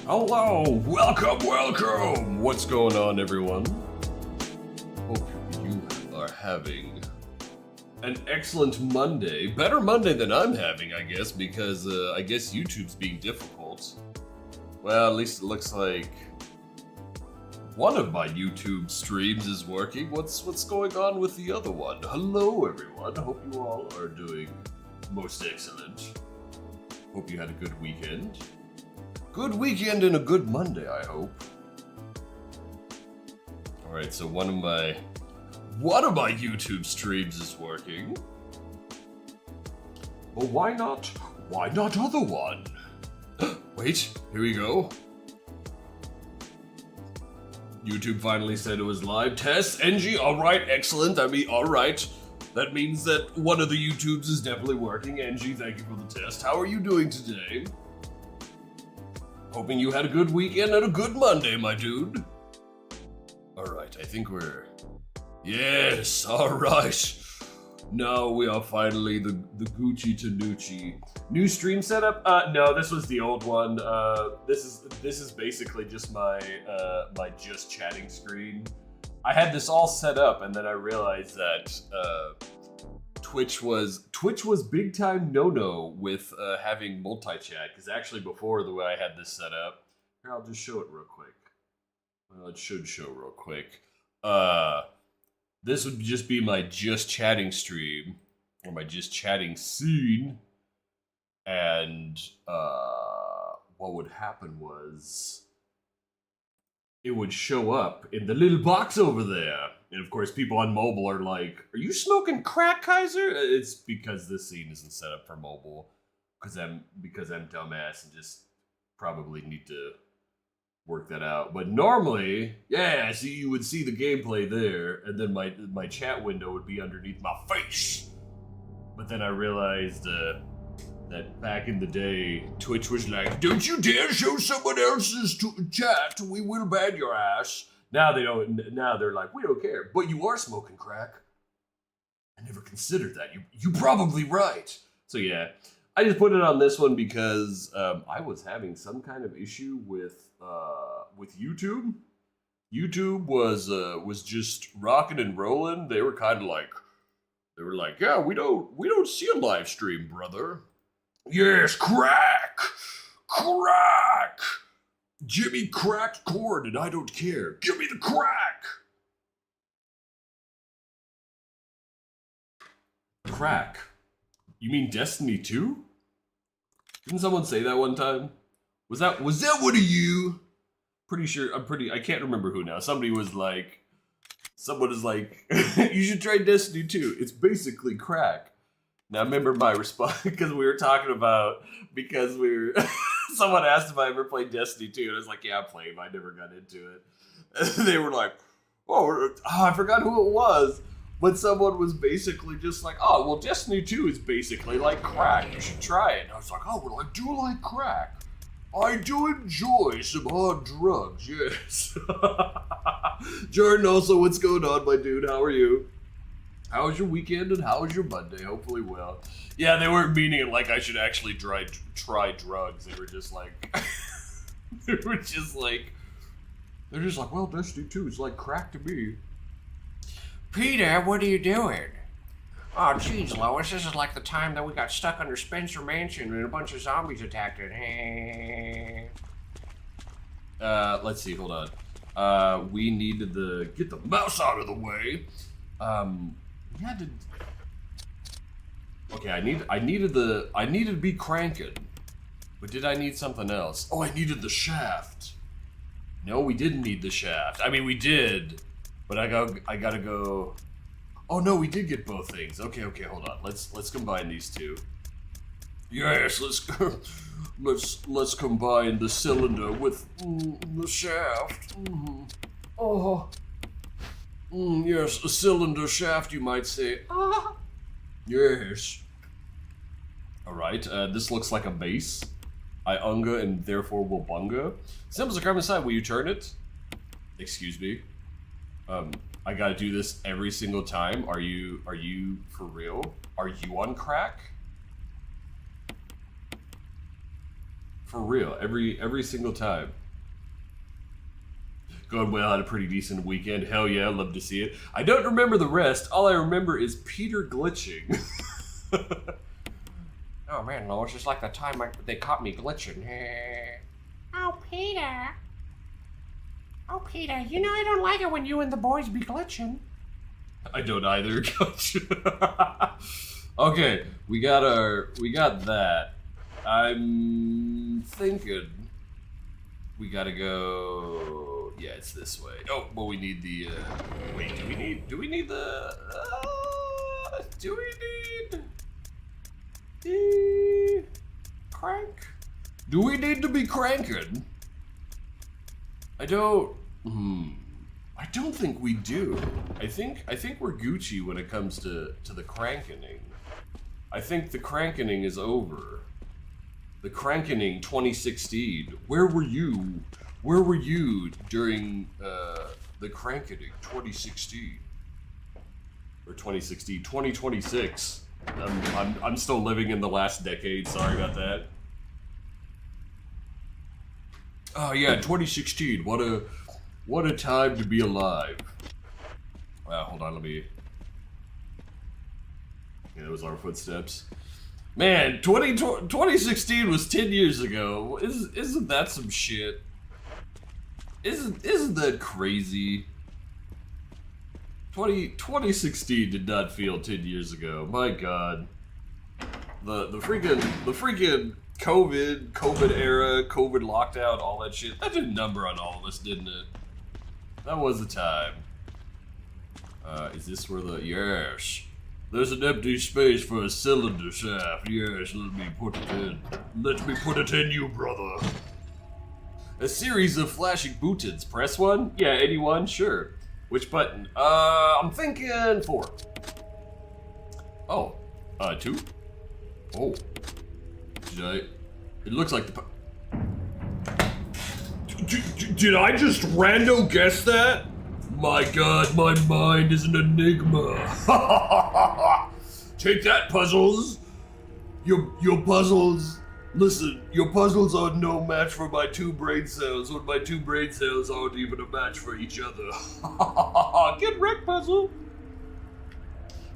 Hello, welcome! What's going on, everyone? Hope you are having an excellent Monday. Better Monday than I'm having, I guess, because I guess YouTube's being difficult. Well, at least it looks like one of my YouTube streams is working. What's going on with the other one? Hello, everyone. Hope you all are doing most excellent. Hope you had a good weekend. Good weekend and a good Monday, I hope. Alright, so one of my YouTube streams is working. Well, why not other one? Wait, here we go. YouTube finally said it was live. Test, NG, alright, excellent. Alright. That means that one of the YouTubes is definitely working. NG, thank you for the test. How are you doing today? Hoping you had a good weekend and a good Monday, my dude. Alright, I think we're... Yes, alright. Now we are finally the Gucci Tanucci. New stream setup? No, this was the old one. This is basically just my my just chatting screen. I had this all set up and then I realized that Twitch was big time no with having multi-chat, because actually before, the way I had this set up, here, I'll just show it real quick. Well, it should show real quick. This would just be my just chatting stream, or my just chatting scene, and what would happen was it would show up in the little box over there. And of course, people on mobile are like, "Are you smoking crack, Kaiser?" It's because this scene isn't set up for mobile, because I'm dumbass and just probably need to work that out. But normally, yeah, so you would see the gameplay there, and then my chat window would be underneath my face. But then I realized that back in the day, Twitch was like, "Don't you dare show someone else's chat, we will ban your ass." Now they don't. Now they're like, "We don't care." But you are smoking crack. I never considered that. You probably right. So yeah, I just put it on this one because I was having some kind of issue with YouTube. YouTube was just rocking and rolling. They were like, "Yeah, we don't see a live stream, brother." Yes, crack. Jimmy cracked corn and I don't care. Give me the crack! Crack? You mean Destiny 2? Didn't someone say that one time? Was that one of you? I can't remember who now. Someone is like, you should try Destiny 2. It's basically crack. Now I remember my response, because someone asked if I ever played Destiny 2, and I was like, yeah, I played, but I never got into it. And they were like, oh, I forgot who it was, but someone was basically just like, "Oh, well, Destiny 2 is basically like crack, you should try it." And I was like, "Oh, well, I do like crack. I do enjoy some hard drugs, yes." Jordan, also, what's going on, my dude? How are you? How was your weekend and how was your Monday? Hopefully well. Yeah, they weren't meaning it like I should actually try drugs. They were just like, they're just like, "Well, Destiny 2 is like crack to me." Peter, what are you doing? Oh, jeez, Lois, this is like the time that we got stuck under Spencer Mansion and a bunch of zombies attacked it. Let's see, hold on. We needed to get the mouse out of the way. Okay, I needed to be cranking. But did I need something else? Oh, I needed the shaft. No, we didn't need the shaft. I mean, we did, but I gotta go. Oh no, we did get both things. Okay, hold on. Let's combine these two. Yes, let's combine the cylinder with the shaft. Oh. Yes, a cylinder shaft, you might say. Yes. Alright, this looks like a base. I unga and therefore will bunga. Symbols are coming inside, will you turn it? Excuse me. I gotta do this every single time. Are you for real? Are you on crack? For real, every single time. Going well, had a pretty decent weekend. Hell yeah, love to see it. I don't remember the rest. All I remember is Peter glitching. Oh man, Lois, it's like the time they caught me glitching. Oh, Peter. Oh, Peter, you know I don't like it when you and the boys be glitching. I don't either, coach. Okay, we got that. I'm thinking we gotta go. Yeah, it's this way. Oh, well, we need the. Wait, do we need the? Do we need the crank? Do we need to be cranking? I don't think we do. I think we're Gucci when it comes to the crankening. I think the crankening is over. The crankening 2016. Where were you? Where were you during the crankening 2016? Or 2016, 2026. I'm still living in the last decade. Sorry about that. Oh yeah, 2016. What a time to be alive. Wow, hold on, let me. Yeah, those are footsteps. Man, 2016 was 10 years ago. Isn't that some shit? Isn't that crazy? 2016 did not feel 10 years ago. My God. The freaking COVID era, COVID lockdown, all that shit. That did a number on all of us, didn't it? That was the time. Is this where the... Yes. There's an empty space for a cylinder shaft. Yes, let me put it in. Let me put it in you, brother. A series of flashing buttons. Press one? Yeah, any one? Sure. Which button? I'm thinking 4. Oh. 2? Oh. It looks like the... Did I just rando guess that? My God, my mind is an enigma. Take that, puzzles. Your puzzles. Listen, your puzzles are no match for my 2 brain cells when my 2 brain cells aren't even a match for each other. Get wrecked, puzzle.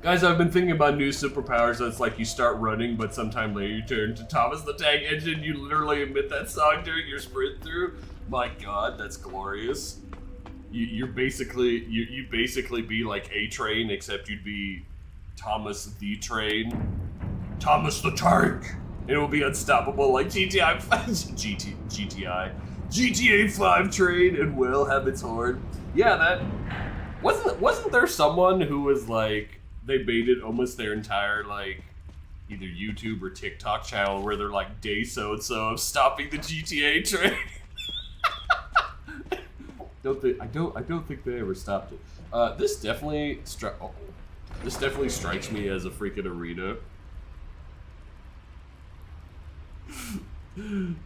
Guys, I've been thinking about new superpowers that's like you start running, but sometime later you turn to Thomas the Tank Engine. You literally emit that song during your sprint through. My God, that's glorious. You basically be like A-Train, except you'd be Thomas the Train. Thomas the Tank! It will be unstoppable like GTA 5 Train, and will have its horn. Yeah, that... Wasn't there someone who was like... They made it almost their entire, like, either YouTube or TikTok channel where they're like, day so-and-so of stopping the GTA train. I don't think they ever stopped it. This definitely strikes me as a freaking arena.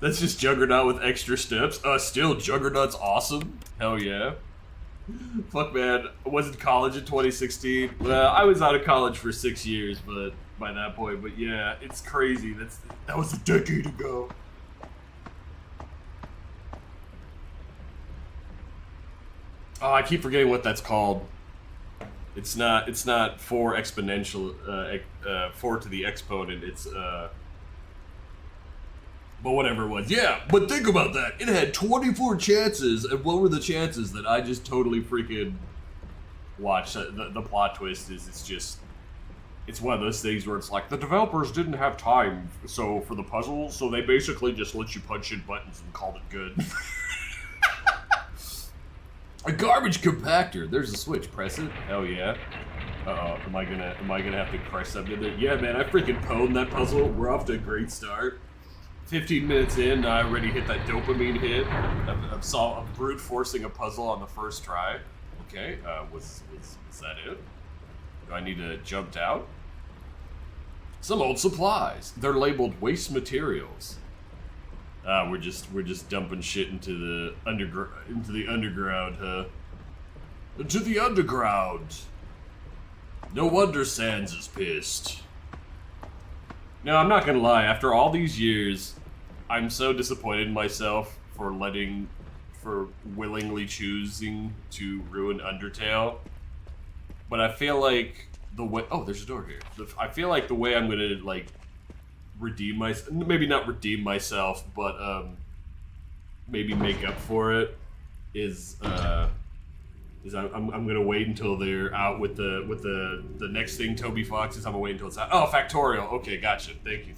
That's just Juggernaut with extra steps. Still, Juggernaut's awesome. Hell yeah. Fuck man, I was in college in 2016. Well, I was out of college for 6 years, but by that point, but yeah, it's crazy. That was a decade ago. Oh, I keep forgetting what that's called. It's not 4 exponential, 4 to the exponent. It's but whatever it was. Yeah, but think about that. It had 24 chances, and what were the chances that I just totally freaking watched? The plot twist is it's one of those things where it's like, the developers didn't have time for the puzzle, so they basically just let you punch in buttons and called it good. A garbage compactor. There's a switch. Press it. Hell yeah. Uh-oh. Am I gonna have to crush something in there? Yeah, man, I freaking pwned that puzzle. We're off to a great start. 15 minutes in, I already hit that dopamine hit. I'm brute forcing a puzzle on the first try. Okay, was that it? Do I need to jump out? Some old supplies. They're labeled waste materials. We're just dumping shit into the underground, huh? Into the underground. No wonder Sans is pissed. No, I'm not gonna lie. After all these years, I'm so disappointed in myself for willingly choosing to ruin Undertale. But I feel like the way, oh, there's a door here. I feel like the way I'm gonna like redeem myself, maybe not redeem myself, but maybe make up for it is I'm gonna wait until they're out with the next thing Toby Fox is. I'm gonna wait until it's out. Oh, Factorial. Okay, gotcha. Thank you.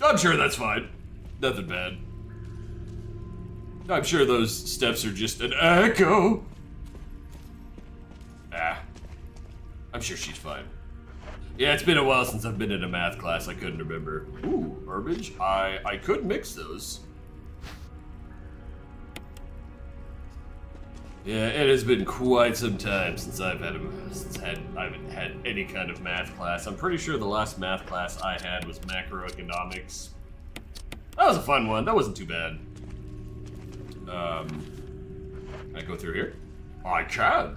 I'm sure that's fine. Nothing bad. I'm sure those steps are just an echo. I'm sure she's fine. Yeah, it's been a while since I've been in a math class. I couldn't remember. Ooh, herbage. I could mix those. Yeah, it has been quite some time since I've had any kind of math class. I'm pretty sure the last math class I had was macroeconomics. That was a fun one. That wasn't too bad. Can I go through here? I can.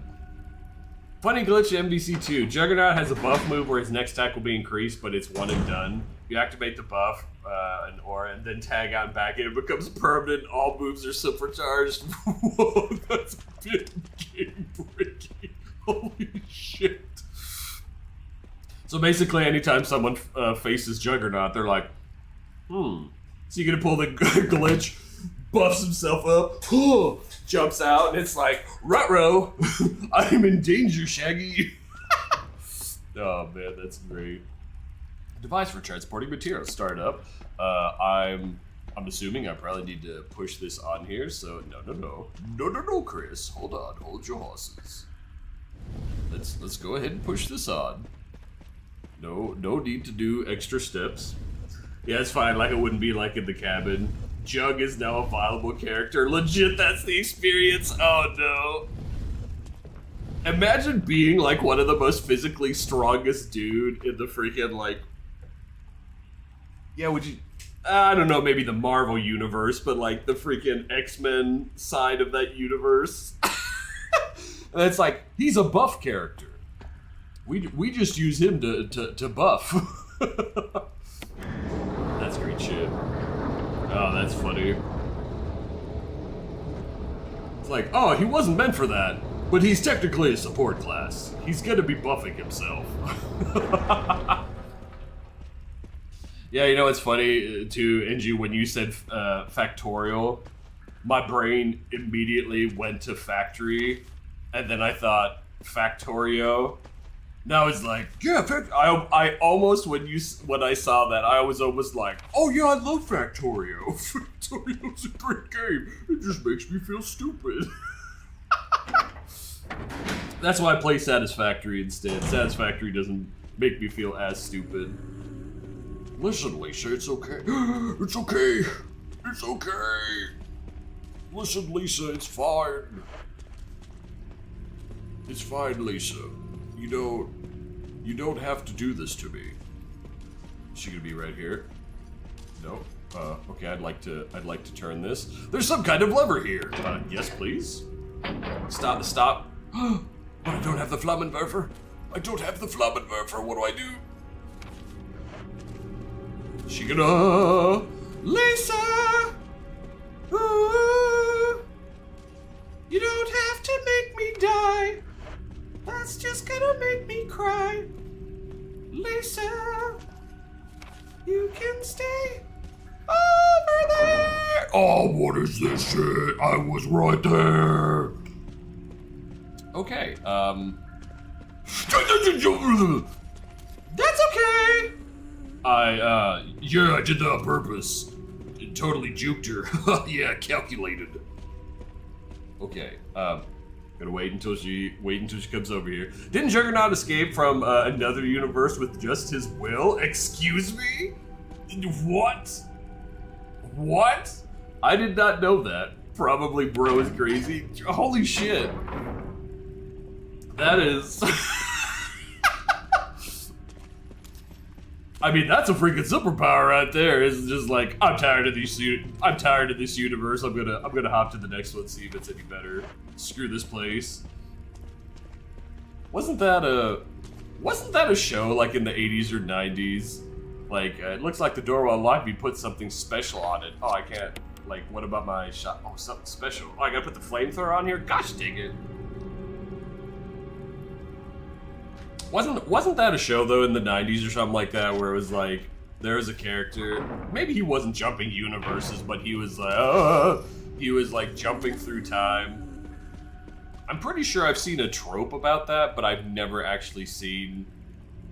Funny glitch in MVC2. Juggernaut has a buff move where his next attack will be increased, but it's one and done. You activate the buff, an aura, and then tag out and back in. It becomes permanent. All moves are supercharged. Whoa, that's big game breaking. Holy shit. So basically, anytime someone faces Juggernaut, they're like, So you're gonna pull the glitch, buffs himself up, jumps out, and it's like, ruh-roh, I'm in danger, Shaggy. Oh man, that's great. Device for transporting materials, start up. I'm assuming I probably need to push this on here, so no, Chris, hold on, hold your horses. Let's go ahead and push this on. No need to do extra steps. Yeah, it's fine, like it wouldn't be like in the cabin. Jug is now a viable character. Legit, that's the experience. Oh no. Imagine being like one of the most physically strongest dude in the freaking like, yeah, would you, I don't know, maybe the Marvel universe, but like the freaking X-Men side of that universe. And it's like, he's a buff character. We just use him to buff. That's great shit. Oh, that's funny. It's like, oh, he wasn't meant for that, but he's technically a support class. He's gonna be buffing himself. Yeah, you know what's funny, too, Angie, when you said factorial, my brain immediately went to factory, and then I thought, factorio. Now it's like, yeah, I almost, when I saw that, I was almost like, oh yeah, I love Factorio. Factorio's a great game. It just makes me feel stupid. That's why I play Satisfactory instead. Satisfactory doesn't make me feel as stupid. Listen, Lisa, it's okay. It's okay. It's okay. Listen, Lisa, it's fine. It's fine, Lisa. You don't have to do this to me. Is she gonna be right here? No. Okay, I'd like to turn this. There's some kind of lever here. Yes, please. Stop. But I don't have the Flammenwerfer. What do I do? She gonna... Lisa! Ooh, you don't have to make me die. That's just gonna make me cry. Lisa, you can stay over there. Oh, what is this shit? I was right there. Okay, that's okay. Yeah, I did that on purpose. It totally juked her. Yeah, calculated. Okay, gonna wait until she comes over here. Didn't Juggernaut escape from another universe with just his will? Excuse me? What? I did not know that. Probably bro is crazy. Holy shit. That is... I mean, that's a freaking superpower right there. It's just like, I'm tired of this universe. I'm gonna hop to the next one, see if it's any better. Screw this place. Wasn't that a show like in the 80s or 90s? Like, it looks like the door will unlock if you put something special on it. Oh, I can't. Like, what about my shot? Oh, something special. Oh, I gotta put the flamethrower on here? Gosh dang it. Wasn't that a show, though, in the 90s or something like that, where it was like, there was a character, maybe he wasn't jumping universes, but he was like jumping through time. I'm pretty sure I've seen a trope about that, but I've never actually seen,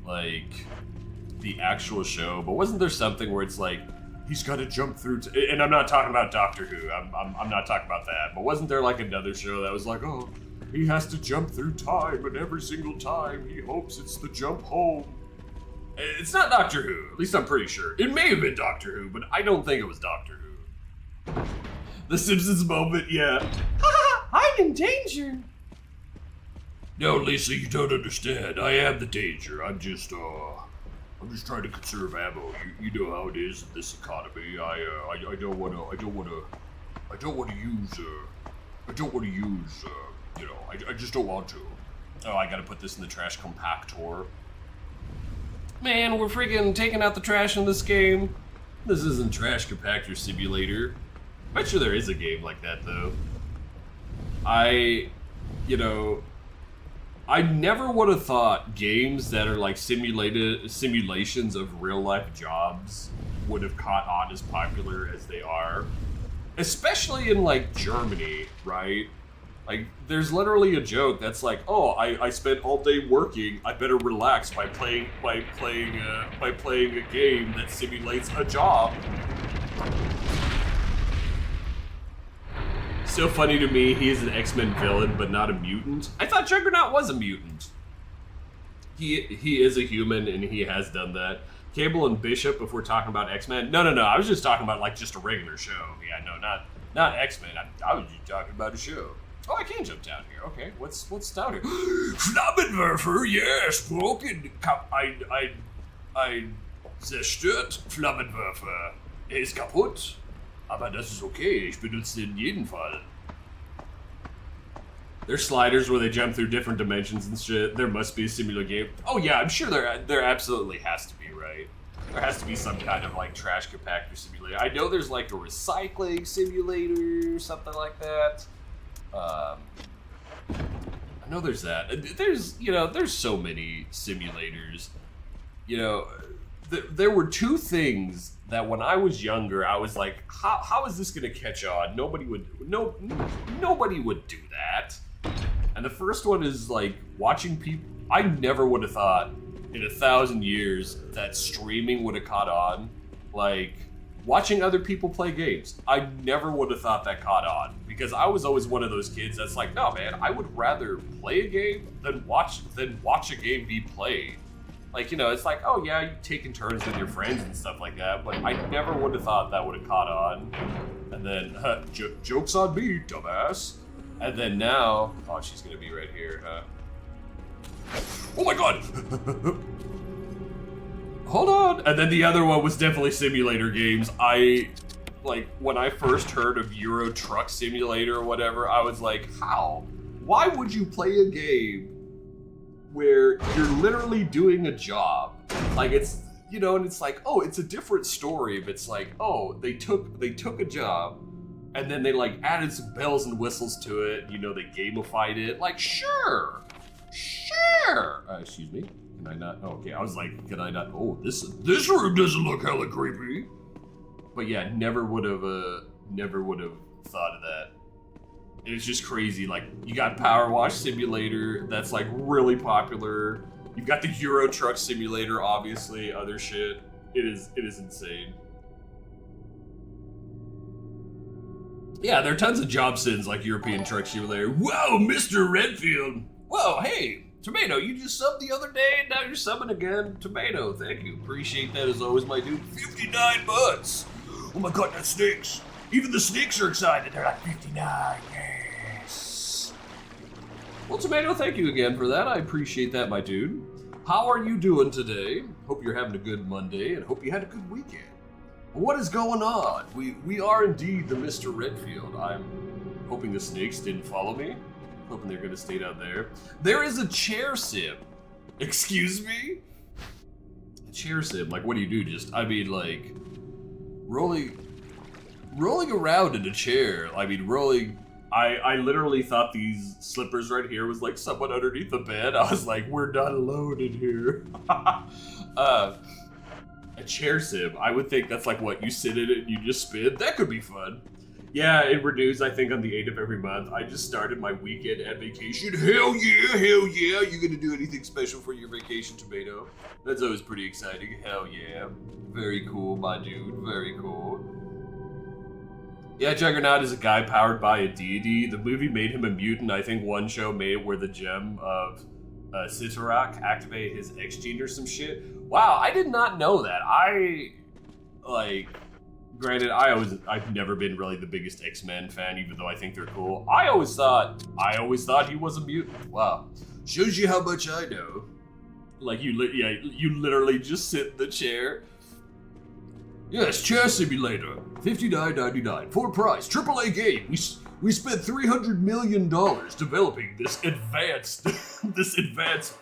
like, the actual show. But wasn't there something where it's like, he's got to jump through, and I'm not talking about Doctor Who, I'm not talking about that, but wasn't there like another show that was like, oh, he has to jump through time, and every single time he hopes it's the jump home. It's not Doctor Who, at least I'm pretty sure. It may have been Doctor Who, but I don't think it was Doctor Who. The Simpsons moment, yeah. Haha, I'm in danger. No, Lisa, you don't understand. I am the danger. I'm just trying to conserve ammo. You know how it is in this economy. I don't want to use, you know, I just don't want to. Oh, I gotta put this in the trash compactor. Man, we're freaking taking out the trash in this game. This isn't Trash Compactor Simulator. Bet sure there is a game like that, though. I never would have thought games that are like simulations of real-life jobs would have caught on as popular as they are. Especially in, like, Germany, right? Like, there's literally a joke that's like, oh, I spent all day working, I better relax by playing a game that simulates a job. So funny to me, he is an X-Men villain, but not a mutant. I thought Juggernaut was a mutant. He is a human, and he has done that. Cable and Bishop, if we're talking about X-Men. No, I was just talking about, like, just a regular show. Yeah, no, not X-Men. I was just talking about a show. Oh, I can jump down here. Okay, what's down here? Flammenwerfer, yes, broken. Zerstört Flammenwerfer. Ist kaputt. Aber das ist okay. Ich benutze den in jedem Fall. There's sliders where they jump through different dimensions and shit. There must be a similar game. Oh yeah, I'm sure there absolutely has to be, right? There has to be some kind of like trash compactor simulator. I know there's like a recycling simulator or something like that. I know there's that. There's so many simulators. You know, there were two things that when I was younger, I was like, how is this gonna catch on? Nobody would do that. And the first one is like watching people. I never would have thought in 1,000 years that streaming would have caught on. Like watching other people play games. I never would have thought that caught on because I was always one of those kids that's like, no man, I would rather play a game than watch a game be played. Like, you know, it's like, oh yeah, you're taking turns with your friends and stuff like that, but I never would have thought that would have caught on. And then, joke's on me, dumbass. And then now, oh, she's gonna be right here, huh? Oh my god! Hold on! And then the other one was definitely simulator games. When I first heard of Euro Truck Simulator or whatever, I was like, how? Why would you play a game where you're literally doing a job? Like it's, you know, and it's like, oh, it's a different story if it's like, oh, they took a job and then they like added some bells and whistles to it, you know, they gamified it. Like, sure. Excuse me. Can I not? Oh, okay, I was like, can I not? Oh, this room doesn't look hella creepy. But yeah, never would have thought of that. It's just crazy. Like, you got Power Wash Simulator, that's like really popular. You've got the Euro Truck Simulator, obviously, other shit. It is insane. Yeah, there are tons of job sins like European Truck Simulator. Whoa, Mr. Redfield. Whoa, hey, Tomato, you just subbed the other day and now you're subbing again. Tomato, thank you. Appreciate that as always, my dude. 59 bucks. Oh my god, that's snakes. Even the snakes are excited. They're like 59, yes. Well, Tomato, thank you again for that. I appreciate that, my dude. How are you doing today? Hope you're having a good Monday and hope you had a good weekend. What is going on? We are indeed the Mr. Redfield. I'm hoping the snakes didn't follow me. Hoping they're gonna stay down there. There is a chair sim. Excuse me? chair sim, like what do you do? Just, I mean, like, rolling around in a chair. I mean, I literally thought these slippers right here was like someone underneath the bed. I was like, we're not alone in here. A chair sim, I would think that's like what, you sit in it and you just spin? That could be fun. Yeah, it renews, I think, on the 8th of every month. I just started my weekend at vacation. Hell yeah, hell yeah. You gonna do anything special for your vacation, Tomato? That's always pretty exciting. Hell yeah. Very cool, my dude. Very cool. Yeah, Juggernaut is a guy powered by a deity. The movie made him a mutant. I think one show made it where the gem of Sitarak activate his X gene or some shit. Wow, I did not know that. Granted, I've never been really the biggest X-Men fan, even though I think they're cool. I always thought he was a mutant. Wow, shows you how much I know. Like you literally just sit in the chair. Yes, Chair Simulator, $59.99, full price, AAA game. We spent $300 million developing this advanced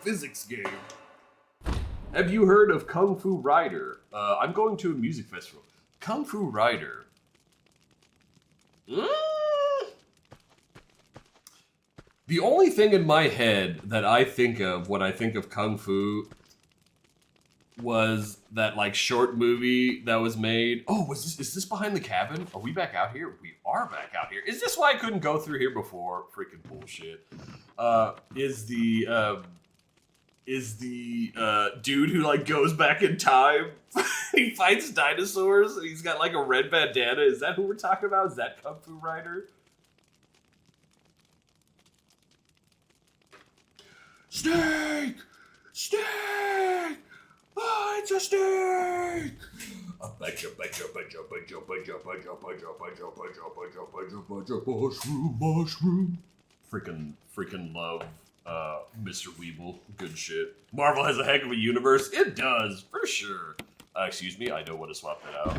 physics game. Have you heard of Kung Fu Rider? I'm going to a music festival. Kung Fu Rider. The only thing in my head that I think of when I think of Kung Fu was that like short movie that was made. Oh, is this behind the cabin? Are we back out here? We are back out here. Is this why I couldn't go through here before? Freaking bullshit. Is the dude who like goes back in time? He fights dinosaurs and he's got like a red bandana. Is that who we're talking about? Is that Kung Fu Rider? Snake! Snake! Oh, it's a snake! Mushroom. Freaking love Mr. Weeble. Good shit. Marvel has a heck of a universe. It does, for sure. Excuse me, I don't want to swap that out.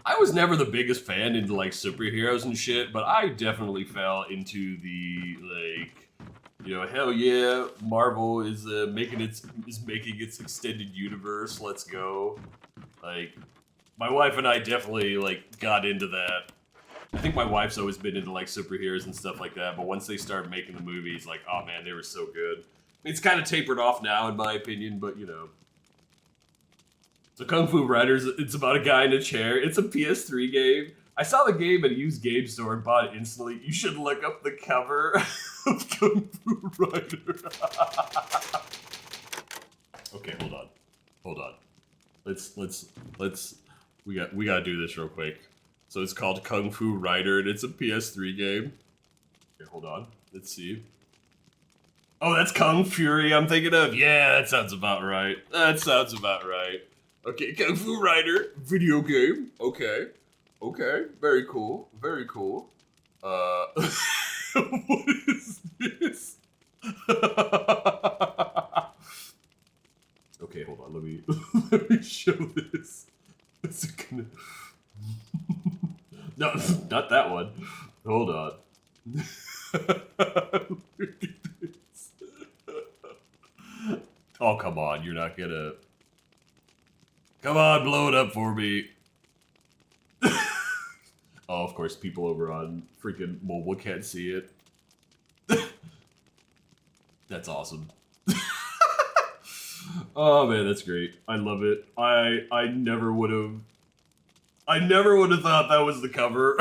I was never the biggest fan into like superheroes and shit, but I definitely fell into the like, you know, hell yeah, Marvel is making its extended universe. Let's go. Like, my wife and I definitely like got into that. I think my wife's always been into like superheroes and stuff like that, but once they started making the movies, like, oh man, they were so good. It's kind of tapered off now, in my opinion, but you know. So Kung Fu Riders, it's about a guy in a chair. It's a PS3 game. I saw the game at a used game store and bought it instantly. You should look up the cover of Kung Fu Rider. Okay, hold on. We gotta do this real quick. So it's called Kung Fu Rider and it's a PS3 game. Okay, hold on. Let's see. Oh, that's Kung Fury I'm thinking of. Yeah, that sounds about right. Okay, Kung Fu Rider, video game. Okay, very cool. What is this? Okay, hold on, let me show this. Is it gonna... No, not that one. Hold on. Look at this. Oh, come on, you're not gonna... Come on, blow it up for me. Oh, of course, people over on freaking mobile can't see it. That's awesome. Oh man, that's great. I love it. I never would have thought that was the cover.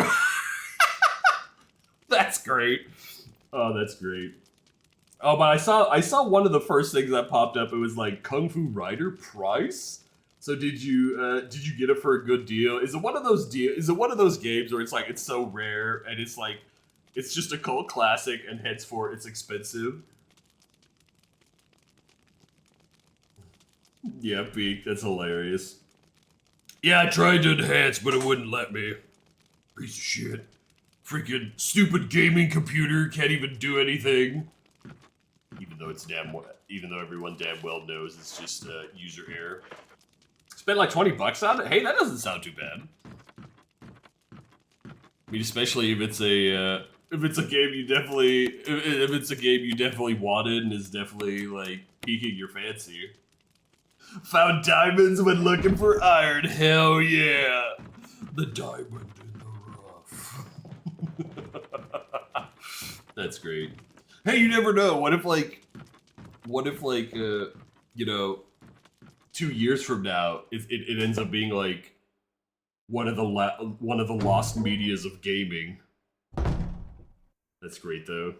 That's great. Oh, that's great. Oh, but I saw one of the first things that popped up. It was like Kung Fu Rider price. So did you get it for a good deal? Is it one of those games where it's like it's so rare and it's like it's just a cult classic and henceforth it's expensive? Yeah, Beak, that's hilarious. Yeah, I tried to enhance, but it wouldn't let me. Piece of shit. Freaking stupid gaming computer can't even do anything. Even though everyone damn well knows it's just user error. Spend like $20 on it? Hey, that doesn't sound too bad. I mean, especially if it's a game you definitely wanted and is definitely like piquing your fancy. Found diamonds when looking for iron. Hell yeah. The diamond in the rough. That's great. Hey, you never know. What if you know, 2 years from now, it ends up being like one of the lost medias of gaming. That's great though.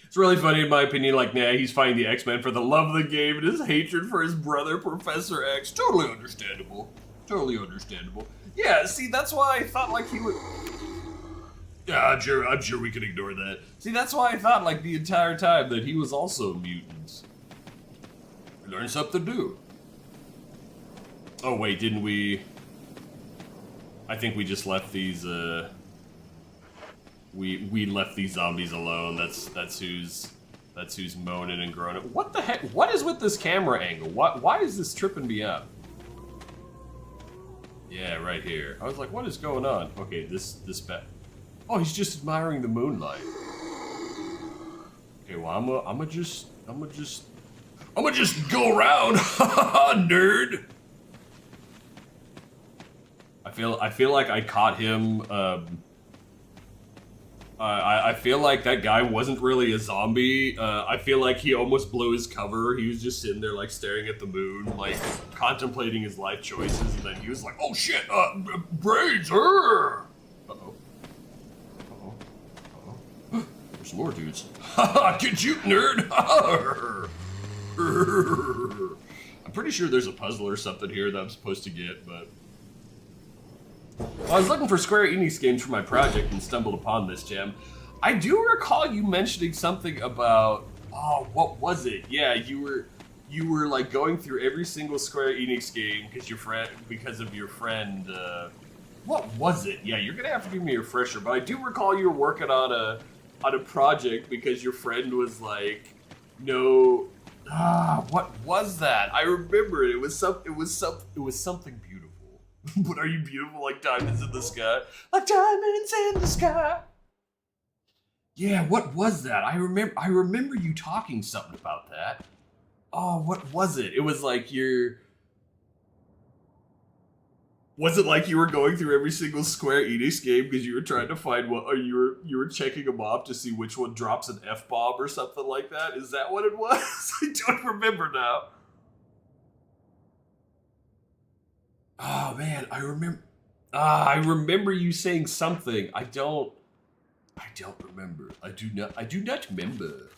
It's really funny in my opinion, like, nah, he's fighting the X-Men for the love of the game and his hatred for his brother, Professor X. Totally understandable. Totally understandable. Yeah, see, that's why I thought like he would... Yeah, I'm sure we can ignore that. See, that's why I thought like the entire time that he was also a mutant. We learned something new. Oh wait, didn't we... I think we just left these, we left these zombies alone. That's who's moaning and groaning. What the heck? What is with this camera angle? Why is this tripping me up? Yeah, right here. I was like, what is going on? Okay, this oh, he's just admiring the moonlight. Okay, well, I'ma just go around, nerd. I feel like I caught him. I feel like that guy wasn't really a zombie. I feel like he almost blew his cover. He was just sitting there, like, staring at the moon, like, contemplating his life choices, and then he was like, oh shit, brains, Uh-oh. Uh-oh. Uh-oh. There's more dudes. Haha, get you, nerd! I'm pretty sure there's a puzzle or something here that I'm supposed to get, but... Well, I was looking for Square Enix games for my project and stumbled upon this gem. I do recall you mentioning something about, oh, what was it? Yeah, you were like going through every single Square Enix game because of your friend. What was it? Yeah, you're gonna have to give me a refresher. But I do recall you were working on a project because your friend was like, no. What was that? I remember it. It was something beautiful. But are you beautiful like diamonds in the sky? Like diamonds in the sky. Yeah, what was that? I remember you talking something about that. Oh, what was it? It was like was it like you were going through every single Square Enix game because you were trying to find what, or you were checking them off to see which one drops an F-bomb or something like that? Is that what it was? I don't remember now. Oh man, I remember you saying something. I don't remember. I do not remember.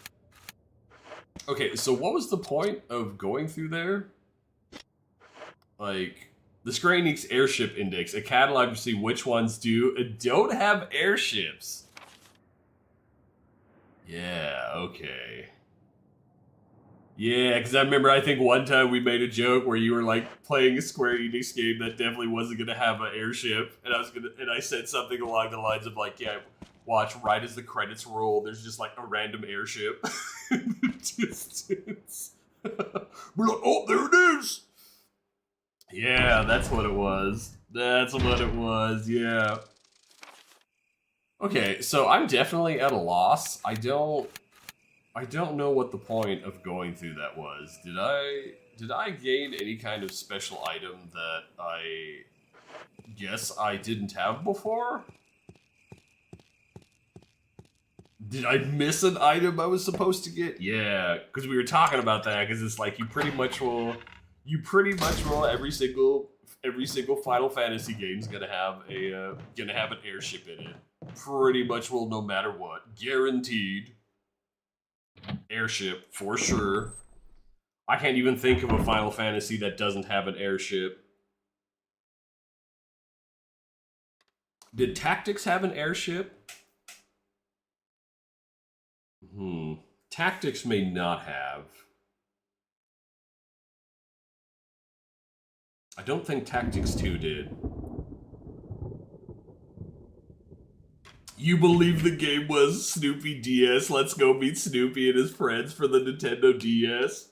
Okay, so what was the point of going through there? Like, the Square Enix Airship Index, a catalog to see which ones do and don't have airships. Yeah, okay. Yeah, because I remember, I think one time we made a joke where you were like playing a Square Enix game that definitely wasn't gonna have an airship, and I said something along the lines of like, yeah, watch, right as the credits roll, there's just like a random airship in the distance. We're like, oh, there it is. Yeah, that's what it was. That's what it was. Yeah. Okay, so I'm definitely at a loss. I don't know what the point of going through that was. Did I gain any kind of special item that I guess I didn't have before? Did I miss an item I was supposed to get? Yeah, because we were talking about that, because it's like you pretty much roll every single Final Fantasy game's gonna have an airship in it. Pretty much will, no matter what. Guaranteed. Airship, for sure. I can't even think of a Final Fantasy that doesn't have an airship. Did Tactics have an airship? Tactics may not have. I don't think Tactics 2 did. You believe the game was Snoopy DS? Let's go meet Snoopy and his friends for the Nintendo DS.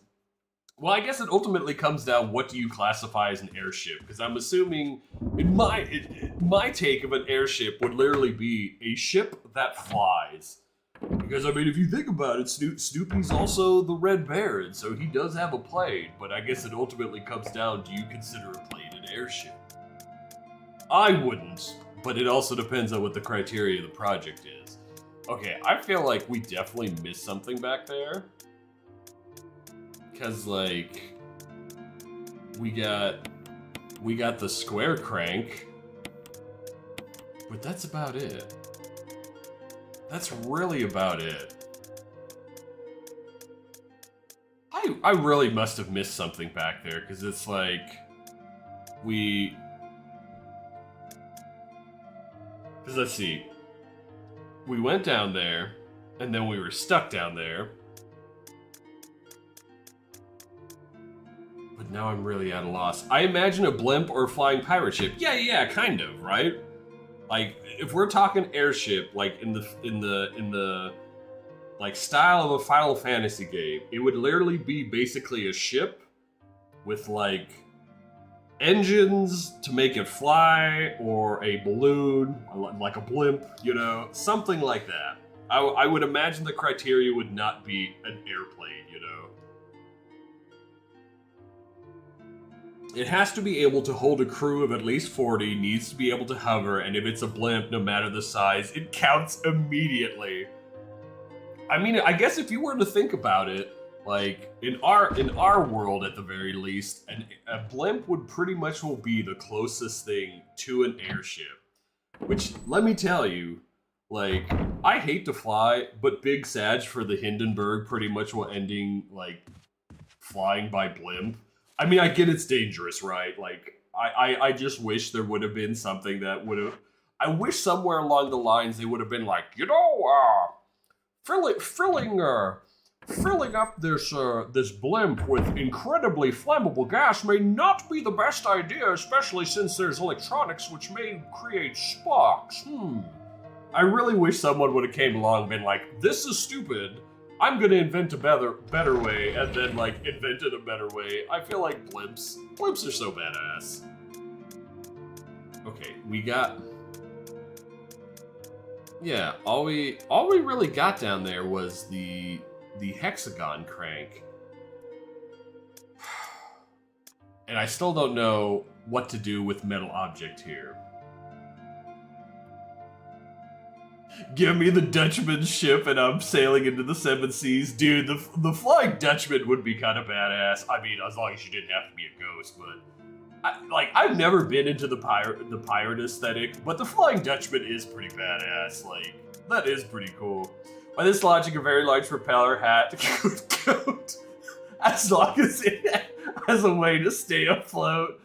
Well, I guess it ultimately comes down, what do you classify as an airship? Because I'm assuming, my take of an airship would literally be a ship that flies. Because, I mean, if you think about it, Snoopy's also the Red Baron, so he does have a plane, but I guess it ultimately comes down, do you consider a plane an airship? I wouldn't, but it also depends on what the criteria of the project is. Okay, I feel like we definitely missed something back there. Because, like, we got the square crank, but that's about it. That's really about it. I really must have missed something back there, because it's like, because let's see. We went down there, and then we were stuck down there. But now I'm really at a loss. I imagine a blimp or a flying pirate ship. Yeah, kind of, right? Like, if we're talking airship, like in the like style of a Final Fantasy game, it would literally be basically a ship with like engines to make it fly, or a balloon, like a blimp, you know, something like that. I would imagine the criteria would not be an airplane, you know. It has to be able to hold a crew of at least 40, needs to be able to hover, and if it's a blimp, no matter the size, it counts immediately. I mean, I guess if you were to think about it, like, in our world at the very least, a blimp would pretty much will be the closest thing to an airship. Which, let me tell you, like, I hate to fly, but Big Sag for the Hindenburg pretty much will ending, like, flying by blimp. I mean, I get it's dangerous, right? Like, I just wish there would have been something that would have... I wish somewhere along the lines they would have been like, you know, filling up this blimp with incredibly flammable gas may not be the best idea, especially since there's electronics which may create sparks. I really wish someone would have came along and been like, this is stupid. I'm gonna invent a better way, and then, like, invented a better way. I feel like blimps are so badass. Okay, we got... Yeah, all we really got down there was the hexagon crank. And I still don't know what to do with metal object here. Give me the Dutchman ship and I'm sailing into the seven seas. Dude, the Flying Dutchman would be kind of badass. I mean, as long as you didn't have to be a ghost, but... I've never been into the pirate aesthetic, but the Flying Dutchman is pretty badass. Like, that is pretty cool. By this logic, a very large propeller hat could count as long as it has a way to stay afloat.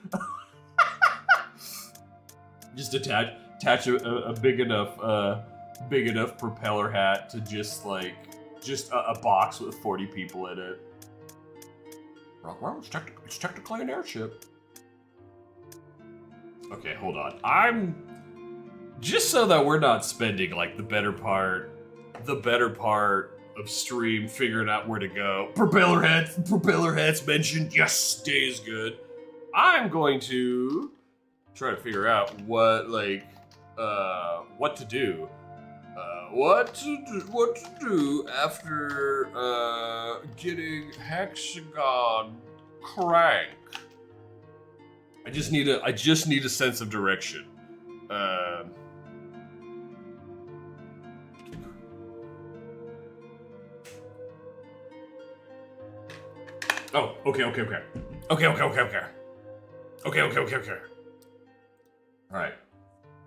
Just attach a big enough propeller hat to just a box with 40 people in it. Well, it's technically an airship. Okay, hold on. I'm just so that we're not spending like the better part of stream figuring out where to go. Propeller hats mentioned. Yes, day is good. I'm going to try to figure out what to do. What to do after getting hexagon crank. I just need a sense of direction. Oh, okay. All right.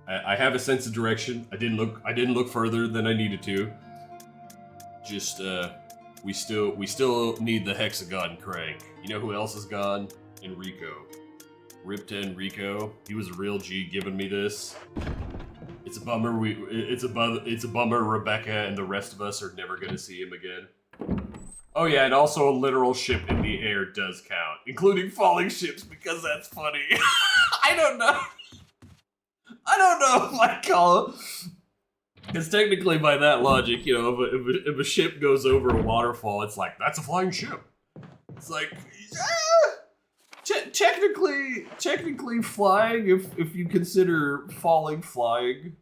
I have a sense of direction. I didn't look further than I needed to. Just we still need the hexagon crank. You know who else is gone? Enrico. Rip to Enrico. He was a real G giving me this. It's a bummer it's a bummer Rebecca and the rest of us are never gonna see him again. Oh yeah, and also a literal ship in the air does count, including falling ships because that's funny. I don't know if I call it. Because technically, by that logic, you know, if a ship goes over a waterfall, it's like, that's a flying ship. It's like, technically flying, if you consider falling flying.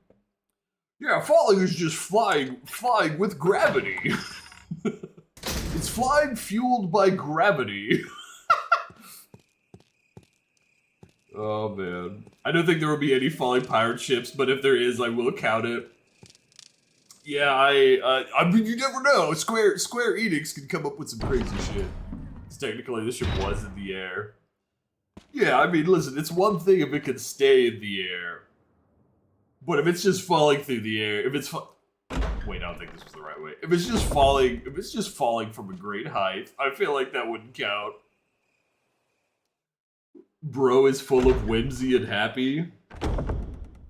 Yeah, falling is just flying with gravity. It's flying fueled by gravity. Oh man. I don't think there will be any falling pirate ships, but if there is, I will count it. Yeah, I mean, you never know. Square Enix can come up with some crazy shit. Technically, this ship was in the air. Yeah, I mean, listen, it's one thing if it can stay in the air. But if it's just falling through the air, if it's wait, I don't think this was the right way. If it's just falling from a great height, I feel like that wouldn't count. Bro is full of whimsy and happy.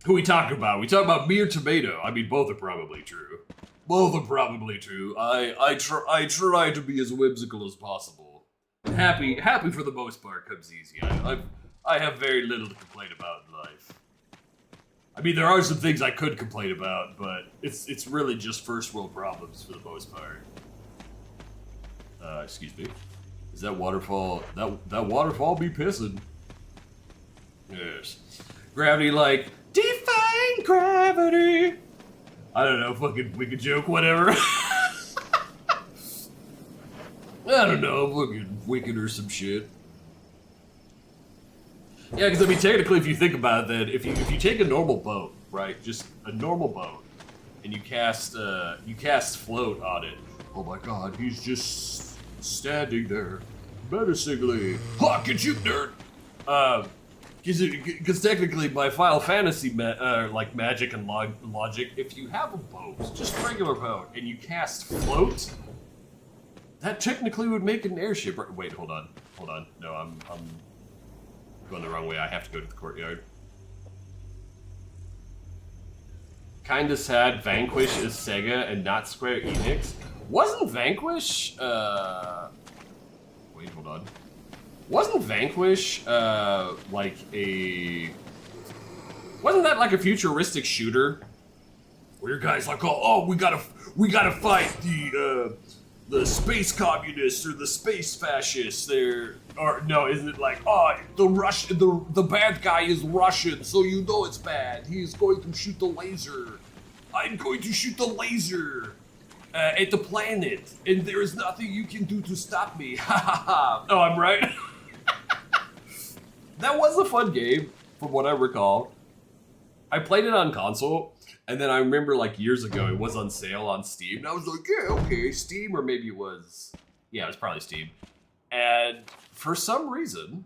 Who we talking about? We talk about me or tomato? I mean, both are probably true. Both are probably true. I try to be as whimsical as possible. Happy for the most part comes easy. I have very little to complain about in life. I mean, there are some things I could complain about, but it's really just first world problems for the most part. Excuse me. Is that waterfall? That waterfall be pissing? Yes. Gravity, like, define gravity. I don't know, fucking wicked joke, whatever. I don't know, fucking wicked or some shit. Yeah, because I mean, technically, if you think about that, if you take a normal boat, right, just a normal boat, and you cast float on it. Oh my God, he's just standing there, menacingly. Hawk at you, nerd. Because technically, by Final Fantasy like magic and logic, if you have a boat, just a regular boat, and you cast float, that technically would make it an airship. Wait, hold on. No, I'm going the wrong way. I have to go to the courtyard. Kinda sad Vanquish is Sega and not Square Enix. Wasn't Vanquish, wait, hold on. Wasn't Vanquish, like a... Wasn't that like a futuristic shooter? Where your guy's like, oh, we gotta fight the space communists or the space fascists. Or no, isn't it like, oh, the bad guy is Russian, so you know it's bad. He's going to shoot the laser. I'm going to shoot the laser at the planet, and there is nothing you can do to stop me. Ha ha ha. Oh, I'm right. That was a fun game, from what I recall. I played it on console, and then I remember like years ago it was on sale on Steam, and I was like, yeah, okay, Steam, or maybe it was, yeah, it was probably Steam. And for some reason,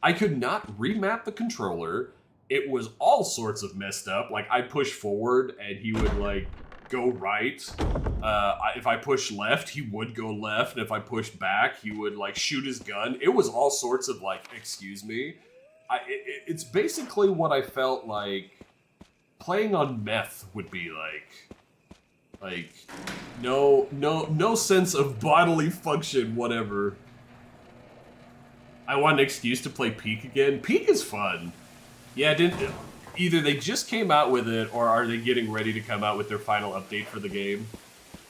I could not remap the controller. It was all sorts of messed up. Like, I pushed forward, and he would like go right. If I pushed left, he would go left, and if I pushed back, he would like shoot his gun. It was all sorts of like, excuse me. It's basically what I felt like playing on meth would be like. Like, no sense of bodily function, whatever. I want an excuse to play Peak again. Peak is fun. Yeah, either they just came out with it, or are they getting ready to come out with their final update for the game?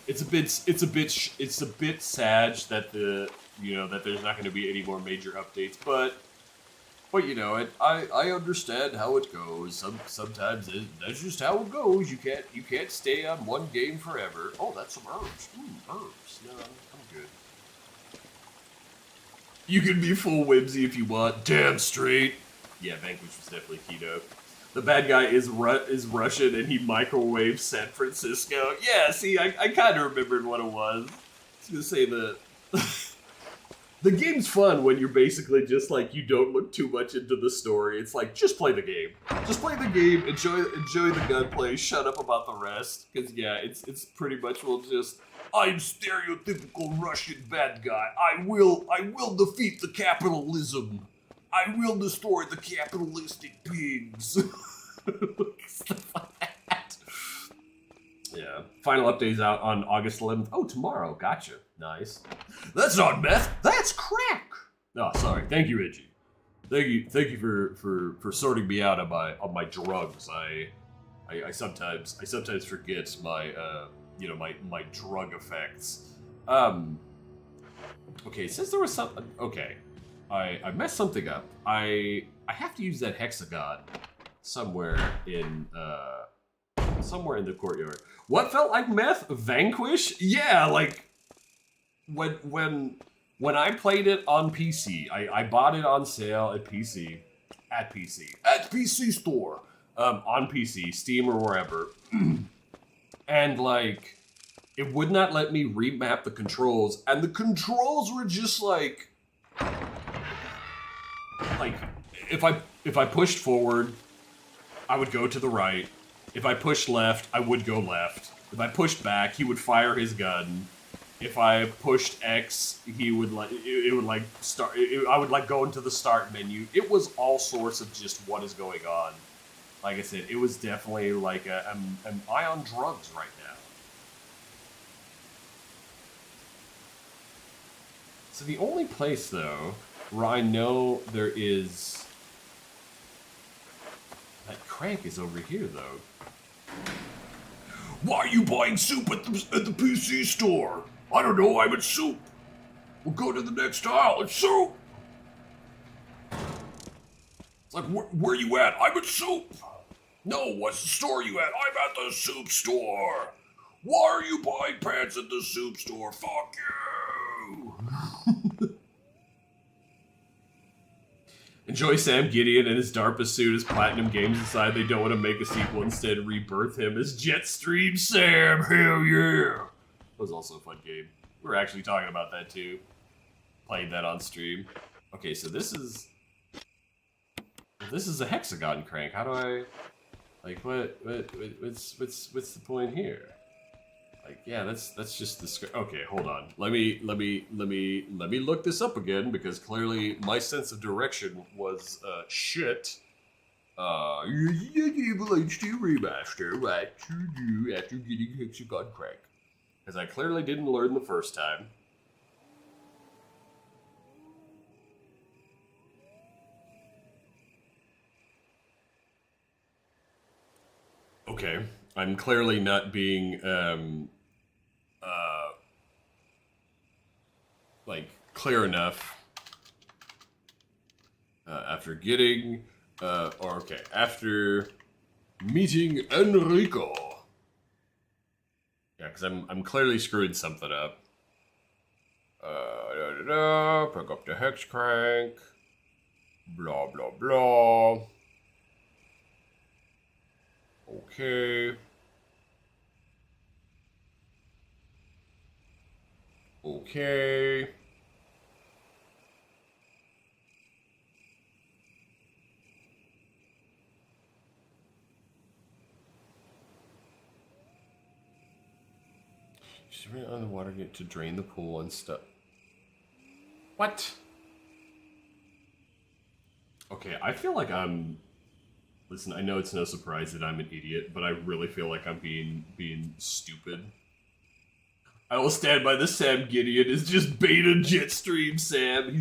It's a bit sad that that there's not going to be any more major updates, but you know, I understand how it goes. Sometimes that's just how it goes. You can't stay on one game forever. Oh, that's some herbs. Herbs. No, I'm good. You can be full whimsy if you want. Damn straight. Yeah, Vanquish was definitely keto. The bad guy is Russian and he microwaves San Francisco. Yeah, see, I kind of remembered what it was. I was gonna say that. The game's fun when you're basically just like, you don't look too much into the story. It's like, just play the game. Just play the game, enjoy the gunplay, shut up about the rest. Because yeah, it's pretty much, well, just, I'm stereotypical Russian bad guy. I will defeat the capitalism. I will destroy the capitalistic pigs. Stuff like that. Yeah. Final update's out on August 11th. Oh, tomorrow. Gotcha. Nice. That's not meth. That's crack. Oh, sorry. Thank you, Reggie. Thank you for sorting me out on my drugs. I sometimes forget my my drug effects. Okay, since there was I messed something up. I have to use that hexagon somewhere in the courtyard. What felt like meth? Vanquish? Yeah, like when I played it on PC, I bought it on sale at PC store, on PC, Steam or wherever, and like it would not let me remap the controls, and the controls were just like if I pushed forward, I would go to the right. If I pushed left, I would go left. If I pushed back, he would fire his gun. If I pushed X, he would like it would like start. I would like go into the start menu. It was all sorts of just what is going on. Like I said, it was definitely like am I on drugs right now? So the only place though where I know there is that crank is over here though. Why are you buying soup at the PC store? I don't know, I'm at soup. We'll go to the next aisle, it's soup. It's like, where you at? I'm at soup. No, what's the store you at? I'm at the soup store. Why are you buying pants at the soup store? Fuck you. Enjoy Sam Gideon and his DARPA suit as Platinum Games decide they don't want to make a sequel, instead rebirth him as Jetstream Sam. Hell yeah. That was also a fun game. We were actually talking about that too. Played that on stream. Okay, so this is a hexagon crank. How do I like what's the point here? Like, yeah, that's just the okay, hold on. Let me look this up again, because clearly my sense of direction was shit. Evil HD Remaster, what to do after getting hexagon crank? Because I clearly didn't learn the first time. Okay, I'm clearly not being like clear enough after getting after meeting Enrico. Yeah, because I'm clearly screwing something up. Pick up the hex crank. Blah blah blah. Okay. Okay. Just bring it on the water to drain the pool and stuff. What? Okay, I feel like I'm... Listen, I know it's no surprise that I'm an idiot, but I really feel like I'm being stupid. I will stand by the Sam Gideon is just beta Jetstream Sam.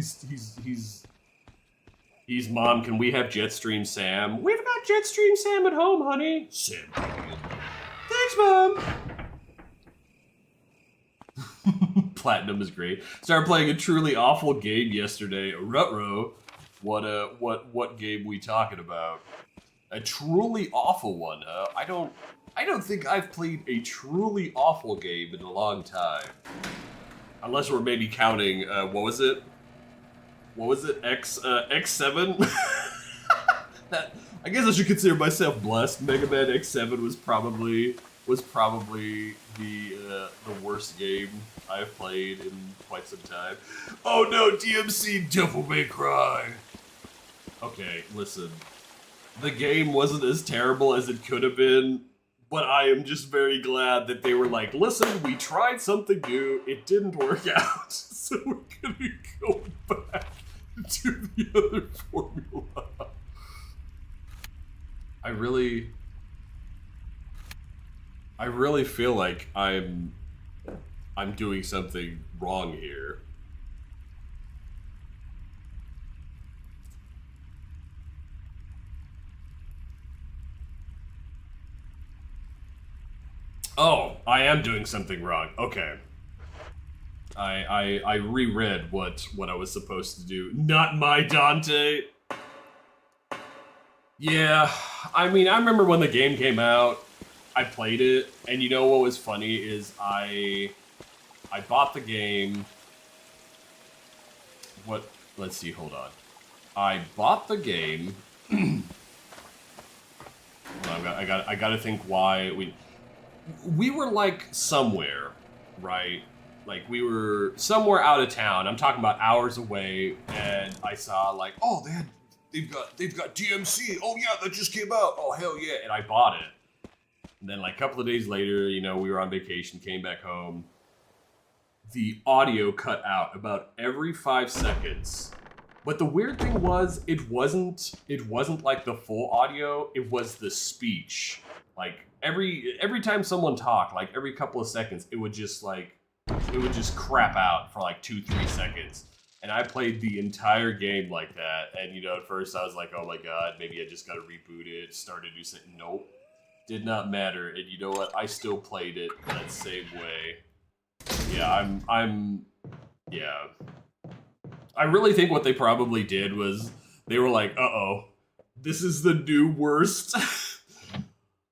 He's Mom, can we have Jetstream Sam? We've got Jetstream Sam at home, honey. Sam Gideon. Thanks, Mom. Platinum is great. Started playing a truly awful game yesterday. Rutro. What game we talking about? A truly awful one, huh? I don't think I've played a truly awful game in a long time. Unless we're maybe counting, what was it? X7? That, I guess I should consider myself blessed. Mega Man X7 was probably the worst game I've played in quite some time. Oh no, DMC Devil May Cry! Okay, listen. The game wasn't as terrible as it could have been, but I am just very glad that they were like, listen, we tried something new, it didn't work out, so we're gonna go back to the other formula. I really feel like I'm doing something wrong here. Oh, I am doing something wrong. Okay. I reread what I was supposed to do. Not my Dante. Yeah, I mean, I remember when the game came out, I played it, and you know what was funny is I bought the game. What? Let's see. Hold on. I bought the game. I gotta think why we were like somewhere, right? Like we were somewhere out of town. I'm talking about hours away, and I saw like, oh, they've got DMC. Oh yeah, that just came out. Oh hell yeah, and I bought it. And then like a couple of days later, you know, we were on vacation, came back home. The audio cut out about every 5 seconds. But the weird thing was, it wasn't like the full audio. It was the speech. Like every time someone talked, like every couple of seconds, it would just crap out for like 2-3 seconds. And I played the entire game like that. And you know, at first I was like, oh my god, maybe I just gotta reboot it, start a new set. Nope, did not matter. And you know what? I still played it that same way. Yeah, yeah. I really think what they probably did was they were like, uh-oh, this is the new worst.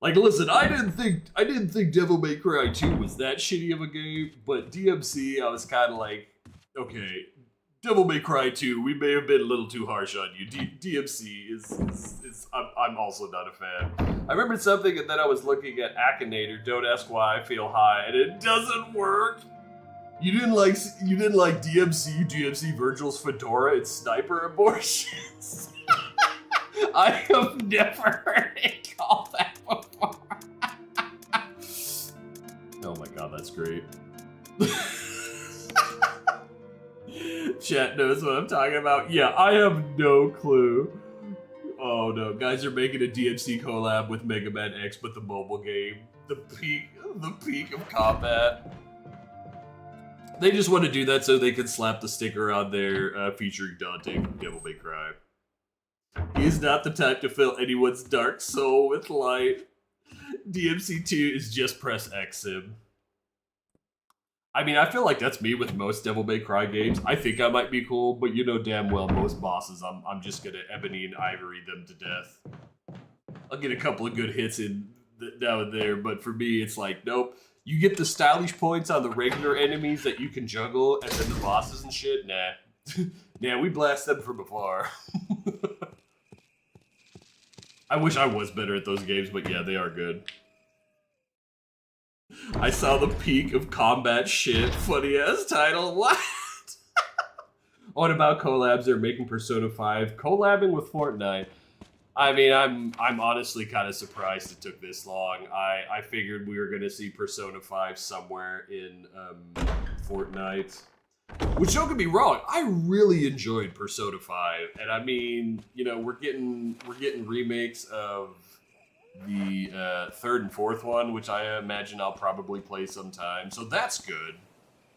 Like, listen, I didn't think Devil May Cry 2 was that shitty of a game, but DMC, I was kind of like, okay, Devil May Cry 2, we may have been a little too harsh on you. DMC is I'm also not a fan. I remembered something, and then I was looking at Akinator, Don't Ask Why I Feel High, and it doesn't work. You didn't like DMC Virgil's Fedora and Sniper Abortions? I have never heard it called that before. Oh my god, that's great. Chat knows what I'm talking about. Yeah, I have no clue. Oh no, guys are making a DMC collab with Mega Man X, but the mobile game. The peak of combat. They just want to do that so they can slap the sticker on there featuring Dante from Devil May Cry. He is not the type to fill anyone's dark soul with light. DMC 2 is just press X sim. I mean, I feel like that's me with most Devil May Cry games. I think I might be cool, but you know damn well most bosses, I'm just gonna Ebony and Ivory them to death. I'll get a couple of good hits in now and there, but for me, it's like, nope. You get the stylish points on the regular enemies that you can juggle, and then the bosses and shit, nah. Nah, we blast them from afar. I wish I was better at those games, but yeah, they are good. I saw the peak of combat shit. Funny ass title. What? What about collabs? They're making Persona 5 collabing with Fortnite. I mean, I'm honestly kind of surprised it took this long. I figured we were gonna see Persona 5 somewhere in Fortnite. Which, don't get me wrong, I really enjoyed Persona 5, and I mean, you know, we're getting remakes of the third and fourth one, which I imagine I'll probably play sometime. So that's good.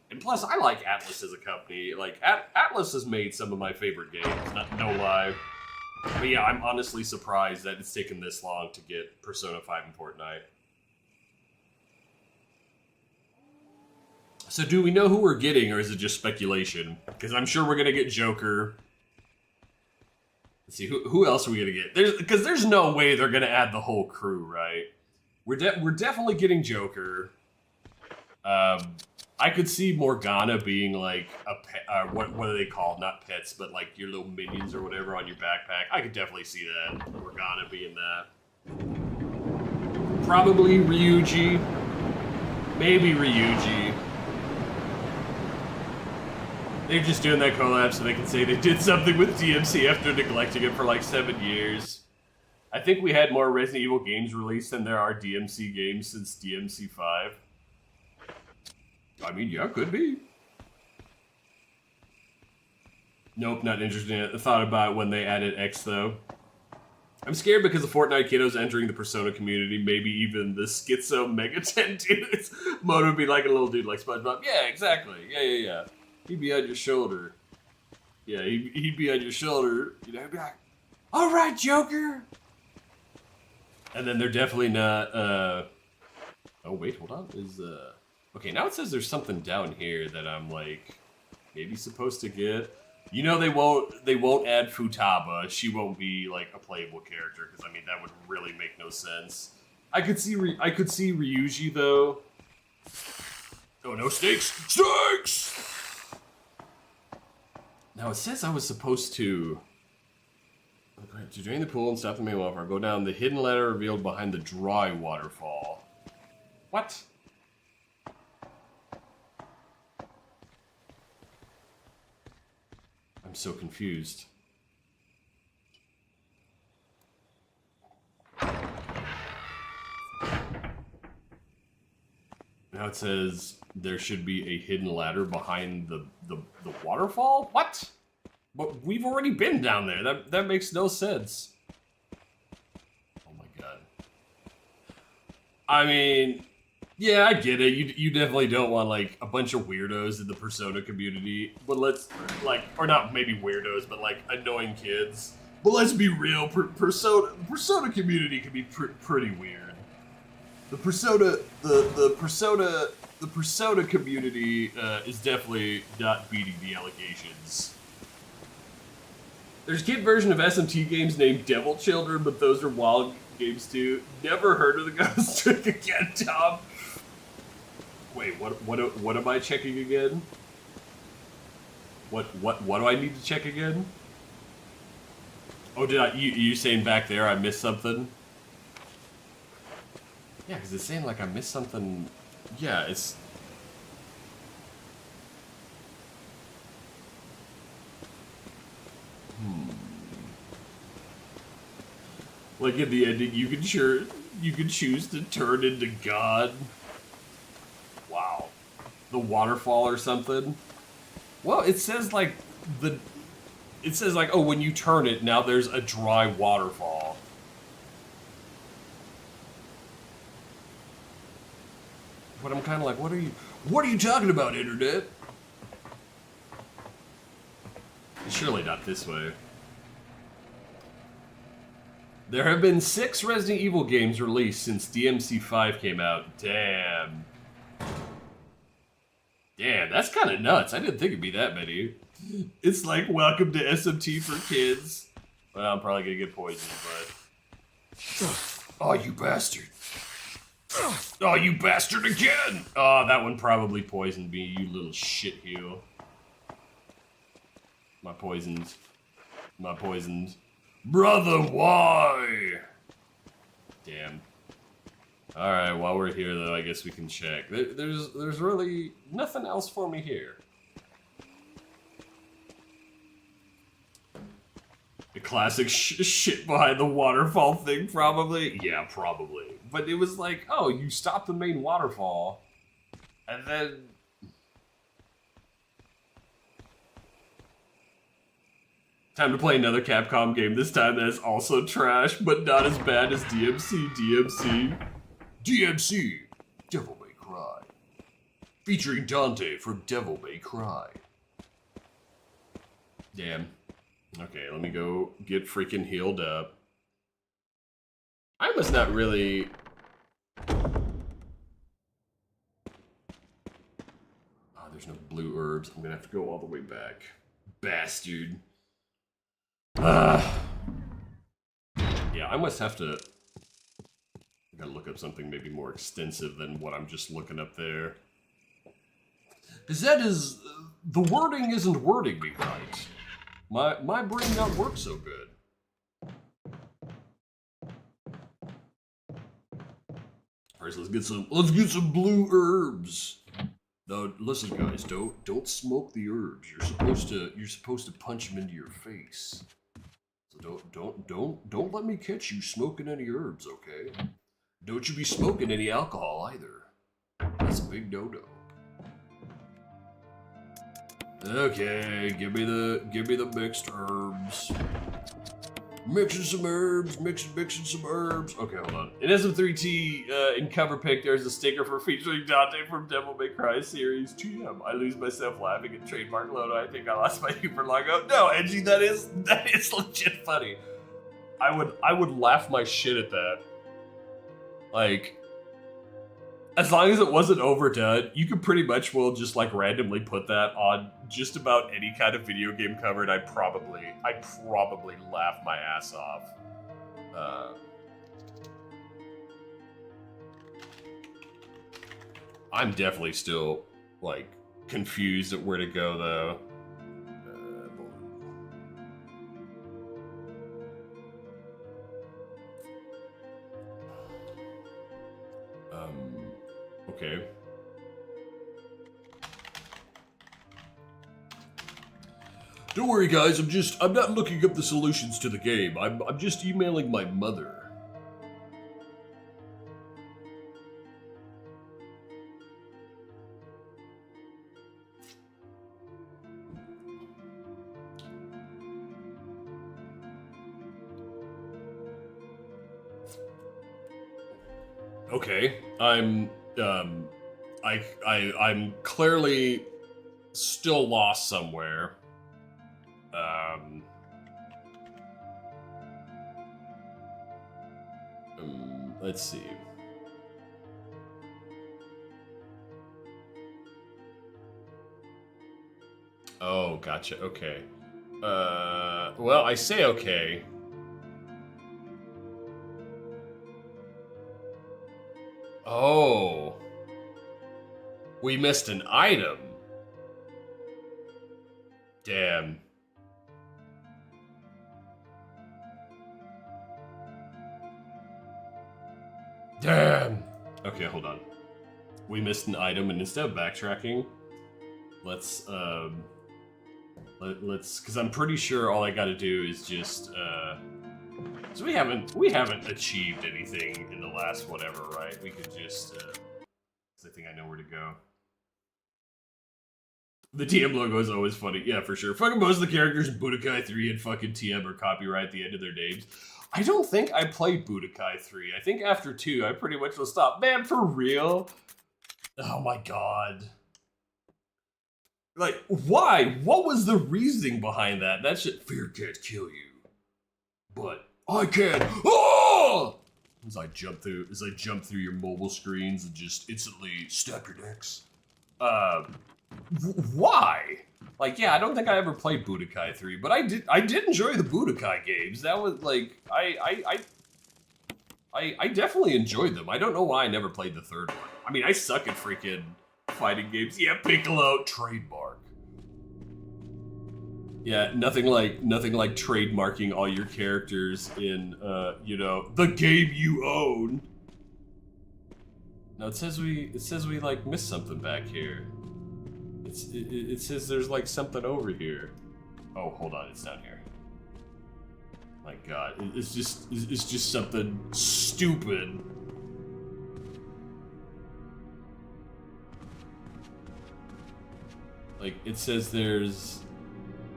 And plus, I like Atlas as a company. Like Atlas has made some of my favorite games. No lie. But yeah, I'm honestly surprised that it's taken this long to get Persona 5 and Fortnite. So do we know who we're getting, or is it just speculation? Because I'm sure we're gonna get Joker. Let's see, who else are we gonna get? Because there's no way they're gonna add the whole crew, right? We're definitely getting Joker. I could see Morgana being like a pet, what are they called? Not pets, but like your little minions or whatever on your backpack. I could definitely see that. Morgana being that. Probably Ryuji. Maybe Ryuji. They're just doing that collab so they can say they did something with DMC after neglecting it for like 7 years. I think we had more Resident Evil games released than there are DMC games since DMC 5. I mean, yeah, could be. Nope, not interested. I thought about it when they added X, though. I'm scared because the Fortnite kiddos entering the Persona community, maybe even the Schizo Megaten dudes. Moto would be like a little dude like SpongeBob. Yeah, exactly. Yeah. He'd be on your shoulder. Yeah, he'd be on your shoulder. You know, he'd be like, all right, Joker. And then they're definitely not, oh, wait, hold on. Okay, now it says there's something down here that I'm, like, maybe supposed to get. You know they won't add Futaba. She won't be like a playable character because I mean that would really make no sense. I could see Ryuji though. Oh no, snakes! Snakes! Now it says I was supposed to drain the pool and stop the main waterfall. Go down the hidden ladder revealed behind the dry waterfall. What? I'm so confused. Now it says there should be a hidden ladder behind the waterfall? What? But we've already been down there. That makes no sense. Oh my god. I mean, yeah, I get it. You definitely don't want like a bunch of weirdos in the Persona community. But let's like, or not maybe weirdos, but like annoying kids. But let's be real. Persona community can be pretty weird. The Persona community is definitely not beating the allegations. There's a kid version of SMT games named Devil Children, but those are wild games too. Never heard of the Ghost Trick again, Tom. Wait, what am I checking again? What do I need to check again? Oh, you saying back there I missed something? Yeah, because it's saying like I missed something. Yeah, it's... Like in the ending, you can choose to turn into God. Wow. The waterfall or something. Well, it says like oh, when you turn it, now there's a dry waterfall. But I'm kind of like, what are you talking about, internet? Surely not this way. There have been 6 Resident Evil games released since DMC5 came out. Damn. Damn, that's kind of nuts. I didn't think it'd be that many. It's like, welcome to SMT for kids. Well, I'm probably gonna get poisoned, but... Oh, you bastard. Oh, you bastard again! Oh, that one probably poisoned me, you little shitheel. My poisoned. Brother, why? Damn. Alright, while we're here though, I guess we can check. There's really nothing else for me here. The classic shit behind the waterfall thing, probably? Yeah, probably. But it was like, oh, you stop the main waterfall, and then... Time to play another Capcom game, this time that is also trash, but not as bad as DMC. DMC, Devil May Cry. Featuring Dante from Devil May Cry. Damn. Okay, let me go get freaking healed up. I must not really... Oh, there's no blue herbs. I'm gonna have to go all the way back. Bastard. Yeah, I must have to... I gotta look up something maybe more extensive than what I'm just looking up there. Because that is... the wording isn't wording me right. My brain not work so good. Alright, so let's get some blue herbs. Now, listen, guys, don't smoke the herbs. You're supposed to punch them into your face. So don't let me catch you smoking any herbs, okay? Don't you be smoking any alcohol either. That's a big no-no. Okay, give me the mixed herbs. Mixing some herbs. Okay, hold on. In SM3T, in cover pic, there's a sticker for featuring Dante from Devil May Cry series. GM, I lose myself laughing at trademark logo. I think I lost my humor logo. No, Edgy, that is legit funny. I would laugh my shit at that. Like, as long as it wasn't overdone, you could pretty much will just like randomly put that on just about any kind of video game covered, I'd probably laugh my ass off. I'm definitely still, like, confused at where to go, though. Okay. Don't worry, guys. I'm not looking up the solutions to the game. I'm just emailing my mother. Okay, I'm clearly still lost somewhere. Let's see. Oh, gotcha. Okay. Well, I say okay. Oh. We missed an item. Damn. Damn. Okay, hold on. We missed an item, and instead of backtracking, let's, because I'm pretty sure all I gotta do is just, so we haven't achieved anything in the last whatever, right? We could just, I think I know where to go. The TM logo is always funny. Yeah, for sure. Fucking most of the characters in Budokai 3 and fucking TM are copyright at the end of their names. I don't think I played Budokai 3. I think after 2, I pretty much will stop. Man, for real? Oh my god. Like, why? What was the reasoning behind that? That shit, fear can't kill you. But I can. Oh! As I jump through your mobile screens and just instantly snap your necks. Why? Like, yeah, I don't think I ever played Budokai 3, but I did enjoy the Budokai games. That was like I definitely enjoyed them. I don't know why I never played the third one. I mean, I suck at freaking fighting games. Yeah, Piccolo trademark. Yeah, nothing like trademarking all your characters in you know, the game you own. No, it says we like missed something back here. It says there's like something over here. Oh, hold on, it's down here. My god, it's just something stupid. Like, it says there's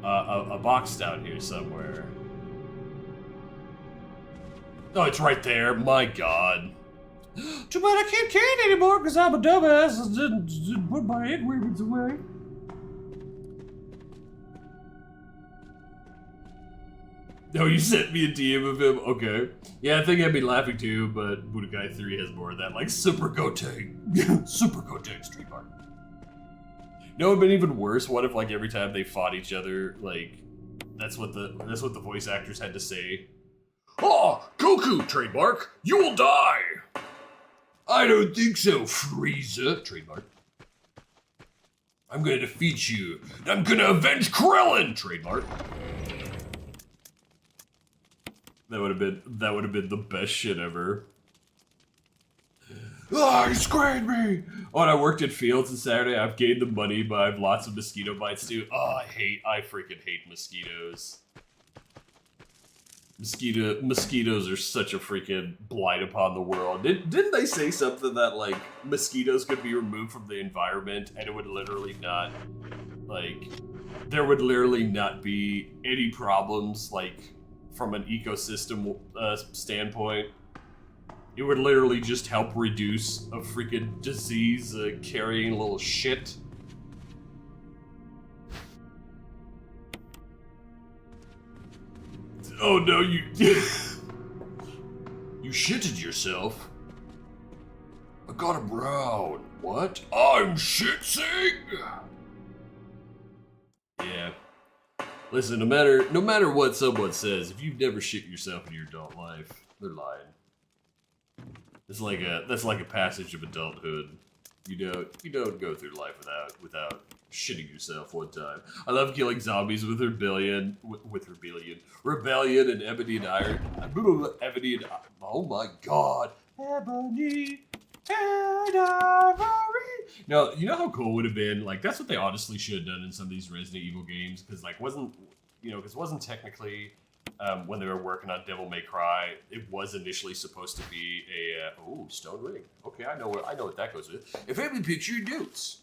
a box down here somewhere. Oh, it's right there. My god. Too bad I can't can anymore because I'm a dumbass and didn't put my egg weapons away. Oh, you sent me a DM of him? Okay. Yeah, I think I'd be laughing too, but Budokai 3 has more of that, like, Super Goten. Super Goten street art. You know, it would have been even worse. What if, like, every time they fought each other, like, that's what the voice actors had to say? Oh, Goku, trademark, you will die! I don't think so, Frieza, trademark. I'm gonna defeat you, and I'm gonna avenge Krillin, trademark. That would have been the best shit ever. Ah, he squared me! Oh, and I worked at Fields on Saturday. I've gained the money, but I have lots of mosquito bites too. Oh, I freaking hate mosquitoes. Mosquitoes are such a freaking blight upon the world. Didn't they say something that, like, mosquitoes could be removed from the environment and it would literally not, like, there would literally not be any problems, like, from an ecosystem standpoint? It would literally just help reduce a freaking disease carrying little shit. Oh no, you you shitted yourself. I got a brown. What? I'm shitsing. Yeah. Listen, no matter what someone says, if you've never shit yourself in your adult life, they're lying. That's like a passage of adulthood. You don't go through life without shitting yourself one time. I love killing zombies with rebellion and ebony and iron. Ebony and oh my god, ebony and ivory. No, you know how cool it would have been? Like that's what they honestly should have done in some of these Resident Evil games, because like wasn't technically. When they were working on Devil May Cry, it was initially supposed to be a stone ring. Okay, I know what that goes with. A family picture notes.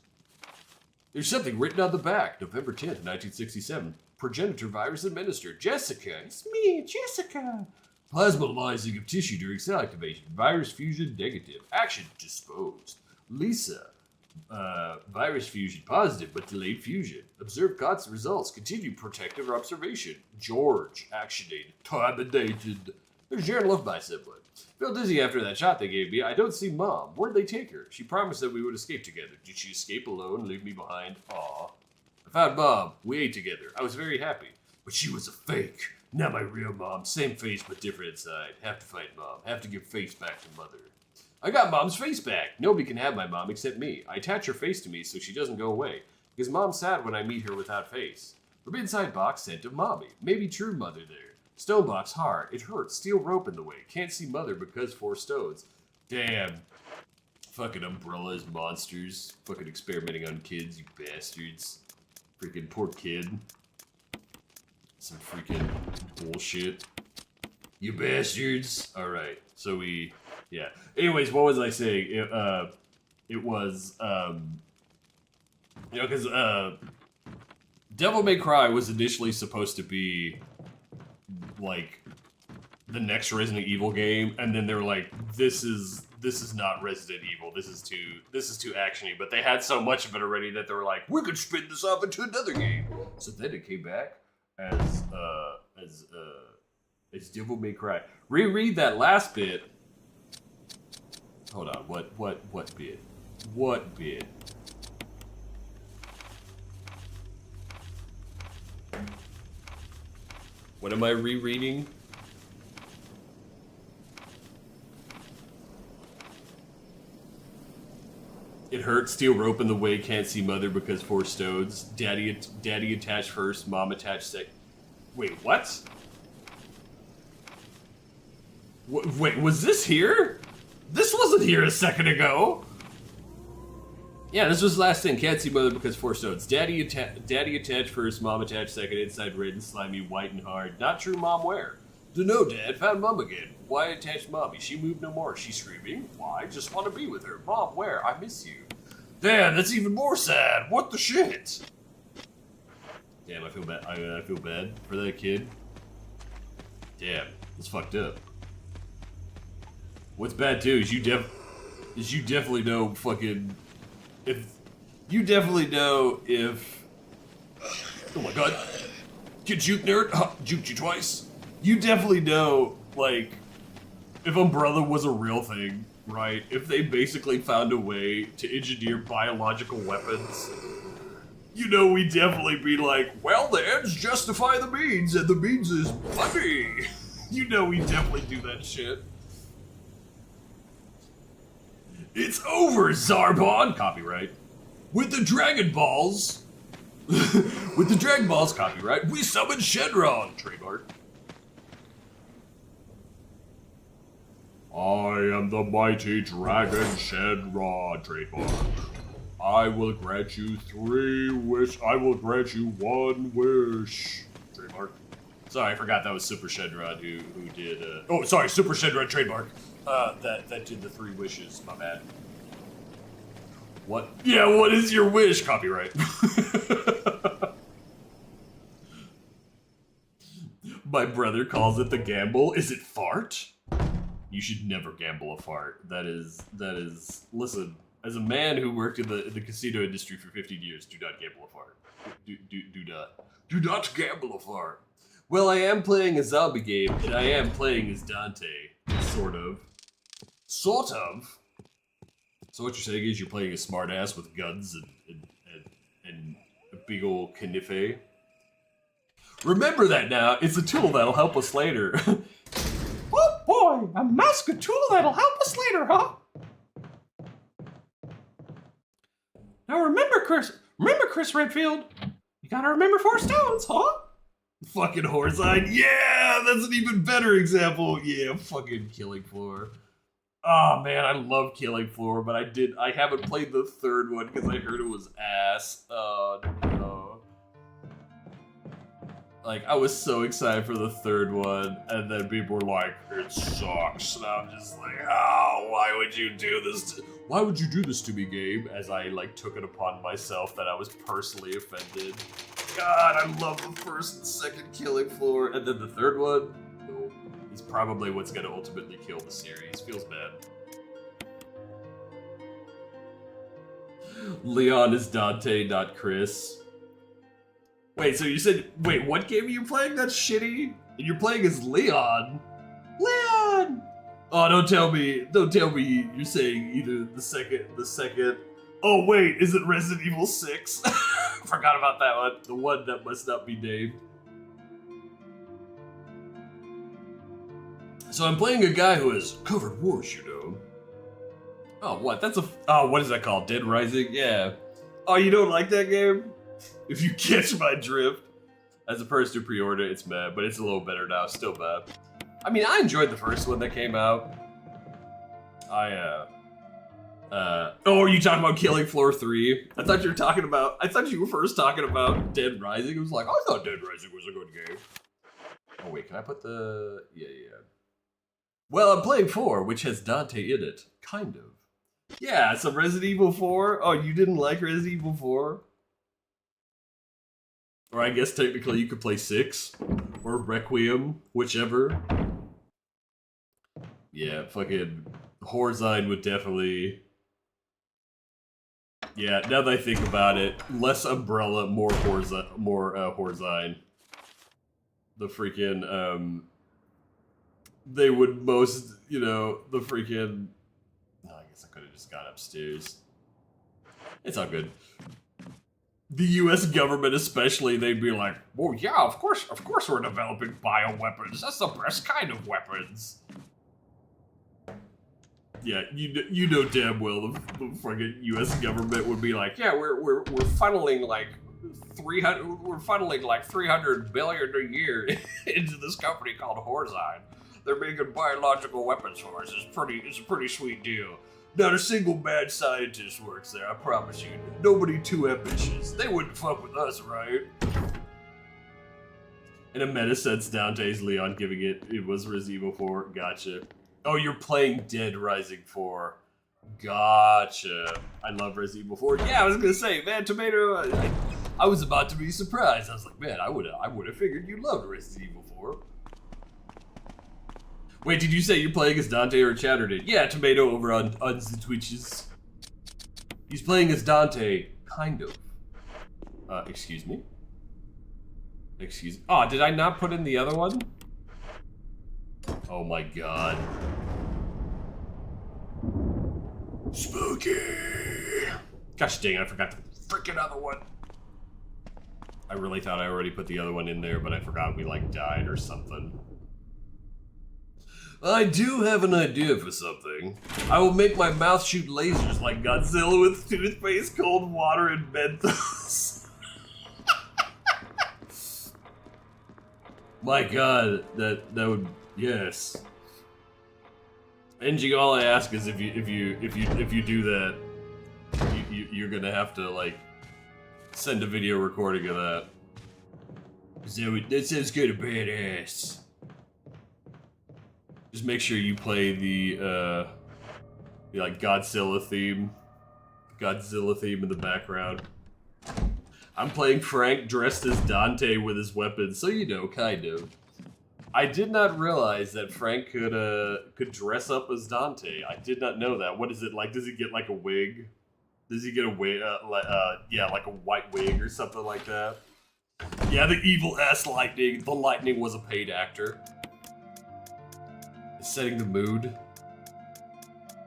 There's something written on the back. November 10th, 1967. Progenitor virus administered. Jessica, it's me, Jessica. Plasmalizing of tissue during cell activation. Virus fusion negative. Action disposed. Lisa. Virus fusion positive, but delayed fusion. Observe constant results. Continue protective observation. George, actionated, terminated. There's Yearn loved by someone. Feel dizzy after that shot they gave me. I don't see Mom. Where'd they take her? She promised that we would escape together. Did she escape alone, leave me behind? Aw. I found Mom. We ate together. I was very happy. But she was a fake. Not my real mom. Same face, but different inside. Have to fight Mom. Have to give face back to Mother. I got Mom's face back. Nobody can have my mom except me. I attach her face to me so she doesn't go away. Because Mom's sad when I meet her without face. From inside box, scent of Mommy. Maybe true Mother there. Stone box hard. It hurts. Steel rope in the way. Can't see Mother because 4 stones. Damn. Fucking umbrellas, monsters. Fucking experimenting on kids, you bastards. Freaking poor kid. Some freaking bullshit. You bastards. Alright, so yeah. Anyways, what was I saying? It was, because, Devil May Cry was initially supposed to be, like, the next Resident Evil game, and then they were like, this is not Resident Evil, this is too actiony, but they had so much of it already that they were like, we could spin this off into another game. So then it came back as Devil May Cry. Reread that last bit. Hold on, what bit? What bit? What am I rereading? It hurts, steel rope in the way, can't see Mother because 4 stones. Daddy attached first, Mom attached second. Wait, what? Wait, was this here? This wasn't here a second ago. Yeah, this was the last thing. Can't see Mother because 4 stones. Daddy attached first, Mom attached second. Inside red and slimy, white and hard. Not true, Mom. Where? Dunno, Dad. Found Mom again. Why attached Mommy? She moved no more. She's screaming. Why? Just want to be with her. Mom, where? I miss you. Damn, that's even more sad. What the shit? Damn, I feel bad. I feel bad for that kid. Damn, it's fucked up. What's bad too is you definitely know fucking if oh my god, get juke nerd, juked you twice. You definitely know, like, if Umbrella was a real thing, right? If they basically found a way to engineer biological weapons, you know, we'd definitely be like, well, the ends justify the means, and the means is money. You know, we definitely do that shit. It's over, Zarbon! Copyright. With the Dragon Balls. With the Dragon Balls, copyright. We summon Shenron. Trademark. I am the mighty Dragon Shenron. Trademark. I will grant you 3 wish. I will grant you 1 wish. Trademark. Sorry, I forgot that was Super Shenron who did. Oh, sorry, Super Shenron trademark. That did the 3 wishes. My bad. What? Yeah, what is your wish? Copyright. My brother calls it the gamble. Is it fart? You should never gamble a fart. That is. Listen, as a man who worked in the casino industry for 15 years, do not gamble a fart. Do not gamble a fart. Well, I am playing a zombie game, and I am playing as Dante. Sort of. Sort of? So what you're saying is you're playing a smartass with guns and a big ol' knife? Remember that now. It's a tool that'll help us later. Oh boy, a mask a tool that'll help us later, huh? Now remember, Chris Redfield, you gotta remember 4 stones, huh? Fucking Horsine. Yeah, that's an even better example. Yeah, fucking Killing Floor. Oh man, I love Killing Floor, but I haven't played the third one because I heard it was ass. Oh no. Like, I was so excited for the third one, and then people were like, it sucks. And I'm just like, oh, why would you do this? Why would you do this to me, game? As I, like, took it upon myself that I was personally offended. God, I love the first and second Killing Floor. And then the third one, no, is probably what's going to ultimately kill the series. Feels bad. Leon is Dante, not Chris. Wait, so you said, wait, what game are you playing that's shitty? And you're playing as Leon. Leon! Oh, don't tell me you're saying either the second. Oh wait, is it Resident Evil 6? Forgot about that one. The one that must not be named. So I'm playing a guy who has covered wars, you know. Oh, what? Oh, what is that called? Dead Rising? Yeah. Oh, you don't like that game? If you catch my drift. As a person who pre-ordered, it's bad, but it's a little better now. Still bad. I mean, I enjoyed the first one that came out. Oh, are you talking about Killing Floor 3? I thought you were first talking about Dead Rising. It was like, I thought Dead Rising was a good game. Oh wait, can I put the... Yeah. Well, I'm playing 4, which has Dante in it. Kind of. Yeah, so Resident Evil 4? Oh, you didn't like Resident Evil 4? Or I guess technically you could play 6. Or Requiem, whichever. Yeah, fucking Horzine would definitely... Yeah, now that I think about it, less Umbrella, more Horzine. The freaking, they would most, you know, the freaking... No, I guess I could have just gone upstairs. It's all good. The US government especially, they'd be like, well, yeah, of course we're developing bioweapons. That's the best kind of weapons. Yeah, you know damn well the fucking US government would be like, yeah, we're funneling like 300 billion a year into this company called Horzine. They're making biological weapons for us. It's a pretty sweet deal. Not a single mad scientist works there, I promise you. Nobody too ambitious. They wouldn't fuck with us, right? In a meta sense, Dante's Leon giving it was Resident Evil 4. Gotcha. Oh, you're playing Dead Rising 4. Gotcha. I love Resident Evil 4. Yeah, I was gonna say, man, Tomato, I was about to be surprised. I was like, man, I would have figured you loved Resident Evil 4. Wait, did you say you're playing as Dante or Chatter did? Yeah, Tomato over on the Twitches. He's playing as Dante, kind of. Excuse me? Oh, did I not put in the other one? Oh my god. Spooky! Gosh dang, I forgot the freaking other one. I really thought I already put the other one in there, but I forgot we like died or something. I do have an idea for something. I will make my mouth shoot lasers like Godzilla with toothpaste, cold water, and Mentos. My god, that would, yes. NG, all I ask is if you do that, you're gonna have to like send a video recording of that. That sounds kind of badass. Just make sure you play the like Godzilla theme in the background. I'm playing Frank dressed as Dante with his weapons, so you know, kind of. I did not realize that Frank could dress up as Dante. I did not know that. What is it like? Does he get like a wig? Does he get a wig? Yeah, like a white wig or something like that. Yeah, the evil ass lightning. The lightning was a paid actor. Setting the mood.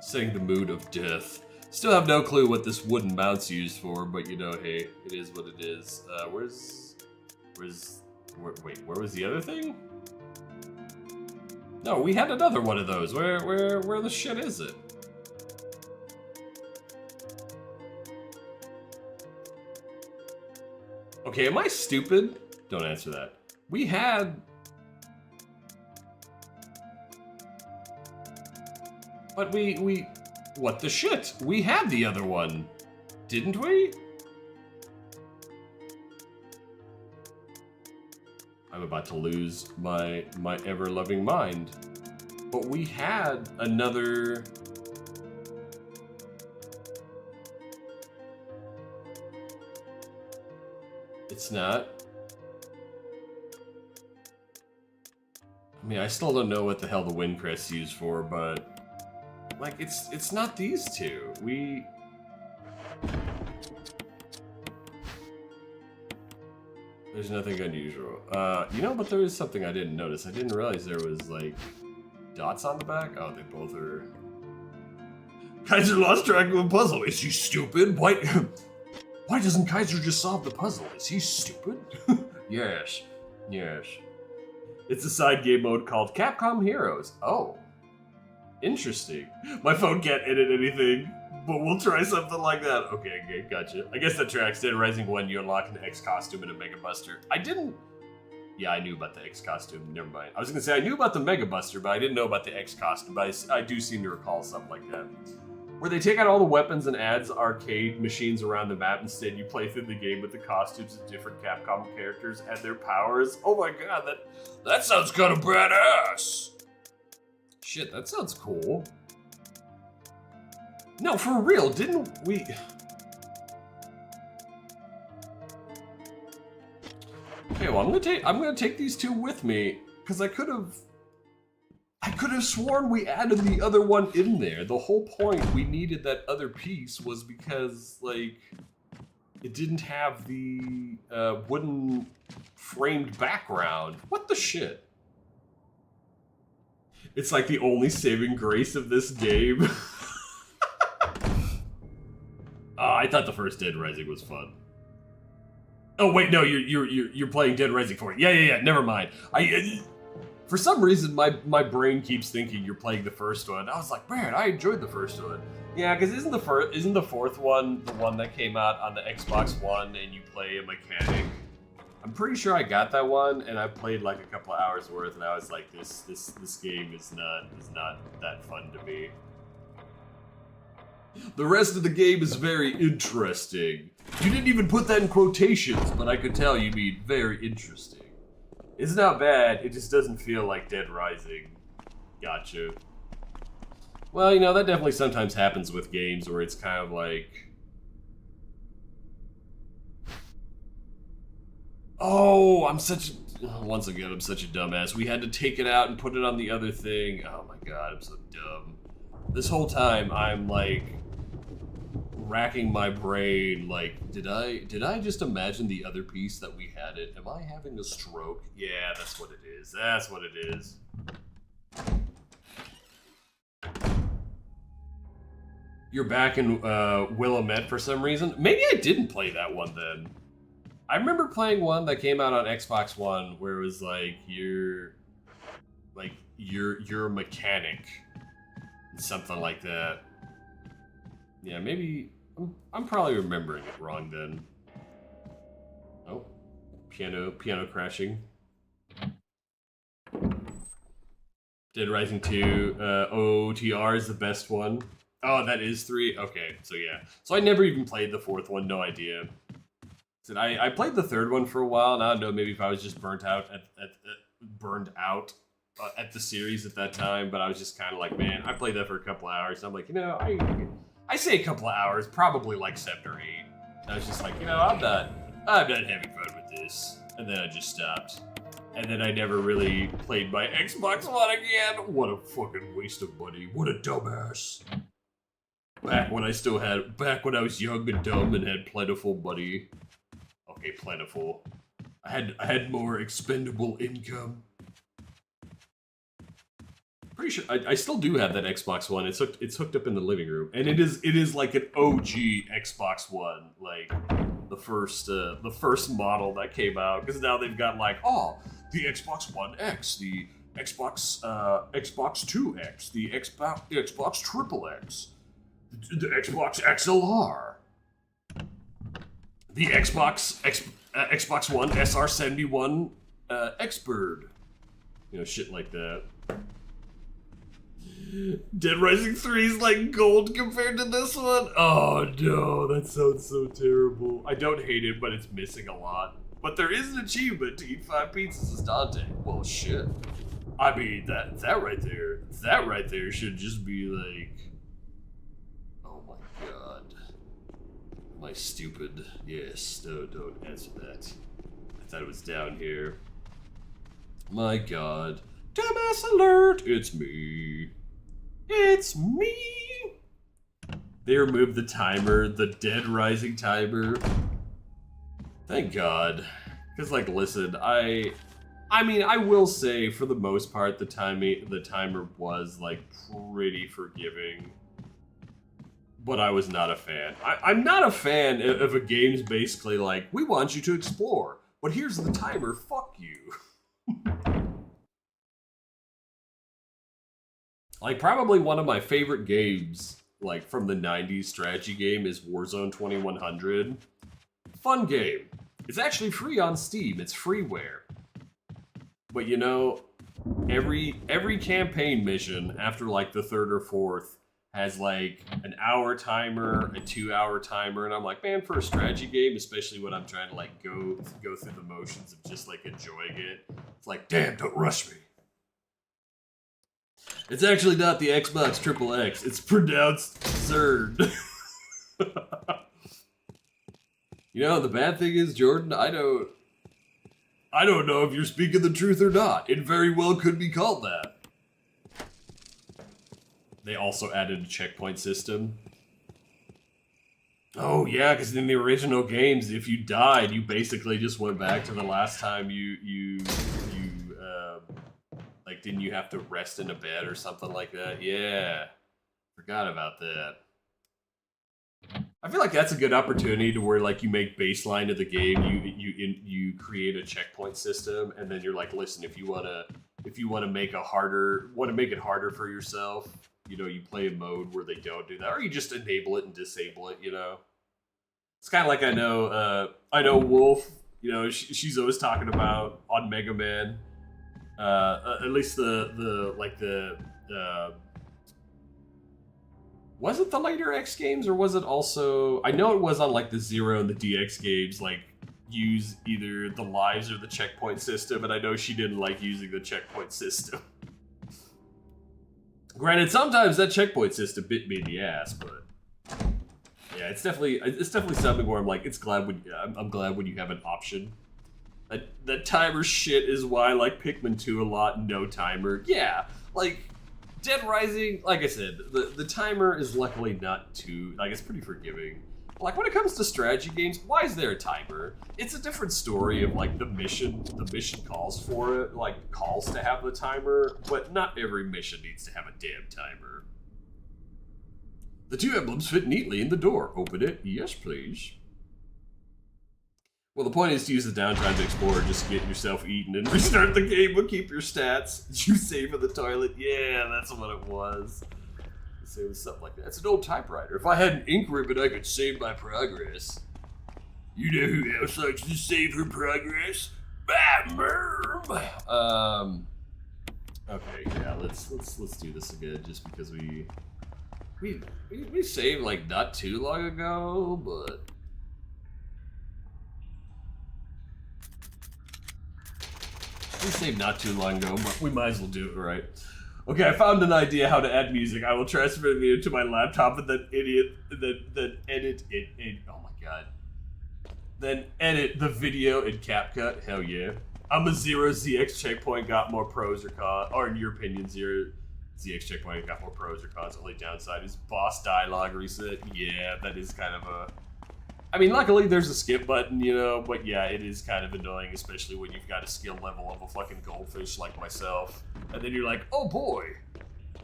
Setting the mood of death. Still have no clue what this wooden mount's used for, but you know, hey, it is what it is. Where's Wait, where was the other thing? No, we had another one of those. Where the shit is it? Okay, am I stupid? Don't answer that. We had... But we... What the shit? We had the other one, didn't we? I'm about to lose my ever-loving mind. But we had another... It's not. I mean, I still don't know what the hell the wind crest's used for, but... Like, it's not these two. There's nothing unusual. You know, but there is something I didn't notice. I didn't realize there was, like, dots on the back. Oh, they both are... Kaiser lost track of a puzzle. Is he stupid? Why doesn't Kaiser just solve the puzzle? Is he stupid? Yes. Yes. It's a side game mode called Capcom Heroes. Oh. Interesting. My phone can't edit anything, but we'll try something like that. Okay, gotcha. I guess that tracks. Dead Rising 1, you unlock an X costume and a Mega Buster. I didn't... Yeah, I knew about the X costume. Never mind. I was gonna say I knew about the Mega Buster, but I didn't know about the X costume. But I do seem to recall something like that. Where they take out all the weapons and adds arcade machines around the map. Instead, you play through the game with the costumes of different Capcom characters and their powers. Oh my god, that sounds kind of badass! Shit, that sounds cool. No, for real, didn't we... Okay, well, I'm gonna take these two with me, because I could have sworn we added the other one in there. The whole point we needed that other piece was because, like, it didn't have the wooden framed background. What the shit? It's like the only saving grace of this game. I thought the first Dead Rising was fun. Oh wait, no, you're playing Dead Rising 4. Yeah. Never mind. For some reason, my brain keeps thinking you're playing the first one. I was like, man, I enjoyed the first one. Yeah, because isn't the fourth one the one that came out on the Xbox One and you play a mechanic? I'm pretty sure I got that one, and I played like a couple of hours worth, and I was like, this game is not that fun to me. The rest of the game is very interesting. You didn't even put that in quotations, but I could tell you mean very interesting. It's not bad, it just doesn't feel like Dead Rising. Gotcha. Well, you know, that definitely sometimes happens with games where it's kind of like... Oh, once again, I'm such a dumbass. We had to take it out and put it on the other thing. Oh my god, I'm so dumb. This whole time, I'm like... racking my brain, like, did I just imagine the other piece that we had it? Am I having a stroke? Yeah, that's what it is. That's what it is. You're back in Willamette for some reason? Maybe I didn't play that one then. I remember playing one that came out on Xbox One where it was like you're a mechanic. Something like that. Yeah, maybe I'm probably remembering it wrong then. Oh, piano crashing. Dead Rising 2 OTR is the best one. Oh, that is 3? Okay, so yeah. So I never even played the fourth one, no idea. I played the third one for a while, and I don't know, maybe if I was just burned out at the series at that time, but I was just kind of like, man, I played that for a couple of hours. I'm like, you know, I say a couple of hours, probably like 7 or 8. And I was just like, you know, I'm not having fun with this. And then I just stopped. And then I never really played my Xbox One again. What a fucking waste of money. What a dumbass. Back when I was young and dumb and had plentiful money. Okay, plentiful. I had more expendable income. Pretty sure I still do have that Xbox One. It's hooked up in the living room, and it is like an OG Xbox One, like the first model that came out. Because now they've got like the Xbox One X, the Xbox Xbox 2X, the Xbox Triple X, the Xbox XLR, the Xbox One SR71 Xbird, shit like that. Dead Rising 3 is like gold compared to this one. Oh no, that sounds so terrible. I don't hate it, but it's missing a lot. But there is an achievement to eat 5 pizzas as Dante. Well, shit. I mean, that right there should just be like, oh my god. Am I stupid? Yes, no, don't answer that. I thought it was down here. My god. Dumbass alert! It's me. It's me! They removed the timer, the Dead Rising timer. Thank God. Because, like, listen, I mean, I will say, for the most part, the timer was, like, pretty forgiving. But I was not a fan. I'm not a fan of a game's basically like, we want you to explore, but here's the timer, fuck you. Like, probably one of my favorite games, like, from the 90s strategy game is Warzone 2100. Fun game. It's actually free on Steam. It's freeware. But, every campaign mission after, like, the 3rd or 4th has, like, an hour timer, a 2-hour timer, and I'm like, man, for a strategy game, especially when I'm trying to, like, go through the motions of just, like, enjoying it, it's like, damn, don't rush me. It's actually not the Xbox Triple X. It's pronounced Zerd. The bad thing is, Jordan, I don't know if you're speaking the truth or not. It very well could be called that. They also added a checkpoint system. Oh yeah, because in the original games, if you died, you basically just went back to the last time you like, didn't you have to rest in a bed or something like that? Yeah, forgot about that. I feel like that's a good opportunity to where, like, you make baseline of the game, you create a checkpoint system, and then you're like, listen, if you wanna make it harder for yourself, you play a mode where they don't do that, or you just enable it and disable it. It's kind of like I know Wolf. She's always talking about on Mega Man. At least was it the later X games, or was it also? I know it was on, like, the Zero and the DX games, like, use either the lives or the checkpoint system, and I know she didn't like using the checkpoint system. Granted, sometimes that checkpoint system bit me in the ass, but yeah, it's definitely something where I'm like, I'm glad when you have an option. That timer shit is why I like Pikmin 2 a lot. No timer, yeah, like. Dead Rising, like I said, the timer is luckily not too, like, it's pretty forgiving. Like, when it comes to strategy games, why is there a timer? It's a different story of, like, the mission calls for it, like, calls to have the timer, but not every mission needs to have a damn timer. The 2 emblems fit neatly in the door. Open it. Yes, please. Well, the point is to use the downtime to explore, just get yourself eaten and restart the game, but keep your stats. Did you save in the toilet? Yeah, that's what it was. It was something like that. It's an old typewriter. If I had an ink ribbon, I could save my progress. You know who else likes to save her progress? My mom! Okay, yeah, let's do this again, just because we saved, like, not too long ago, but... We saved not too long ago, but we might as well do it right. Okay, I found an idea how to add music. I will transfer the video to my laptop and then edit it. Oh my god. Then edit the video in CapCut. Hell yeah. I'm a 0ZX checkpoint, got more pros or cons. Or in your opinion, 0ZX checkpoint got more pros or cons. Only downside is boss dialogue reset. Yeah, that is kind of a... I mean, luckily there's a skip button, but yeah, it is kind of annoying, especially when you've got a skill level of a fucking goldfish like myself. And then you're like, oh boy,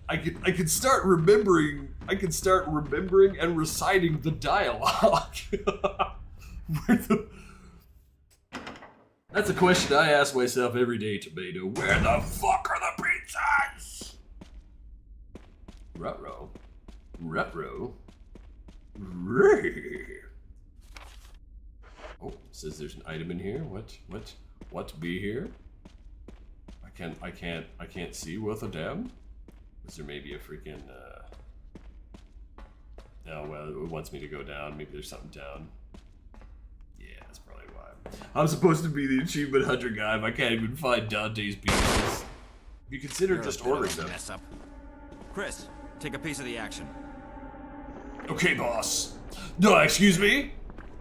I could start remembering. I could start remembering and reciting the dialogue. That's a question I ask myself every day, Tomato. Where the fuck are the pizzas? Ruh-roh. Ruh-roh. Oh, says there's an item in here. What be here? I can't see worth a damn. Is there maybe a freaking oh well, it wants me to go down. Maybe there's something down. Yeah, that's probably why. I'm supposed to be the achievement hunter guy, but I can't even find Dante's pieces. You consider just ordering them. Mess up. Chris, take a piece of the action. Okay, boss. No, excuse me?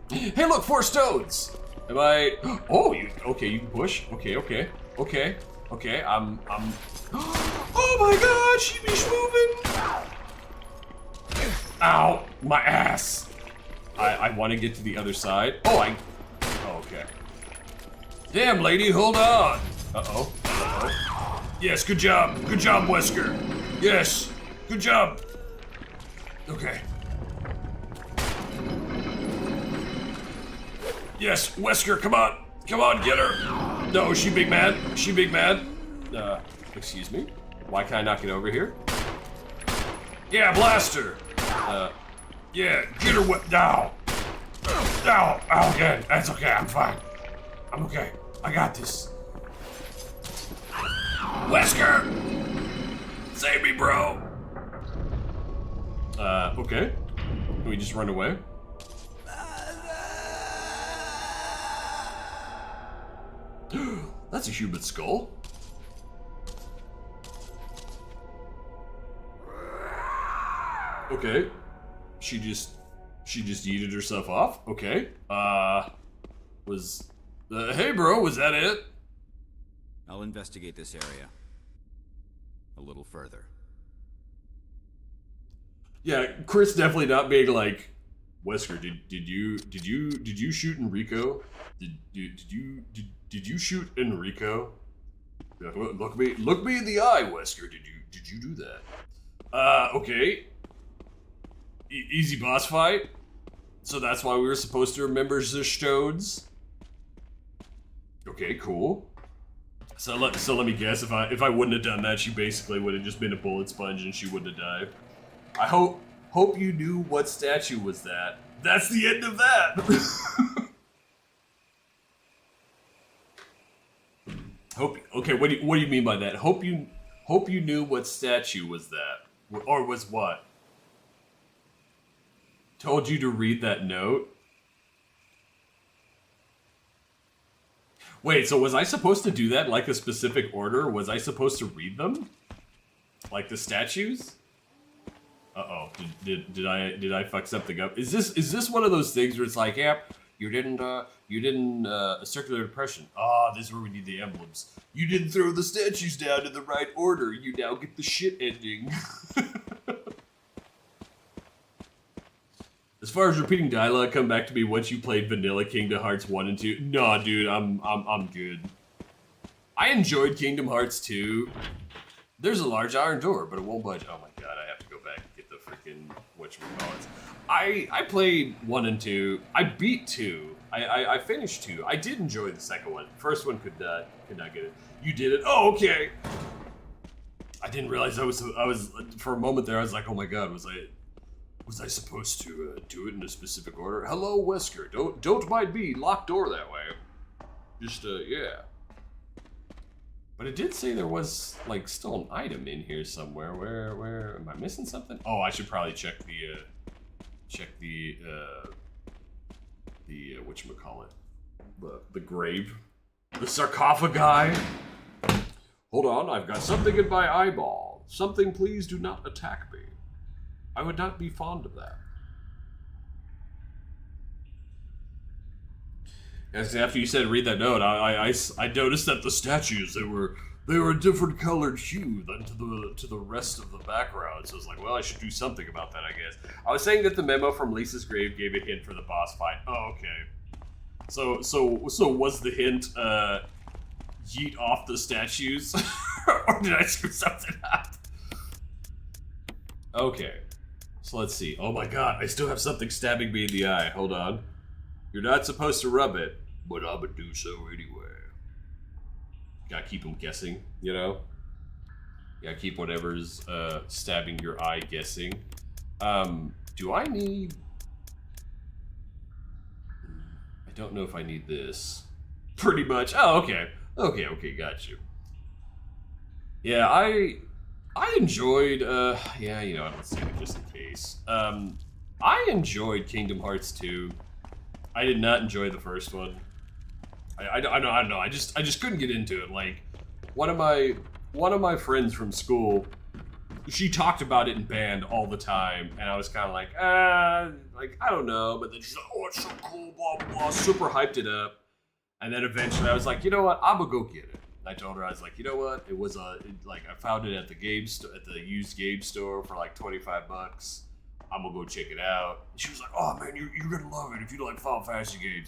Hey, look, 4 stones. Am I... Oh, okay, you can push. Okay, I'm... Oh my god, she be moving! Ow, my ass. I want to get to the other side. Oh, okay. Damn, lady, hold on. Uh-oh. Yes, good job, Wesker. Yes, good job. Okay. Yes, Wesker, come on, get her. No, she big mad. Excuse me. Why can't I not get over here? Yeah, blast her. Yeah, get her whipped down. Ow, again. That's okay, I'm fine. I'm okay. I got this. Wesker! Save me, bro. Okay. Can we just run away? That's a human skull. Okay. She just yeeted herself off. Okay. Hey bro, was that it? I'll investigate this area a little further. Yeah, Chris definitely not being like, Wesker, did you shoot Enrico? Did you shoot Enrico? Look me in the eye, Wesker. Did you do that? Okay. Easy boss fight. So that's why we were supposed to remember the stones. Okay, cool. So let me guess, if I wouldn't have done that, she basically would have just been a bullet sponge and she wouldn't have died. I hope you knew what statue was that. That's the end of that. Okay, what do you mean by that? Hope you knew what statue was that, or was what? Told you to read that note. Wait, so was I supposed to do that in like a specific order? Was I supposed to read them, like the statues? Uh-oh, did I fuck something up? Is this one of those things where it's like, yep, you didn't circular depression. Ah, this is where we need the emblems. You didn't throw the statues down in the right order. You now get the shit ending. As far as repeating dialogue, come back to me once you played Vanilla Kingdom Hearts 1 and 2. Nah, dude, I'm good. I enjoyed Kingdom Hearts 2. There's a large iron door, but it won't budge. Oh my god, I have to go back and get the freaking whatchamacallits. I played 1 and 2. I beat 2. I finished 2. I did enjoy the second one. First one could not get it. You did it. Oh, okay. I didn't realize I was for a moment there. I was like, oh my god, was I supposed to do it in a specific order? Hello, Wesker. Don't mind me. Locked door that way. Just yeah. But it did say there was like still an item in here somewhere. Where am I missing something? Oh, I should probably check the whatchamacallit, the grave, the sarcophagi. Hold on, I've got something in my eyeball. Something, please do not attack me. I would not be fond of that. As after you said read that note, I noticed that the statues they were a different colored hue than to the rest of the background. So I was like, well, I should do something about that, I guess. I was saying that the memo from Lisa's grave gave a hint for the boss fight. Oh, okay. So was the hint yeet off the statues, or did I screw something up? Okay. So let's see. Oh my god, I still have something stabbing me in the eye. Hold on. You're not supposed to rub it, but I'ma do so anyway. Gotta keep them guessing, you know? Gotta keep whatever's stabbing your eye guessing. Do I need... I don't know if I need this. Pretty much. Oh, okay. Okay, got you. Yeah, I enjoyed, yeah, you know what, let's save it just in case. I enjoyed Kingdom Hearts 2. I did not enjoy the first one. I don't know, I just couldn't get into it. Like, one of my friends from school, she talked about it in band all the time, and I was kind of like, I don't know, but then she's like, oh, it's so cool, blah, blah, blah, super hyped it up. And then eventually I was like, you know what, I'm gonna go get it. I told her, I was like, you know what? It was I found it at the at the used game store for like 25 bucks. I'm gonna go check it out. And she was like, oh man, you're gonna love it if you like Final Fantasy games.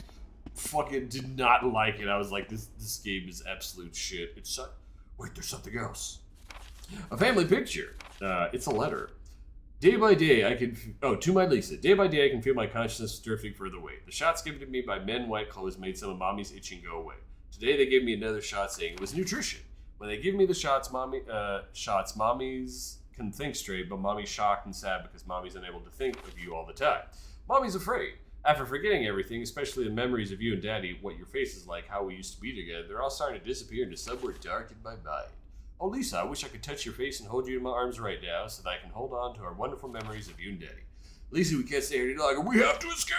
Fucking did not like it. I was like, this game is absolute shit. Wait, there's something else. A family picture. It's a letter. Day by day, I can... Oh, to my Lisa. Day by day, I can feel my consciousness drifting further away. The shots given to me by men in white clothes made some of mommy's itching go away. Today, they gave me another shot saying it was nutrition. When they give me the shots, mommy's can think straight, but mommy's shocked and sad because mommy's unable to think of you all the time. Mommy's afraid. After forgetting everything, especially the memories of you and daddy, what your face is like, how we used to be together, they're all starting to disappear into somewhere dark in my mind. Oh, Lisa, I wish I could touch your face and hold you in my arms right now so that I can hold on to our wonderful memories of you and Daddy. Lisa, we can't stay here any longer. We have to escape!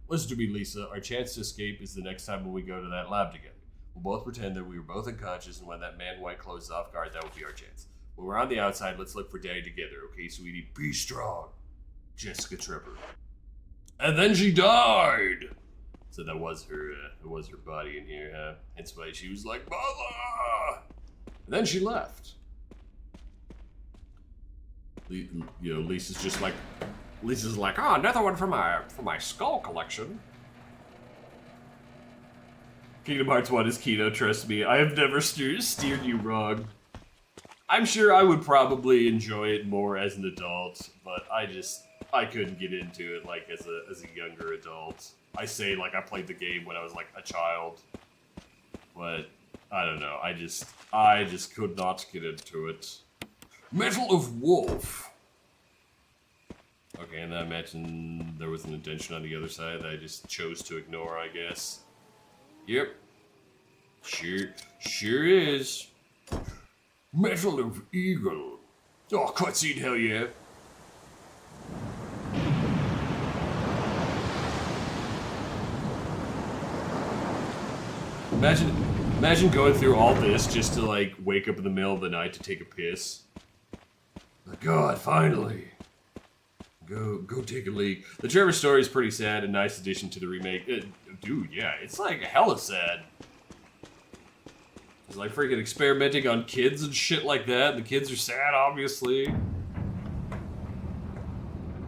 Listen to me, Lisa. Our chance to escape is the next time when we go to that lab together. We'll both pretend that we were both unconscious, and when that man in white closes off guard, that will be our chance. When we're on the outside, let's look for Daddy together, okay, sweetie? Be strong. Jessica Trevor. And then she died! So that was her body in here, huh? Hence why she was like, Mother! And then she left. You know, Lisa's like, oh, another one for my skull collection. Kingdom Hearts 1 is Kino, trust me. I have never steered you wrong. I'm sure I would probably enjoy it more as an adult, but I couldn't get into it like as a younger adult. I say like I played the game when I was like a child, but I don't know. I just could not get into it. Metal of Wolf. Okay, and I imagine there was an intention on the other side that I just chose to ignore, I guess. Yep. Sure is. Metal of Eagle. Oh, cutscene, hell yeah. Imagine going through all this just to like wake up in the middle of the night to take a piss. God, finally. Go take a leak. The Trevor story is pretty sad, a nice addition to the remake. Dude, yeah, it's like hella sad. It's like freaking experimenting on kids and shit like that. The kids are sad, obviously.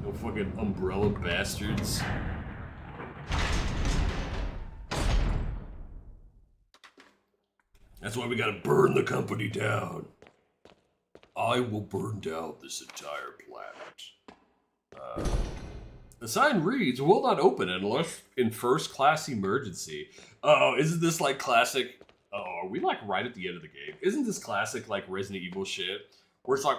No fucking umbrella bastards. That's why we gotta burn the company down. I will burn down this entire planet. The sign reads, will not open unless in first class emergency. Oh, isn't this like classic? Oh, are we like right at the end of the game? Isn't this classic like Resident Evil shit? Where it's like,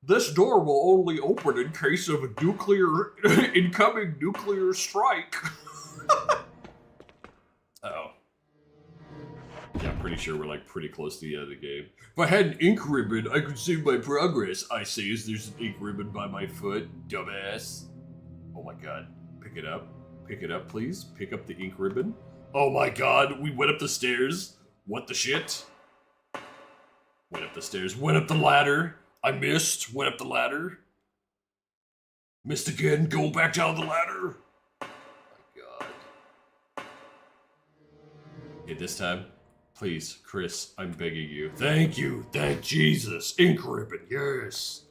this door will only open in case of a incoming nuclear strike. Uh-oh. Yeah, I'm pretty sure we're like pretty close to the end of the game. If I had an ink ribbon, I could save my progress. I say as there's an ink ribbon by my foot, dumbass. Oh my god. Pick it up. Pick it up, please. Pick up the ink ribbon. Oh my god, we went up the stairs. What the shit? Went up the stairs. Went up the ladder. I missed. Went up the ladder. Missed again. Go back down the ladder. Oh my god. Okay, this time. Please, Chris, I'm begging you. Thank you. Thank Jesus. Ink ribbon, yes.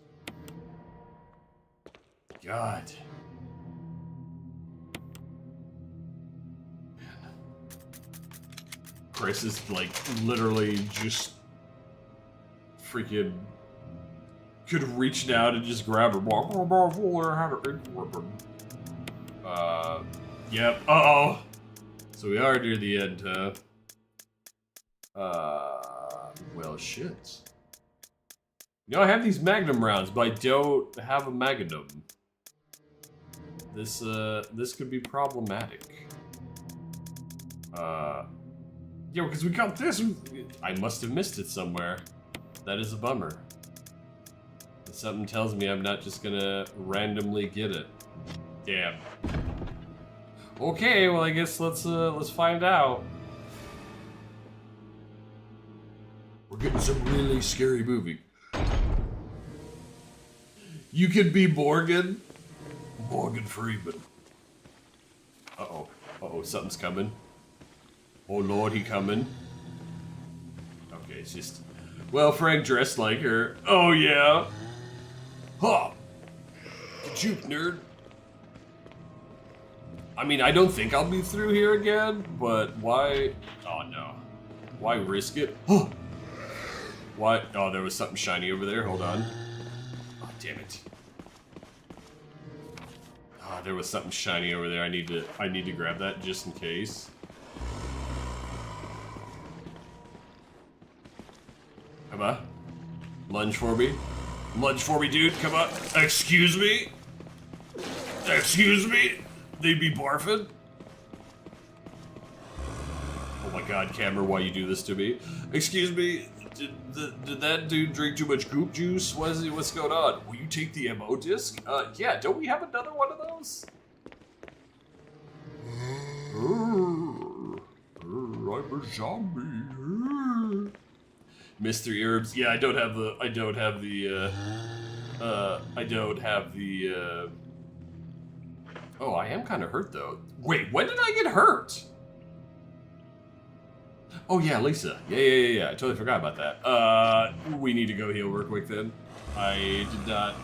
God. Man. Chris is like literally just freaking could reach down and just grab her. Yep. Uh-oh. So we are near the end, huh? Well, shit. You know, I have these Magnum rounds, but I don't have a Magnum. This could be problematic. Yeah, because we got this. I must have missed it somewhere. That is a bummer. Something tells me I'm not just gonna randomly get it. Damn. Okay, well I guess let's find out. We're getting some really scary movie. You could be Morgan. Morgan Freeman. Uh-oh. Uh-oh, something's coming. Oh lord, he coming. Okay, it's just... Well, Frank dressed like her. Oh yeah. Huh. Get you, nerd. I mean, I don't think I'll be through here again, but why... Oh no. Why risk it? Huh. What? Oh, there was something shiny over there. Hold on. Oh, damn it. Oh, there was something shiny over there. I need to grab that just in case. Come on. Lunge for me. Lunge for me, dude. Come on. Excuse me? Excuse me? They'd be barfing? Oh my god, camera, why you do this to me? Excuse me? Did that dude drink too much goop juice? What's going on? Will you take the MO disc? Yeah, don't we have another one of those? I'm a zombie. Mystery herbs. Yeah, I don't have the Oh, I am kind of hurt though. Wait, when did I get hurt? Oh yeah, Lisa. Yeah. I totally forgot about that. We need to go heal real quick then. I did not.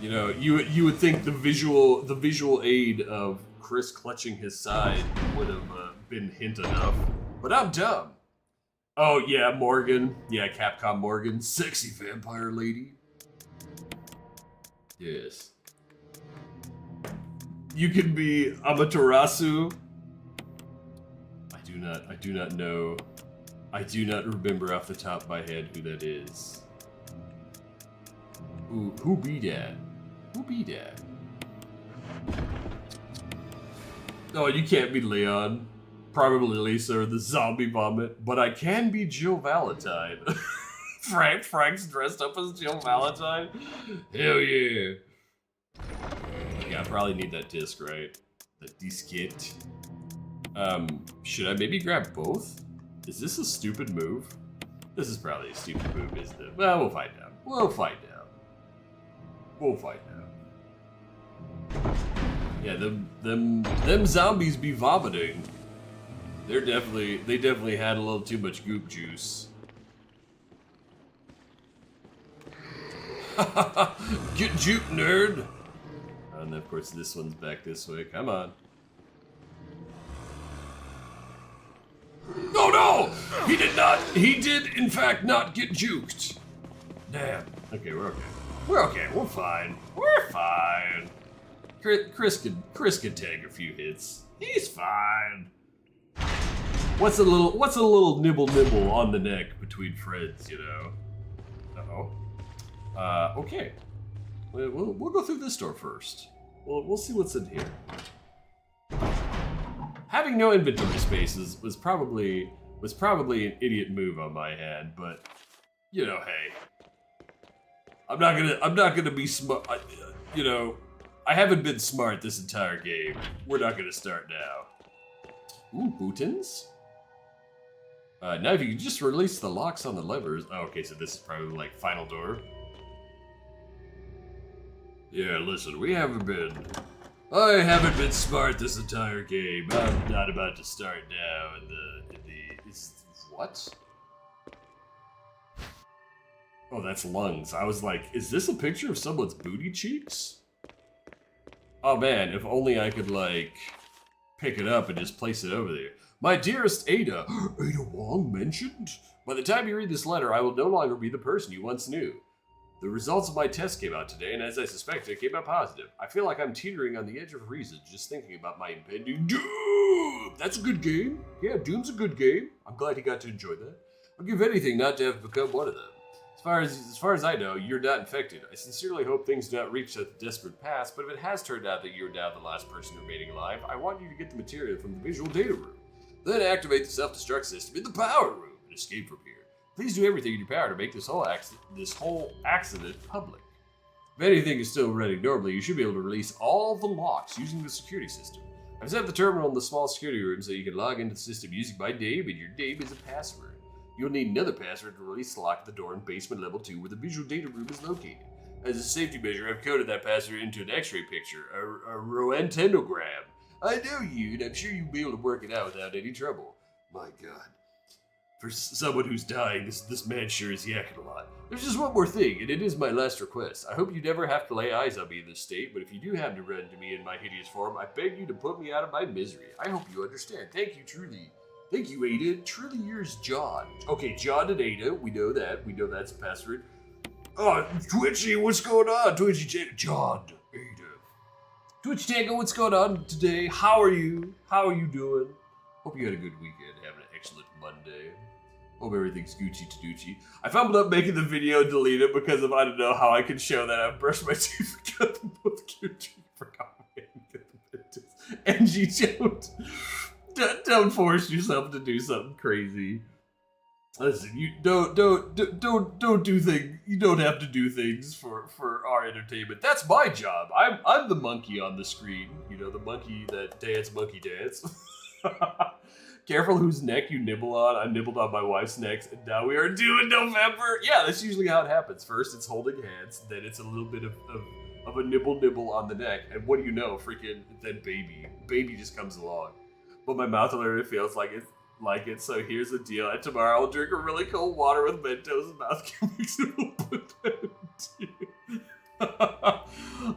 You know, you would think the visual aid of Chris clutching his side would have been hint enough, but I'm dumb. Oh yeah, Morgan. Yeah, Capcom Morgan, sexy vampire lady. Yes. You can be Amaterasu. I do not know. I do not remember off the top of my head who that is. Who be that? Who be that? Oh, you can't be Leon. Probably Lisa or the zombie vomit, but I can be Jill Valentine. Frank's dressed up as Jill Valentine? Hell yeah. Yeah, I probably need that disc, right? The diskette. Should I maybe grab both? Is this a stupid move? This is probably a stupid move, isn't it? Well, we'll find out. We'll find out. We'll find out. Yeah, them zombies be vomiting. They definitely had a little too much goop juice. Get juke, nerd! And of course this one's back this way. Come on. Oh no! He did in fact not get juked. Damn. Okay, we're okay. We're okay, we're fine. We're fine. Chris could take a few hits. He's fine. What's a little nibble on the neck between friends, you know? Uh-oh. Okay. We'll go through this door first. We'll see what's in here. Having no inventory spaces was probably an idiot move on my hand, but you know, hey, I'm not gonna be smart. You know, I haven't been smart this entire game. We're not gonna start now. Ooh, Bootins. Now if you could just release the locks on the levers. Oh, okay, so this is probably like final door. Yeah, listen, I haven't been smart this entire game. I'm not about to start now what? Oh, that's lungs. I was like, is this a picture of someone's booty cheeks? Oh man, if only I could like pick it up and just place it over there. My dearest Ada, Ada Wong mentioned? By the time you read this letter, I will no longer be the person you once knew. The results of my test came out today, and as I suspected, it came out positive. I feel like I'm teetering on the edge of reason just thinking about my impending doom. That's a good game. Yeah, Doom's a good game. I'm glad he got to enjoy that. I'll give anything not to have become one of them. As far as I know, you're not infected. I sincerely hope things do not reach such a desperate pass, but if it has turned out that you're now the last person remaining alive, I want you to get the material from the visual data room. Then activate the self-destruct system in the power room and escape from here. Please do everything in your power to make this whole accident public. If anything is still running normally, you should be able to release all the locks using the security system. I've set up the terminal in the small security room so you can log into the system using my name, and your name is a password. You'll need another password to release the lock at the door in basement level 2 where the visual data room is located. As a safety measure, I've coded that password into an x-ray picture, a roentgenogram. I know you, and I'm sure you'll be able to work it out without any trouble. My God. For someone who's dying, this man sure is yakking a lot. There's just one more thing, and it is my last request. I hope you never have to lay eyes on me in this state, but if you do happen to run into me in my hideous form, I beg you to put me out of my misery. I hope you understand. Thank you, truly. Thank you, Ada. Truly yours, John. Okay, John and Ada, we know that. We know that's a password. Oh, Twitchy, what's going on? Twitchy, John, Ada. Twitch Tango, what's going on today? How are you? How are you doing? Hope you had a good weekend, having an excellent Monday. Hope everything's Gucci to Gucci. I fumbled up making the video and delete it because of I don't know how I can show that I've brushed my teeth, forgot them both Gucci, forgot my and you don't force yourself to do something crazy. Listen, you don't do things. You don't have to do things for our entertainment. That's my job. I'm the monkey on the screen. You know, the monkey that monkey dance. Careful whose neck you nibble on. I nibbled on my wife's neck, and now we are due in November. Yeah, that's usually how it happens. First, it's holding hands, then it's a little bit of a nibble on the neck, and what do you know? Freaking then baby just comes along. But my mouth literally feels like it. So here's the deal. And tomorrow I'll drink a really cold water with Mentos and mouth mix and we'll put that in.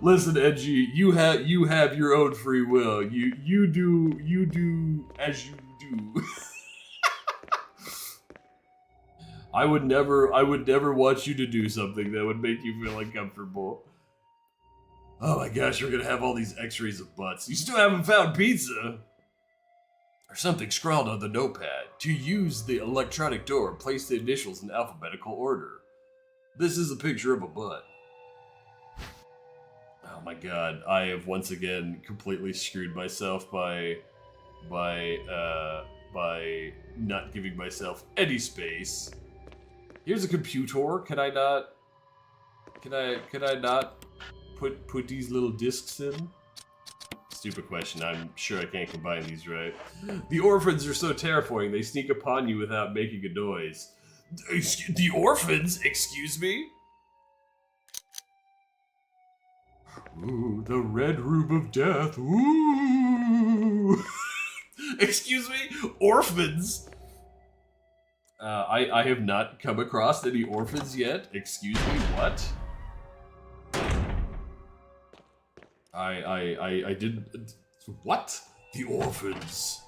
Listen, Edgy, you have your own free will. You do as you do. I would never want you to do something that would make you feel uncomfortable. Oh my gosh, we're gonna have all these x-rays of butts. You still haven't found pizza? Or something scrawled on the notepad. To use the electronic door, place the initials in alphabetical order. This is a picture of a butt. Oh my god, I have once again completely screwed myself by not giving myself any space. Here's a computer. Can I not put these little discs in? Stupid question. I'm sure I can't combine these right. The orphans are so terrifying. They sneak upon you without making a noise. The orphans? Excuse me? Ooh, the red room of death. Ooh. Excuse me? Orphans? I have not come across any orphans yet. Excuse me, what? I didn't. What? The orphans.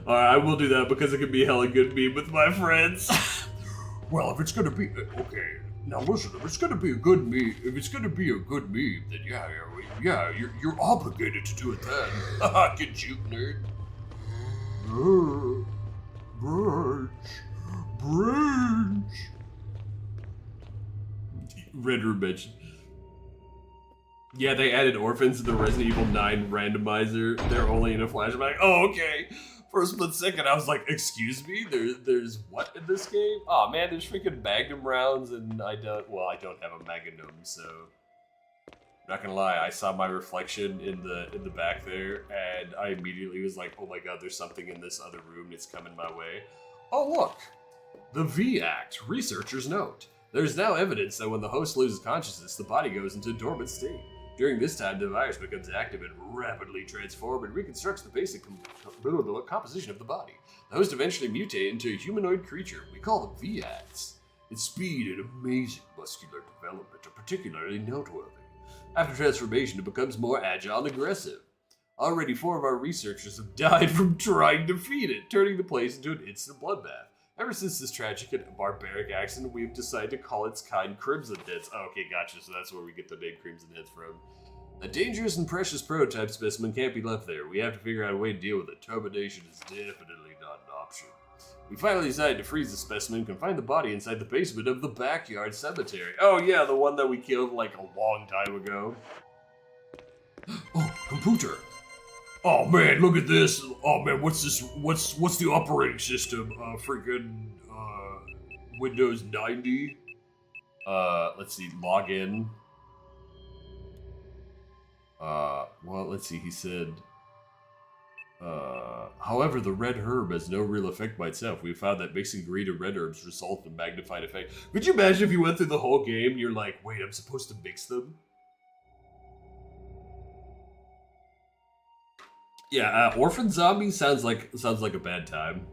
Alright, I will do that because it could be a hella good meme with my friends. Well, if it's gonna be okay, now listen. If it's gonna be a good meme, then yeah, you're obligated to do it then. Haha, get you, nerd. Branch. Red Room mentioned. Yeah, they added orphans to the Resident Evil 9 randomizer. They're only in a flashback. Oh, okay. For a split second, I was like, excuse me? There's what in this game? Oh man, there's freaking Magnum rounds, and I don't have a Magnum, so not gonna lie, I saw my reflection in the back there, and I immediately was like, oh my god, there's something in this other room that's coming my way. Oh look, the V-Act. Researchers note. There's now evidence that when the host loses consciousness, the body goes into a dormant state. During this time, the virus becomes active and rapidly transforms and reconstructs the basic composition of the body. The host eventually mutates into a humanoid creature. We call them V-Acts. Its speed and amazing muscular development are particularly noteworthy. After transformation, it becomes more agile and aggressive. Already 4 of our researchers have died from trying to feed it, turning the place into an instant bloodbath. Ever since this tragic and barbaric accident, we've decided to call its kind Crimson Heads. Oh, okay, gotcha. So that's where we get the name Crimson Heads from. A dangerous and precious prototype specimen can't be left there. We have to figure out a way to deal with it. Termination is definitely not an option. We finally decided to freeze the specimen and confine the body inside the basement of the backyard cemetery. Oh yeah, the one that we killed like a long time ago. Oh, computer. Oh man, look at this. Oh man, what's this? What's the operating system? Freaking Windows 90. Let's see, log in. Well, let's see, he said, however, the red herb has no real effect by itself. We found that mixing green and red herbs results in magnified effect. Could you imagine if you went through the whole game and you're like, wait, I'm supposed to mix them? Yeah, orphan zombie sounds like a bad time.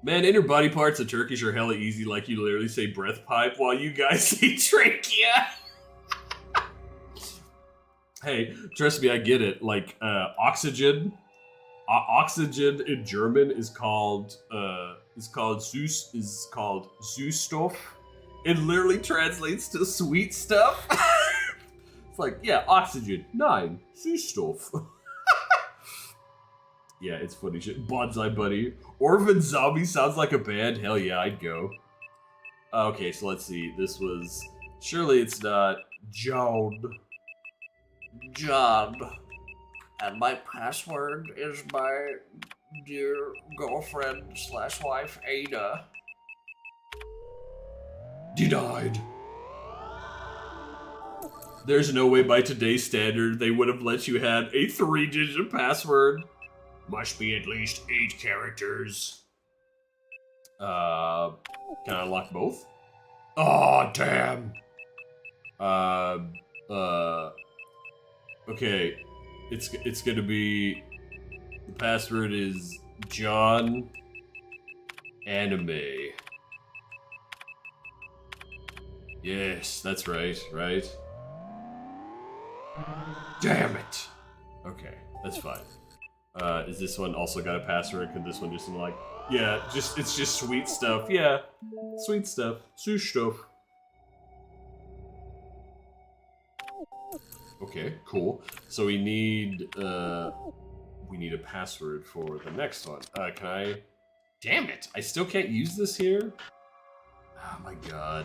Man, inner body parts of Turkish are hella easy, like you literally say breath pipe while you guys say trachea. Hey, trust me, I get it. Like, oxygen. Oxygen in German is called Süßstoff. It literally translates to sweet stuff. It's like, yeah, oxygen. 9. Süßstoff. Yeah, it's funny shit. Bonsai Buddy. Orphan Zombie sounds like a band. Hell yeah, I'd go. Okay, so let's see. This was... Surely it's not... John. And my password is my dear girlfriend / wife, Ada. Denied. There's no way by today's standard they would have let you have a 3-digit password. Must be at least 8 characters. Can I unlock both? Oh, damn. Okay. It's gonna be... The password is John Anime. Yes, that's right, right? Damn it! Okay, that's fine. Is this one also got a password? Could this one just like... Yeah, it's just sweet stuff. Yeah, sweet stuff. Süßstoff. Okay, cool. So we need a password for the next one. Can I... Damn it! I still can't use this here? Oh my god.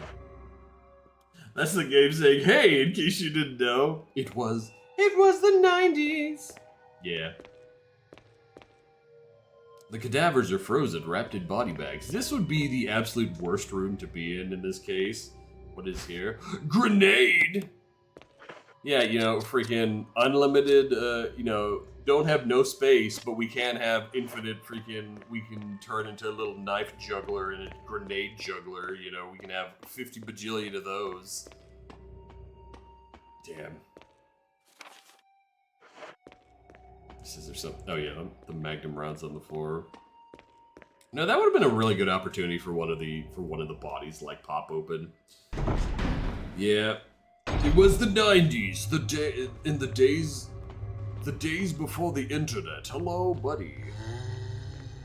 That's the game saying, hey, in case you didn't know, it was the 90s! Yeah. The cadavers are frozen, wrapped in body bags. This would be the absolute worst room to be in this case. What is here? Grenade! Yeah, you know, freaking unlimited, you know, don't have no space, but we can have infinite freaking, we can turn into a little knife juggler and a grenade juggler, you know, we can have 50 bajillion of those. Damn. Is there some, oh yeah, the magnum rounds on the floor. No, that would have been a really good opportunity for one of the bodies, like, pop open. Yeah. It was the 90s, the days before the internet. Hello, buddy.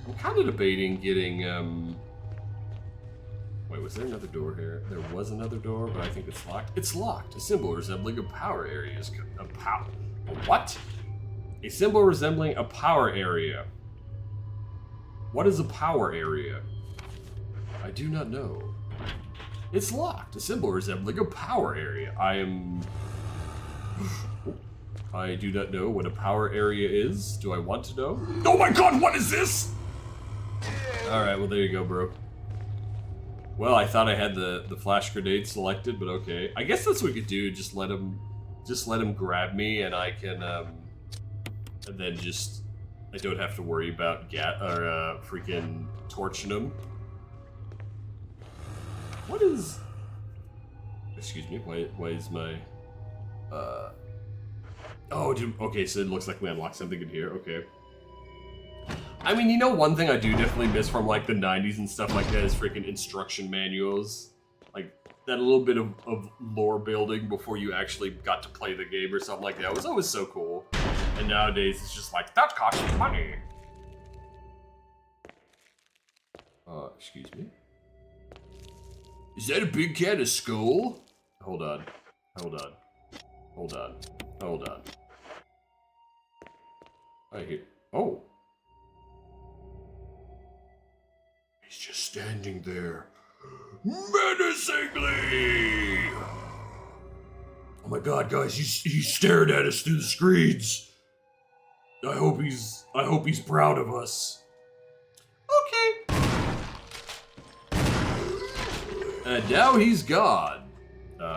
I'm kind of debating getting, Wait, was there another door here? There was another door, but I think it's locked. It's locked. A symbol resembling a power area is... What? A symbol resembling a power area. What is a power area? I do not know. It's locked. A symbol resembling a power area. I do not know what a power area is. Do I want to know? Oh my god, what is this? Alright, well there you go, bro. Well, I thought I had the flash grenade selected, but okay. I guess that's what we could do, just let him grab me and I can, and then just, I don't have to worry about freaking torching him. What is... Excuse me, why is my... Oh, dude, okay, so it looks like we unlocked something in here, okay. I mean, you know, one thing I do definitely miss from, like, the 90s and stuff like that is freaking instruction manuals. Like, that little bit of lore building before you actually got to play the game or something like that was always so cool. And nowadays, it's just like, that costs money. Excuse me. Is that a big cat of skull? Hold on. Hold on. Hold on. Hold on. I hear. Oh. He's just standing there. Menacingly! Oh my god, guys, he's staring at us through the screens. I hope he's proud of us. Okay. And now he's gone.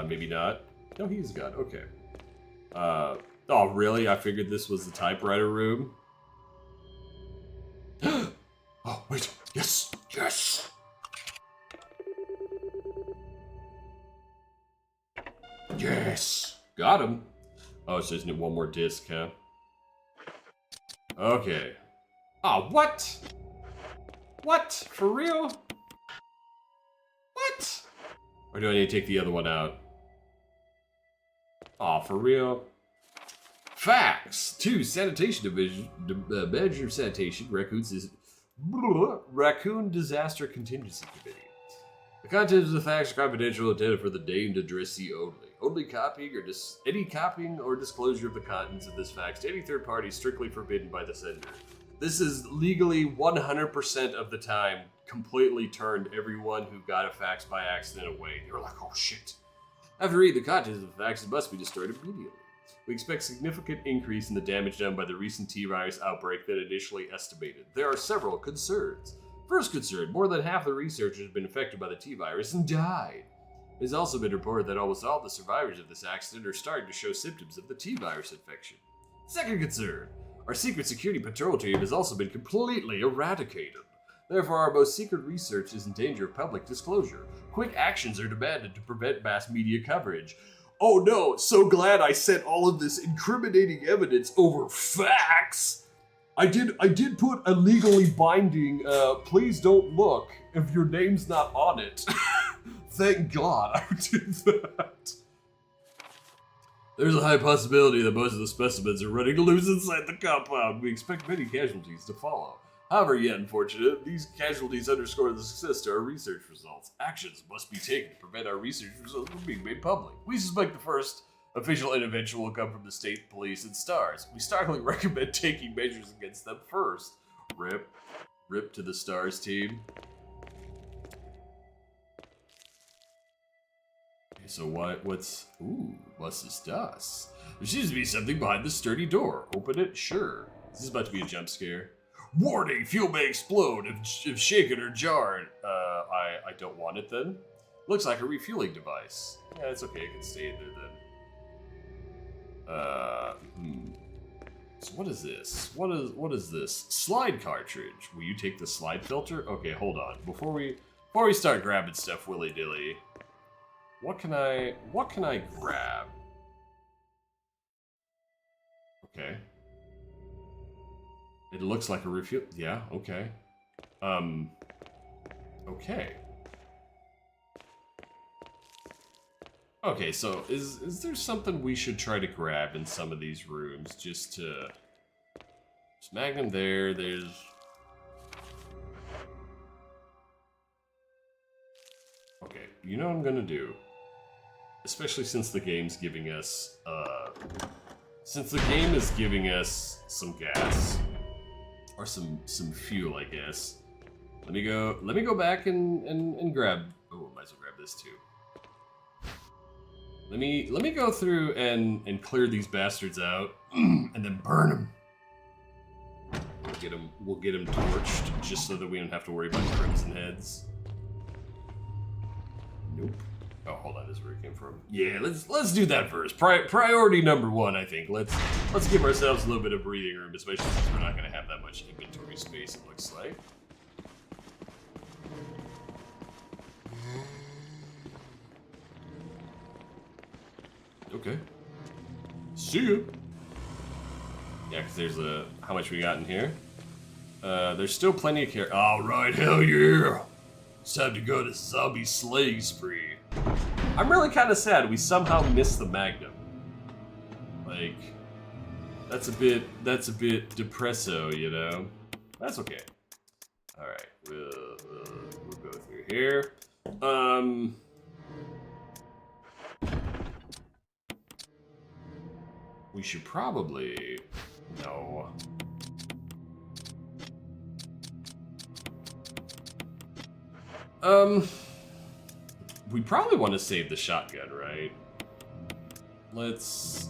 Maybe not. No, he's gone. Okay. Oh, really? I figured this was the typewriter room. Oh, wait. Yes. Yes. Yes. Got him. Oh, so isn't it one more disc, huh? Okay. Oh, what? What? For real? What? Or do I need to take the other one out? Aw, for real? Facts! 2. Sanitation Division. Manager of Sanitation. Raccoon Disaster Contingency Committee. The contents of the facts are confidential and intended for the named addressee only. Any copying or disclosure of the contents of this fax to any third party is strictly forbidden by the sender. This is legally 100% of the time completely turned everyone who got a fax by accident away. They were like, oh shit. After reading the contents of the fax, it must be destroyed immediately. We expect significant increase in the damage done by the recent T-virus outbreak than initially estimated. There are several concerns. First concern, more than half the researchers have been affected by the T-virus and died. It has also been reported that almost all the survivors of this accident are starting to show symptoms of the T-virus infection. Second concern, our secret security patrol team has also been completely eradicated. Therefore, our most secret research is in danger of public disclosure. Quick actions are demanded to prevent mass media coverage. Oh no, so glad I sent all of this incriminating evidence over fax! I did put a legally binding, please don't look if your name's not on it. Thank God I did that. There's a high possibility that most of the specimens are running loose inside the compound. We expect many casualties to follow. However, yet unfortunate, these casualties underscore the success to our research results. Actions must be taken to prevent our research results from being made public. We suspect the first official intervention will come from the state police and STARS. We strongly recommend taking measures against them first. RIP. RIP to the STARS team. Okay, so what's this dust? There seems to be something behind the sturdy door. Open it? Sure. This is about to be a jump scare. Warning, fuel may explode if shaken or jarred. I don't want it then. Looks like a refueling device. Yeah, it's okay, it can stay in there then. So what is this? What is this? Slide cartridge. Will you take the slide filter? Okay, hold on. Before we start grabbing stuff willy-nilly, what can I grab? Okay. It looks like a refuel. Yeah, okay. Okay. Okay, so is there something we should try to grab in some of these rooms just to... There's Magnum there, there's... Okay, you know what I'm gonna do? Especially since the game's giving us, since the game is giving us some gas. Or some fuel, I guess. Let me go back and grab... Oh, I might as well grab this too. Let me go through and clear these bastards out, and then burn them. We'll get them torched, just so that we don't have to worry about crimson heads. Nope. Oh, hold on, this is where it came from. Yeah, let's do that first. Priority number 1, I think. Let's give ourselves a little bit of breathing room, especially since we're not going to have that much inventory space. It looks like. Okay. See ya. Yeah, because there's a... How much we got in here? There's still plenty of care. Alright, hell yeah! It's time to go to zombie slaying spree. I'm really kind of sad we somehow missed the Magnum. Like... That's a bit depresso, you know? That's okay. Alright, over here. We should probably... No. We probably want to save the shotgun, right? Let's...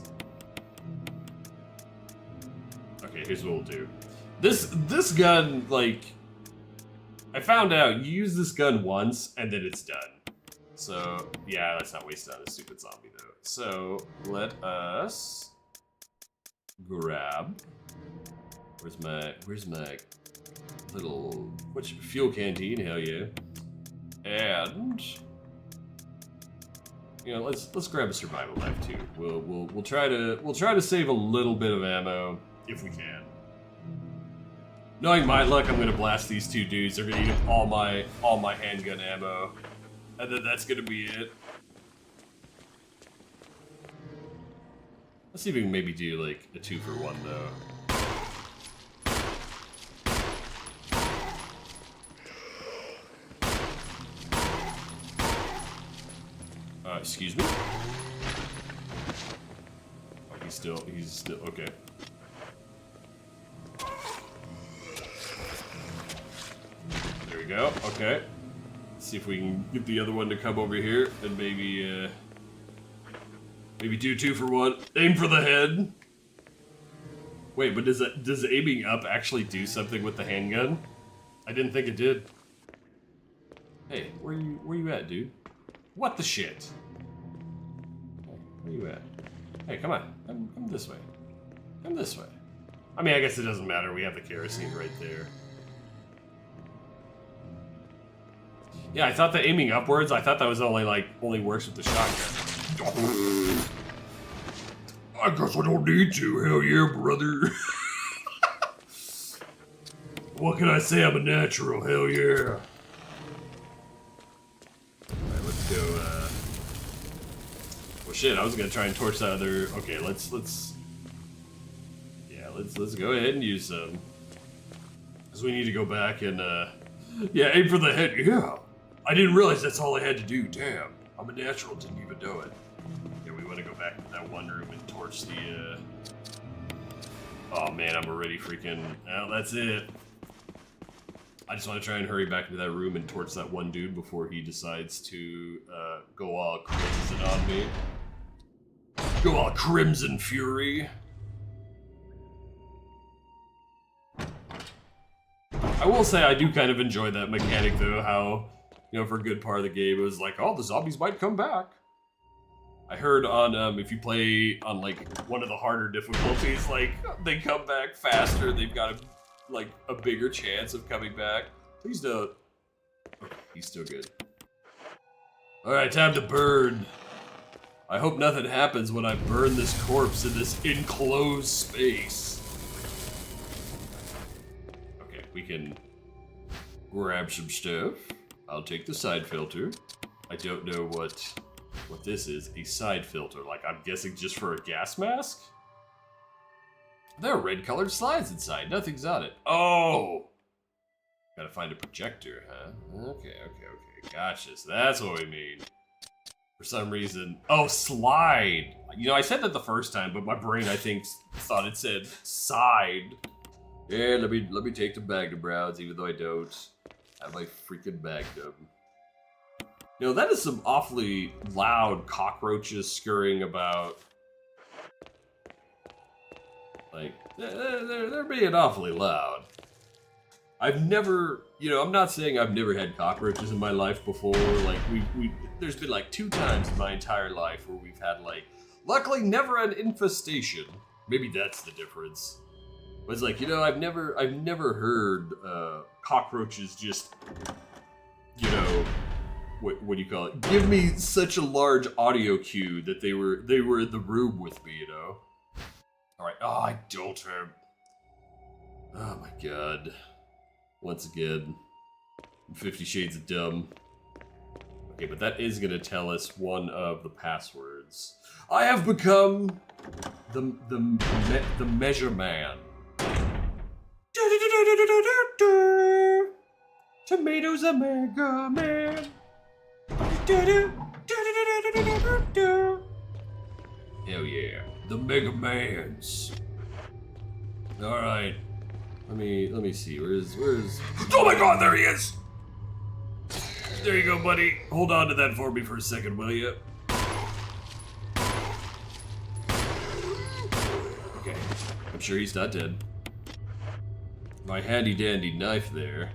Okay, here's what we'll do. This gun, like... I found out you use this gun once, and then it's done. So, yeah, let's not waste it on a stupid zombie, though. So, let us... grab... Where's my little... fuel canteen, hell yeah. And... You know, let's grab a survival knife too. We'll try to save a little bit of ammo if we can. Knowing my luck, I'm gonna blast these two dudes. They're gonna eat up all my handgun ammo, and then that's gonna be it. Let's see if we can maybe do like a 2-for-1 though. Excuse me? Oh, he's still, okay. There we go, okay. Let's see if we can get the other one to come over here and maybe do 2-for-1. Aim for the head. Wait, but does aiming up actually do something with the handgun? I didn't think it did. Hey, where you at, dude? What the shit? Where you at? Hey, come on. Come this way. Come this way. I mean, I guess it doesn't matter. We have the kerosene right there. Yeah, I thought the aiming upwards, I thought that was only works with the shotgun. I guess I don't need to. Hell yeah, brother. What can I say? I'm a natural. Hell yeah. Alright, let's go, well, shit, I was gonna try and torch that other... Okay, let's go ahead and use some. Because we need to go back and, yeah, aim for the head. Yeah. I didn't realize that's all I had to do. Damn. I'm a natural, didn't even know it. Yeah, we want to go back to that one room and torch the, Oh, man, I'm already freaking... Oh, that's it. I just want to try and hurry back into that room and torch that one dude before he decides to, go all crimson on me. Go all crimson fury. I will say I do kind of enjoy that mechanic, though, how, you know, for a good part of the game, it was like, oh, the zombies might come back. I heard on, if you play on, like, one of the harder difficulties, like, they come back faster, they've got a bigger chance of coming back. Please don't. Okay, he's still good. Alright, time to burn. I hope nothing happens when I burn this corpse in this enclosed space. Okay, we can grab some stuff. I'll take the side filter. I don't know what this is. A side filter, like I'm guessing just for a gas mask? There are red-colored slides inside. Nothing's on it. Oh! Gotta find a projector, huh? Okay. Gotcha. So that's what we mean. For some reason... Oh, slide! You know, I said that the first time, but my brain, I think, thought it said side. Yeah, let me take the Magnum rounds, even though I don't have my freaking Magnum. You know, that is some awfully loud cockroaches scurrying about. Like, they're being awfully loud. I've never, you know, I'm not saying I've never had cockroaches in my life before. Like, there's been like 2 times in my entire life where we've had like, luckily never an infestation. Maybe that's the difference. But it's like, you know, I've never heard cockroaches just, you know, what do you call it? Give me such a large audio cue that they were in the room with me, you know. All right. Oh, I don't have. Oh my god. Once again, 50 Shades of Dumb. Okay, but that is gonna tell us one of the passwords. I have become the Measure Man. Tomatoes a Mega Man. Hell yeah. The Mega Mans. Alright. Let me see. Where's oh my god, there he is! There you go, buddy. Hold on to that for me for a second, will you? Okay. I'm sure he's not dead. My handy dandy knife there.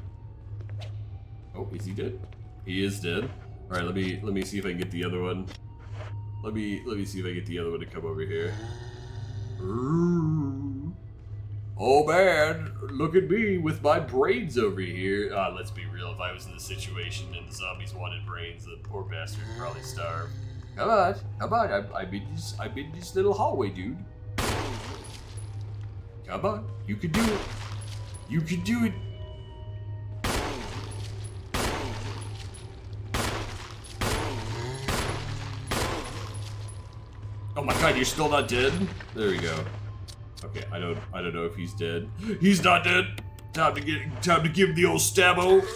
Oh, is he dead? He is dead. Alright, let me see if I can get the other one. Let me see if I get the other one to come over here. Oh man, look at me with my brains over here. Let's be real, if I was in this situation and the zombies wanted brains, the poor bastard would probably starve. Come on, I'm in this little hallway, dude. Come on, you can do it. You can do it. Oh my god, you're still not dead? There we go. Okay, I don't know if he's dead. He's not dead. Time to give him the old stabbo.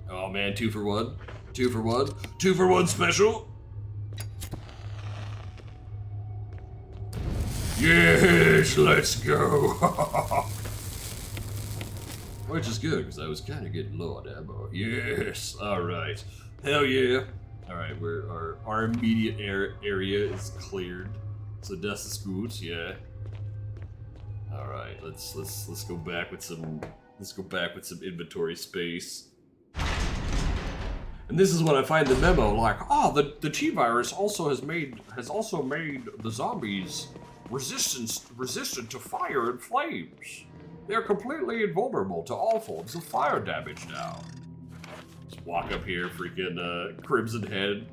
Oh man, 2 for 1. 2 for 1. 2 for 1 special. Yes, let's go. Which is good, because I was kind of getting low on ammo. Yes, alright. Hell yeah. Alright, our immediate area is cleared. So das ist gut, yeah. Alright, let's go back with some inventory space. And this is when I find the memo, like, oh, the T-virus also has made the zombies resistant to fire and flames. They're completely invulnerable to all forms of fire damage now. Just walk up here, freaking Crimson Head.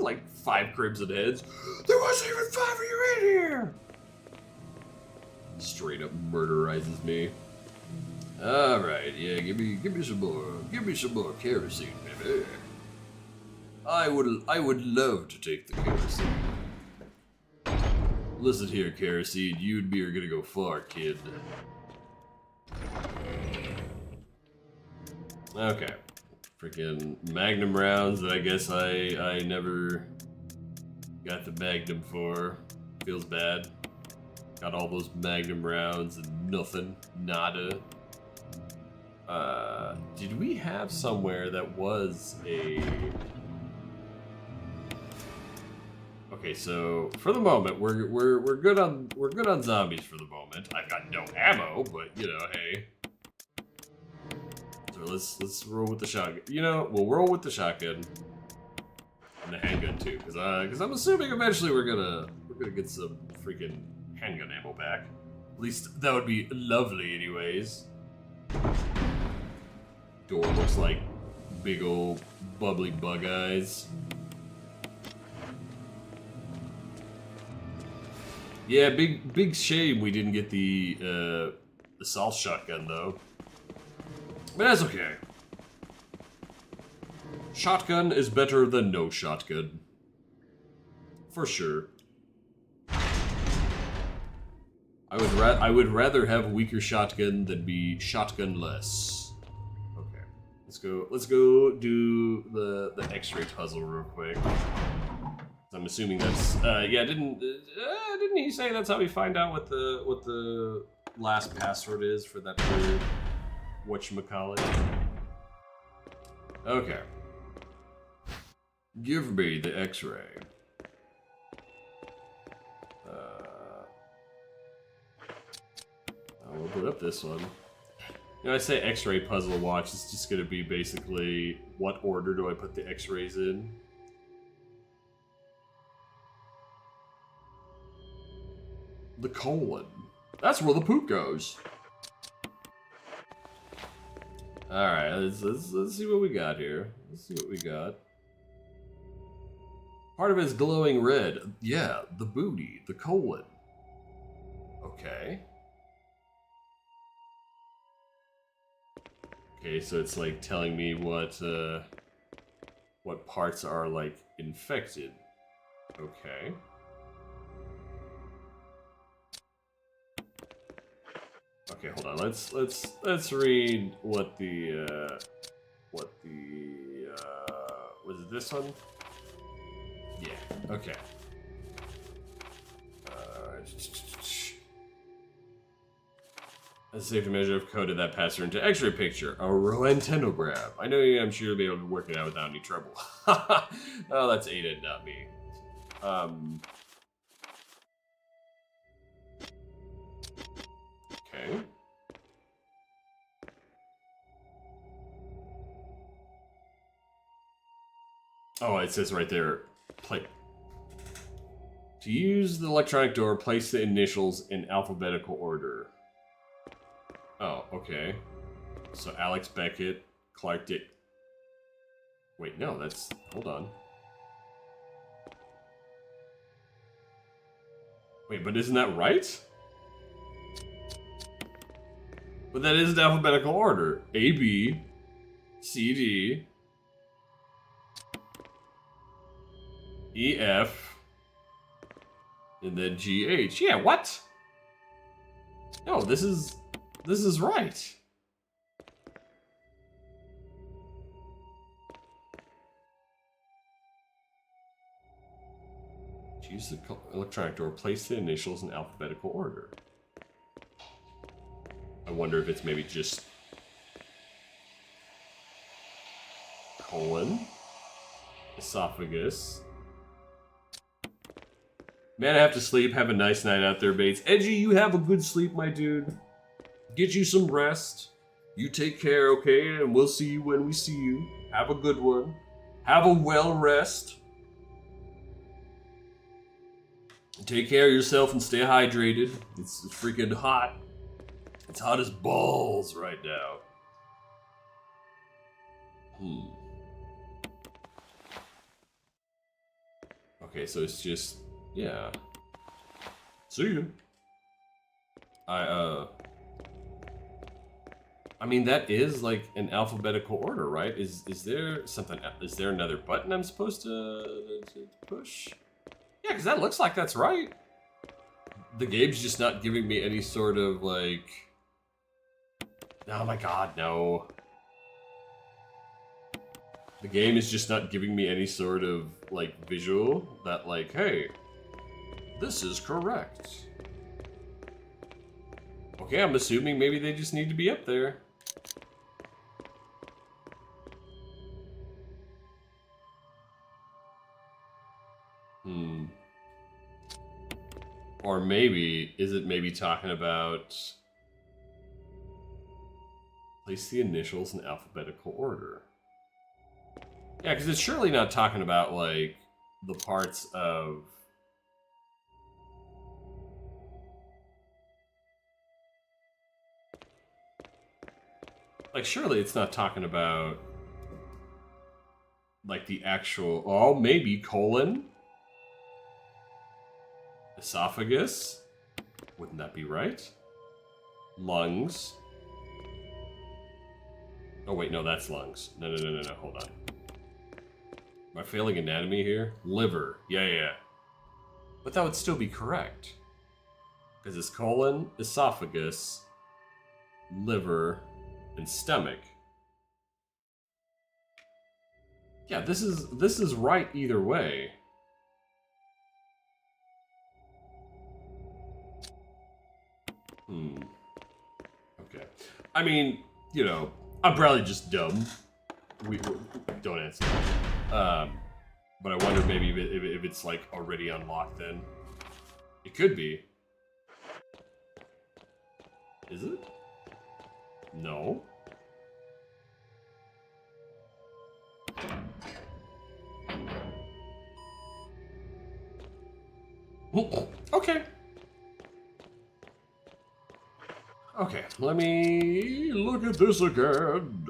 Like 5 Crimson Heads. There wasn't even 5 of you in here! Straight up murderizes me. Alright, yeah, give me some more kerosene, baby. I would love to take the kerosene. Listen here, kerosene, you and me are gonna go far, kid. Okay. Freaking Magnum rounds that I guess I never got the Magnum for. Feels bad. Got all those Magnum rounds and nothing. Nada. Did we have somewhere that was a... Okay, so for the moment we're good on zombies for the moment. I've got no ammo, but you know, hey. So let's roll with the shotgun. You know, we'll roll with the shotgun and the handgun too, because I'm assuming eventually we're gonna get some freaking handgun ammo back. At least that would be lovely, anyways. Door looks like big old bubbly bug eyes. Yeah, big shame we didn't get the assault shotgun though. But that's okay. Shotgun is better than no shotgun. For sure. I would rather have a weaker shotgun than be shotgun-less. Okay. Let's go do the X-ray puzzle real quick. I'm assuming that's yeah, didn't he say that's how we find out what the last password is for that weird whatchamacallit? Okay. Give me the X-ray. I'll put up this one. You know, I say X-ray puzzle watch, it's just gonna be basically what order do I put the X-rays in? The colon. That's where the poop goes. Alright, let's see what we got here. Let's see what we got. Part of it is glowing red. Yeah, the booty, the colon. Okay. Okay, so it's like telling me what parts are like infected. Okay. Okay, hold on. Let's read what the was it this one? Yeah. Okay. As a safety measure, I've coded that password into X-ray picture. A Rowentendograph. I know I'm sure you'll be able to work it out without any trouble. Oh, that's Ada, not me. Okay. Oh, it says right there, to use the electronic door, place the initials in alphabetical order. Oh, okay. So Alex Beckett, Clark Dick. Wait, no, that's... Hold on. Wait, but isn't that right? But that is in alphabetical order. A, B, C, D, E, F, and then G, H. Yeah, what? No, this is right. Use the electronic door, place the initials in alphabetical order. I wonder if it's maybe just colon, esophagus. Man, I have to sleep. Have a nice night out there, Bates. Edgy, you have a good sleep, my dude. Get you some rest. You take care, okay? And we'll see you when we see you. Have a good one. Have a well rest. Take care of yourself and stay hydrated. It's freaking hot. It's hot as balls right now. Okay, so it's just, yeah. See you. I mean, that is like an alphabetical order, right? Is there something? Is there another button I'm supposed to push? Yeah, because that looks like that's right. The game's just not giving me any sort of like. Oh my god, no. The game is just not giving me any sort of like visual that like, hey, this is correct. Okay, I'm assuming maybe they just need to be up there. Or maybe, is it maybe talking about place the initials in alphabetical order? Yeah, because it's surely not talking about, like, the parts of... Like, surely it's not talking about, like, the actual... Oh, maybe colon? Esophagus? Wouldn't that be right? Lungs? Oh, wait, no, that's lungs. No, hold on. Am I failing anatomy here? Liver. Yeah. But that would still be correct. Because it's colon, esophagus, liver, and stomach. Yeah, this is right either way. Okay. I mean, you know, I'm probably just dumb. We don't answer. But I wonder maybe if it's like already unlocked then. It could be. Is it? No. Okay. Okay, let me look at this again.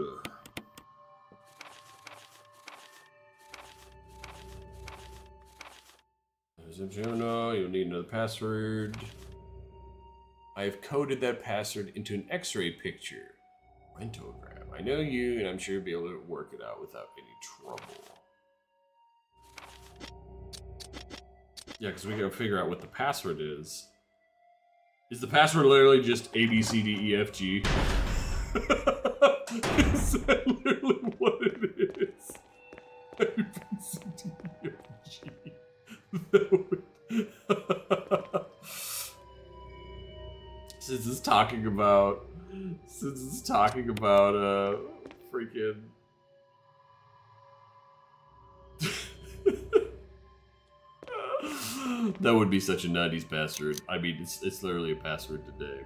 There's a Juno, you'll need another password. I have coded that password into an X-ray picture. Rentogram. I know you, and I'm sure you'll be able to work it out without any trouble. Yeah, because we gotta figure out what the password is. Is the password literally just ABCDEFG? Is that literally what it is? ABCDEFG. Since it's talking about freaking that would be such a 90s password. I mean, it's literally a password today.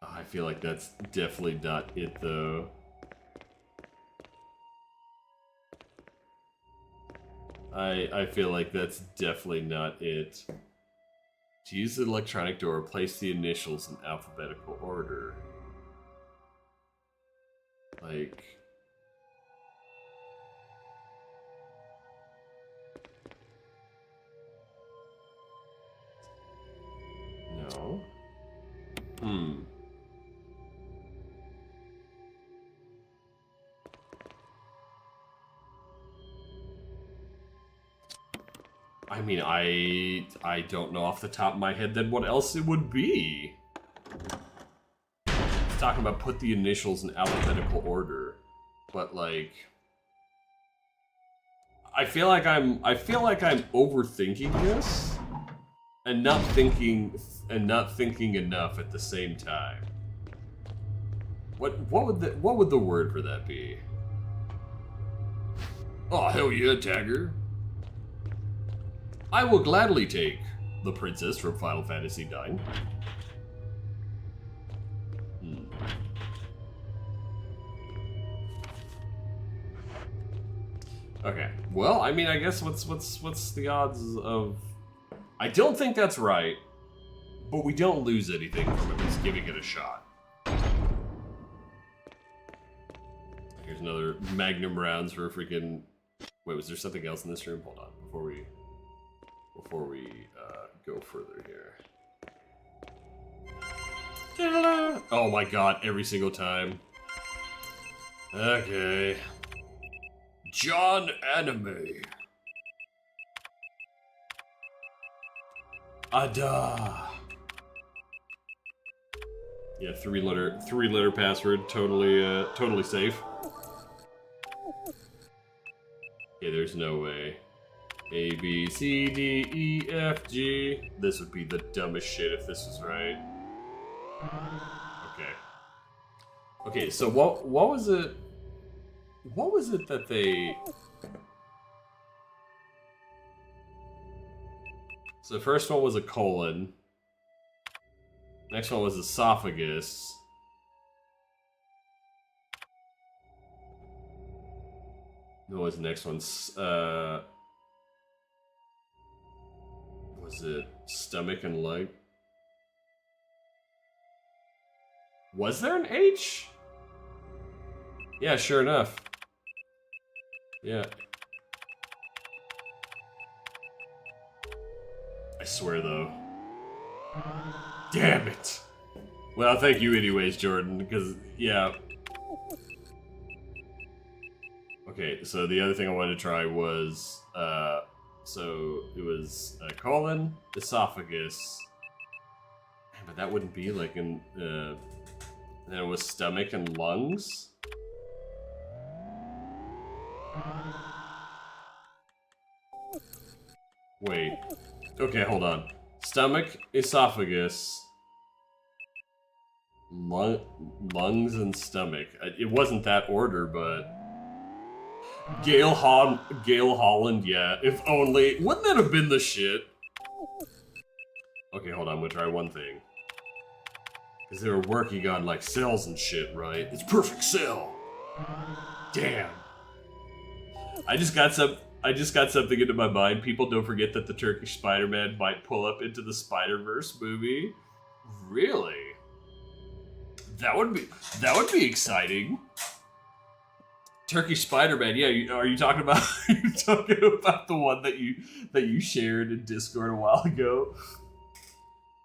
I feel like that's definitely not it, though. I feel like that's definitely not it. To use the electronic door, place the initials in alphabetical order. Like... No. I mean, I don't know off the top of my head then what else it would be. It's talking about put the initials in alphabetical order, but like, I feel like I'm overthinking this and not thinking enough at the same time. What would the word for that be? Oh hell yeah, Tagger. I will gladly take the princess from Final Fantasy IX. Okay. Well, I mean, I guess what's the odds of? I don't think that's right, but we don't lose anything from at least giving it a shot. Here's another Magnum rounds for a freaking. Wait, was there something else in this room? Hold on, before we go further here. Oh my god, every single time. Okay. John Anime. Ada. Yeah, three letter password, totally safe. Yeah, there's no way. A, B, C, D, E, F, G. This would be the dumbest shit if this was right. Okay. Okay, so what was it? What was it that they... So the first one was a colon. Next one was esophagus. What was the next one? Was it stomach and leg? Was there an H? Yeah, sure enough. Yeah. I swear though. Damn it. Well, thank you anyways, Jordan, because, yeah. Okay, so the other thing I wanted to try was, so it was colon, esophagus, but that wouldn't be like in, then it was stomach and lungs. Wait, okay, hold on. Stomach, esophagus, lungs and stomach. It wasn't that order, but... Gail Holland, yeah. If only. Wouldn't that have been the shit? Okay, hold on. I'm gonna try one thing. Because they were working on, like, cells and shit, right? It's perfect cell! Damn. I just got something into my mind. People don't forget that the Turkish Spider-Man might pull up into the Spider-Verse movie. Really? That would be exciting. Turkish Spider-Man, yeah. Are you talking about? Are you talking about the one that you shared in Discord a while ago?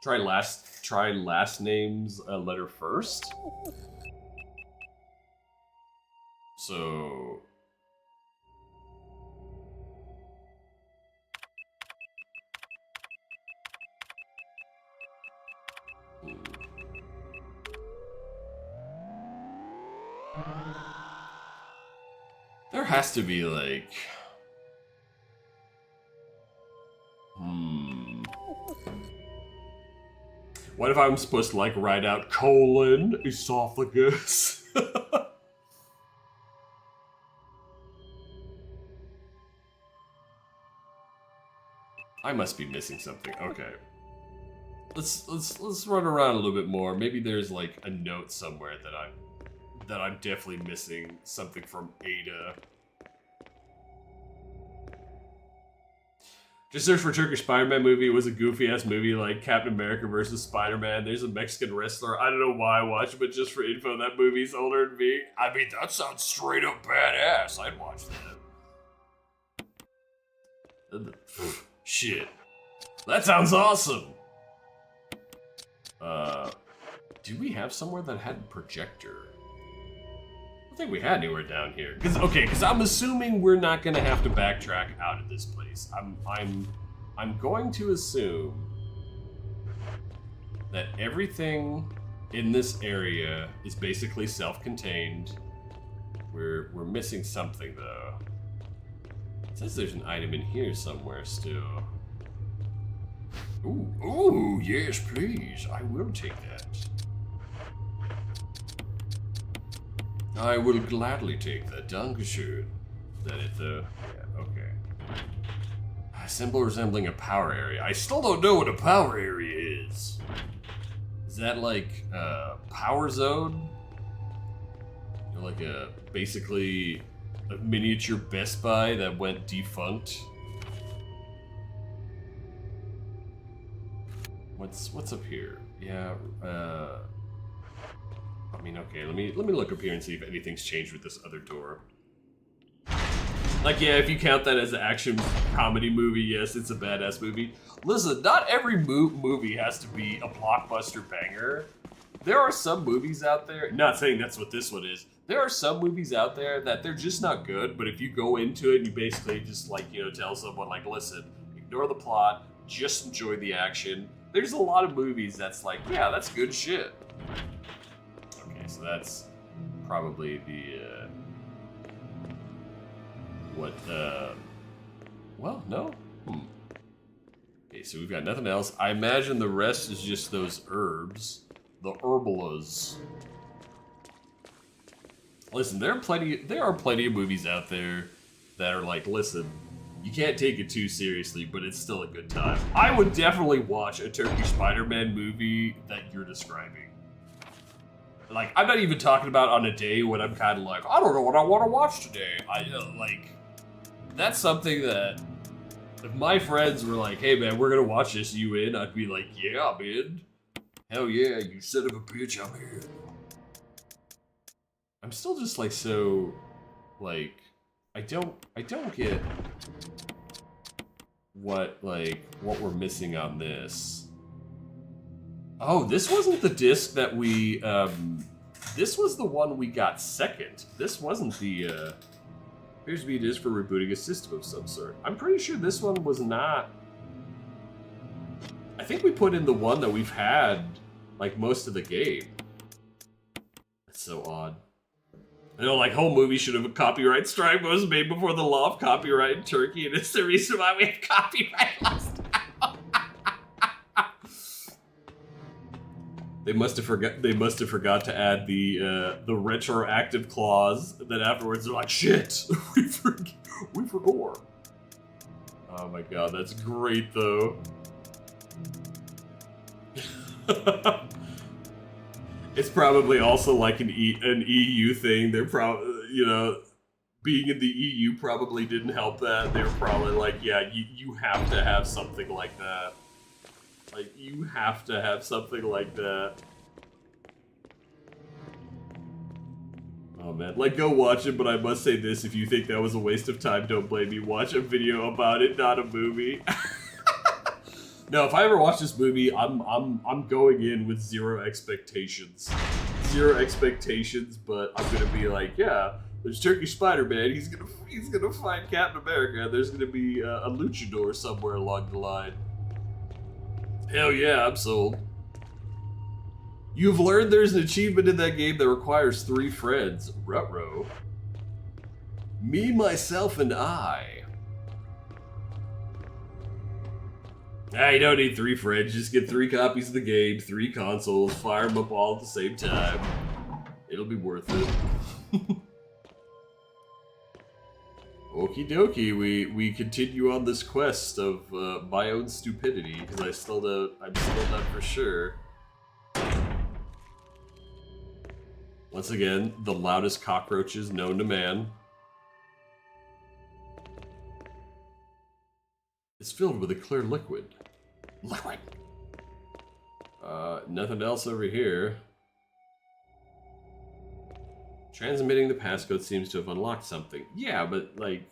Try last name's letter first. So has to be like... What if I'm supposed to like write out colon, esophagus? I must be missing something. Okay. Let's run around a little bit more. Maybe there's like a note somewhere that I'm definitely missing something from Ada. Just search for Turkish Spider-Man movie. It was a goofy-ass movie like Captain America versus Spider-Man. There's a Mexican wrestler. I don't know why I watched it, but just for info, that movie's older than me. I mean, that sounds straight up badass. I'd watch that. Shit. That sounds awesome. Do we have somewhere that had a projector? I don't think we had anywhere down here. Because I'm assuming we're not gonna have to backtrack out of this place. I'm going to assume that everything in this area is basically self-contained. We're missing something though. It says there's an item in here somewhere still. Ooh, yes, please. I will take that. I will gladly take that. Dankeschön. Is that it, though? Yeah, okay. A symbol resembling a power area. I still don't know what a power area is. Is that like a power zone? You know, like basically a miniature Best Buy that went defunct? What's up here? Yeah, I mean, okay, let me look up here and see if anything's changed with this other door. Like, yeah, if you count that as an action comedy movie, yes, it's a badass movie. Listen, not every movie has to be a blockbuster banger. There are some movies out there, not saying that's what this one is, there are some movies out there that they're just not good, but if you go into it and you basically just, like, you know, tell someone, like, listen, ignore the plot, just enjoy the action. There's a lot of movies that's like, yeah, that's good shit. Okay, so that's probably the, well, no? Okay, so we've got nothing else. I imagine the rest is just those herbs. The herbalas. Listen, there are plenty of movies out there that are like, listen, you can't take it too seriously, but it's still a good time. I would definitely watch a Turkish Spider-Man movie that you're describing. Like, I'm not even talking about on a day when I'm kind of like, I don't know what I want to watch today. Like, that's something that if my friends were like, hey man, we're gonna watch this, you in? I'd be like, yeah, I'm in. Hell yeah, you son of a bitch, I'm in. I'm still just like so, like, I don't get what we're missing on this. Oh, this wasn't the disc that we, this was the one we got second. This wasn't the, appears to be a disc for rebooting a system of some sort. I'm pretty sure this one was not, I think we put in the one that we've had, like, most of the game. That's so odd. I know, like, whole movie should have a copyright strike, but was made before the law of copyright in Turkey, and it's the reason why we have copyright laws now. They must have forgot to add the retroactive clause. Then afterwards they're like, shit, we forgot. Oh my god, that's great though. It's probably also like an EU thing. They're probably, you know, being in the EU probably didn't help that. They're probably like, yeah, you have to have something like that. Like, you have to have something like that. Oh man, like, go watch it, but I must say this, if you think that was a waste of time, don't blame me. Watch a video about it, not a movie. No, if I ever watch this movie, I'm going in with zero expectations. Zero expectations, but I'm gonna be like, yeah, there's Turkish Spider-Man, he's gonna find Captain America, there's gonna be a luchador somewhere along the line. Hell yeah, I'm sold. You've learned there's an achievement in that game that requires 3 friends. Ruh-roh. Me, myself, and I. You don't need 3 friends, just get 3 copies of the game, 3 consoles, fire them up all at the same time. It'll be worth it. Okie dokie, we continue on this quest of my own stupidity, because I'm still not for sure. Once again, the loudest cockroaches known to man. It's filled with a clear liquid. Liquid! Nothing else over here. Transmitting the passcode seems to have unlocked something. Yeah, but, like,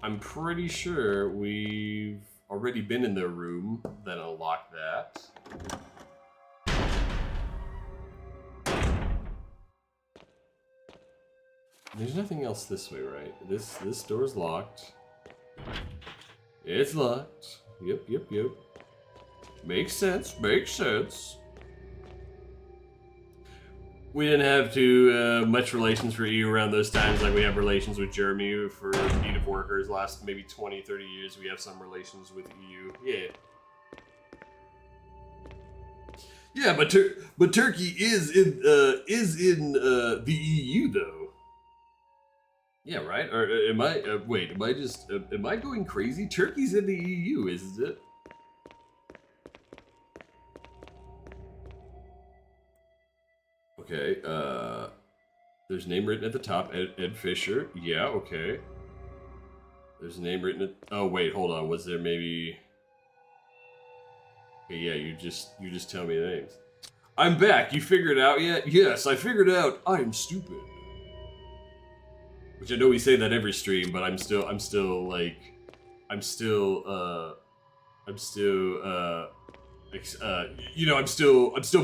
I'm pretty sure we've already been in their room that unlocked that. There's nothing else this way, right? This door's locked. It's locked. Yep. Makes sense, makes sense. We didn't have too much relations for EU around those times like we have relations with Germany for native workers. Last maybe 20, 30 years we have some relations with EU. Yeah. Yeah, but Turkey is in the EU though. Yeah, right? Or am I wait, am I going crazy? Turkey's in the EU, isn't it? Okay, there's a name written at the top, Ed Fisher. Yeah, okay. There's a name written at, oh wait, hold on, was there maybe, okay, yeah, you just tell me the names. I'm back, you figured it out yet? Yes, I figured out, I'm stupid. Which I know we say that every stream, but I'm still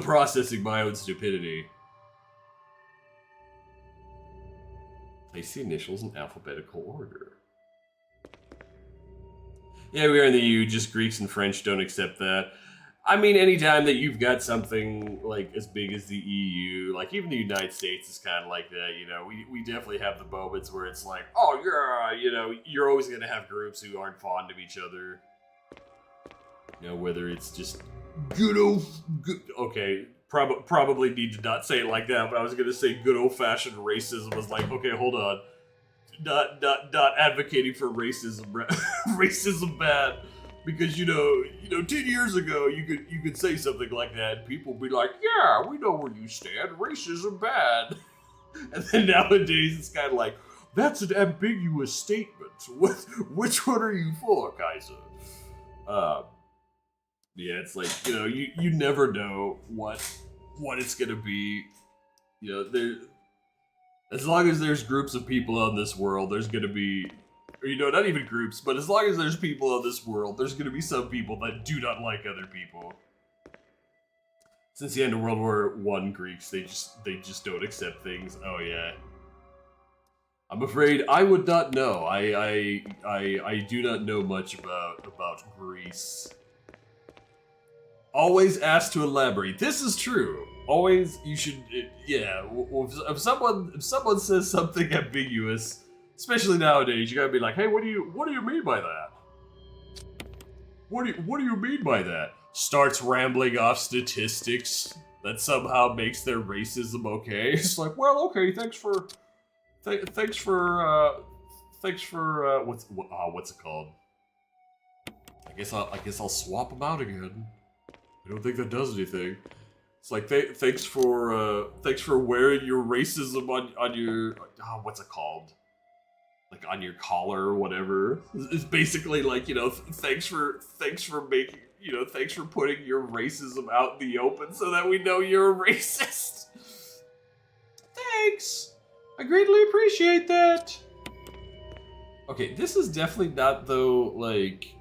processing my own stupidity. Place the initials in alphabetical order. Yeah, we are in the EU, just Greeks and French don't accept that. I mean, anytime that you've got something like as big as the EU, like even the United States is kind of like that, you know, we definitely have the moments where it's like, oh yeah, you know, you're always going to have groups who aren't fond of each other. You know, whether it's just okay, probably need to not say it like that, but I was going to say good old-fashioned racism was like, okay, hold on. Not advocating for racism, racism bad. Because you know, 10 years ago you could say something like that and people would be like, yeah, we know where you stand, racism bad. And then nowadays it's kind of like, that's an ambiguous statement. Which one are you for, Kaiser? Yeah, it's like, you know, you never know what it's gonna be. You know, there, as long as there's groups of people on this world, there's gonna be, or, you know, not even groups, but as long as there's people on this world, there's gonna be some people that do not like other people. Since the end of World War I, Greeks, they just don't accept things. Oh yeah. I'm afraid I would not know. I do not know much about Greece. Always ask to elaborate. This is true. Always, you should, yeah. If someone says something ambiguous, especially nowadays, you gotta be like, hey, what do you mean by that? What do you mean by that? Starts rambling off statistics that somehow makes their racism okay. It's like, well, okay, thanks for what's it called? I guess I'll swap them out again. I don't think that does anything. It's like, thanks for wearing your racism on your, what's it called? Like on your collar or whatever. It's basically like, you know, thanks for making, you know, thanks for putting your racism out in the open so that we know you're a racist. Thanks! I greatly appreciate that. Okay, this is definitely not, though, like,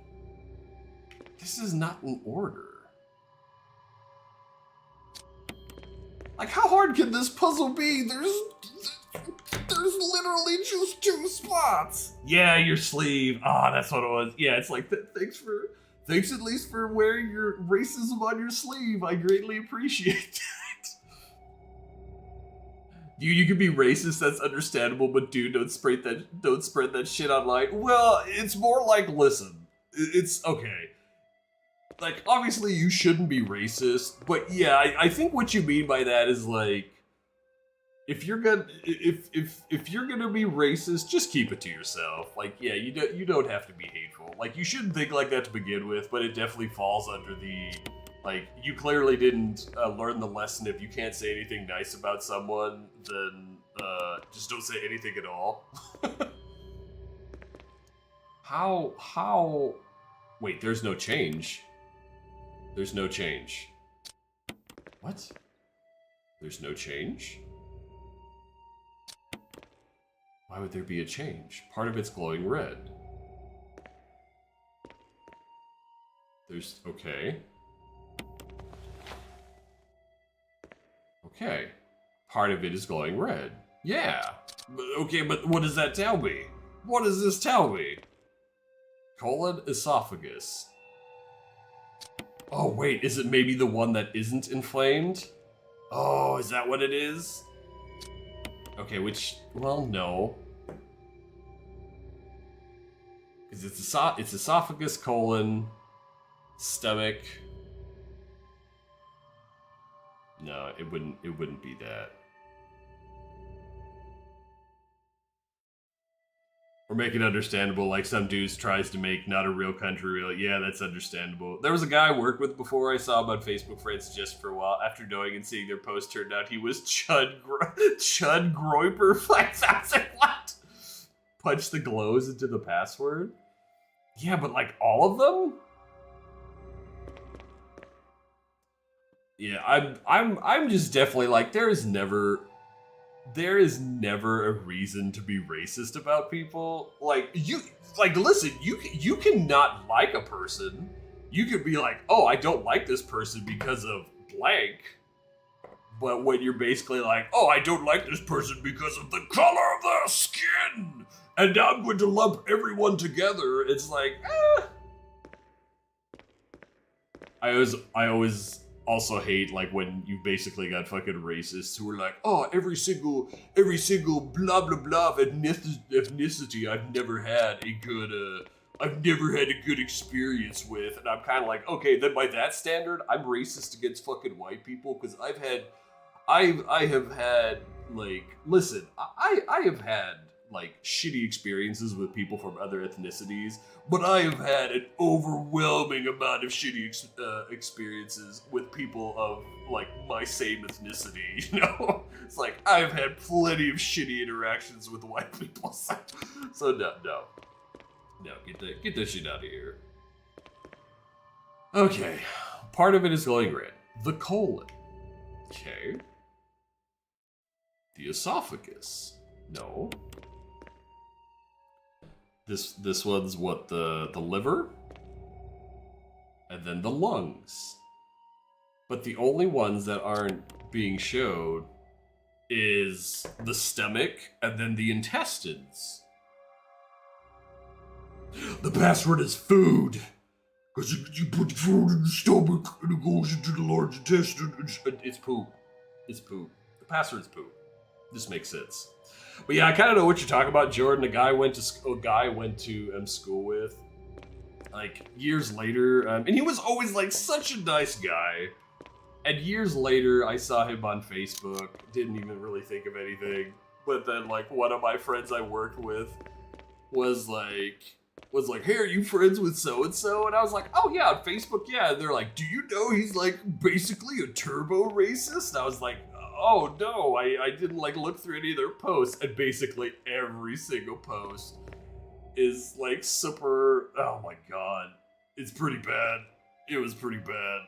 this is not in order. Like, how hard can this puzzle be? There's literally just 2 spots. Yeah, your sleeve. Ah, that's what it was. Yeah, it's like, thanks at least for wearing your racism on your sleeve. I greatly appreciate that. You can be racist, that's understandable, but dude, don't spread that shit online. Well, it's more like, listen, it's okay. Like, obviously you shouldn't be racist, but yeah, I think what you mean by that is like, if you're gonna be racist, just keep it to yourself. Like, yeah, you don't have to be hateful. Like, you shouldn't think like that to begin with, but it definitely falls under the, like, you clearly didn't learn the lesson. If you can't say anything nice about someone, then just don't say anything at all. How? Wait, there's no change. There's no change. What? There's no change? Why would there be a change? Part of it's glowing red. There's, okay. Okay. Part of it is glowing red. Yeah. Okay, but what does that tell me? What does this tell me? Colon esophagus. Oh, wait, is it maybe the one that isn't inflamed? Oh, is that what it is? Okay, which, well, no. Because it's esophagus, colon, stomach. No, it wouldn't be that. Or make it understandable, like some dudes tries to make not a real country real. Yeah, that's understandable. There was a guy I worked with before. I saw him on Facebook Friends just for a while. After knowing and seeing their post, turned out he was Chud Groiper 5000. What? Punch the glows into the password? Yeah, but like all of them? Yeah, I'm just definitely like, there is never a reason to be racist about people. Like, listen, you cannot like a person. You could be like, oh, I don't like this person because of blank. But when you're basically like, oh, I don't like this person because of the color of their skin, and now I'm going to lump everyone together, it's like, I always also hate, like, when you basically got fucking racists who are like, oh, every single blah blah blah of ethnicity I've never had a good experience with. And I'm kind of like, okay, then by that standard, I'm racist against fucking white people, because I have had, like, listen, I have had, like, shitty experiences with people from other ethnicities, but I have had an overwhelming amount of shitty experiences with people of, like, my same ethnicity, you know? It's like, I've had plenty of shitty interactions with white people, so no, get that shit out of here. Okay, part of it is glowing red. The colon. Okay. The esophagus. No. This one's what, the liver? And then the lungs. But the only ones that aren't being showed is the stomach and then the intestines. The password is food. Because you put food in the stomach and it goes into the large intestine. It's poop. It's poop. The password's poop. This makes sense. But yeah, I kind of know what you're talking about, Jordan. A guy I went to school with, like, years later, and he was always, like, such a nice guy. And years later, I saw him on Facebook, didn't even really think of anything. But then, like, one of my friends I worked with was like, hey, are you friends with so-and-so? And I was like, oh yeah, on Facebook, yeah. And they're like, do you know he's, like, basically a turbo racist? And I was like, oh no, I didn't, like, look through any of their posts. And basically every single post is, like, super, oh my god. It's pretty bad. It was pretty bad.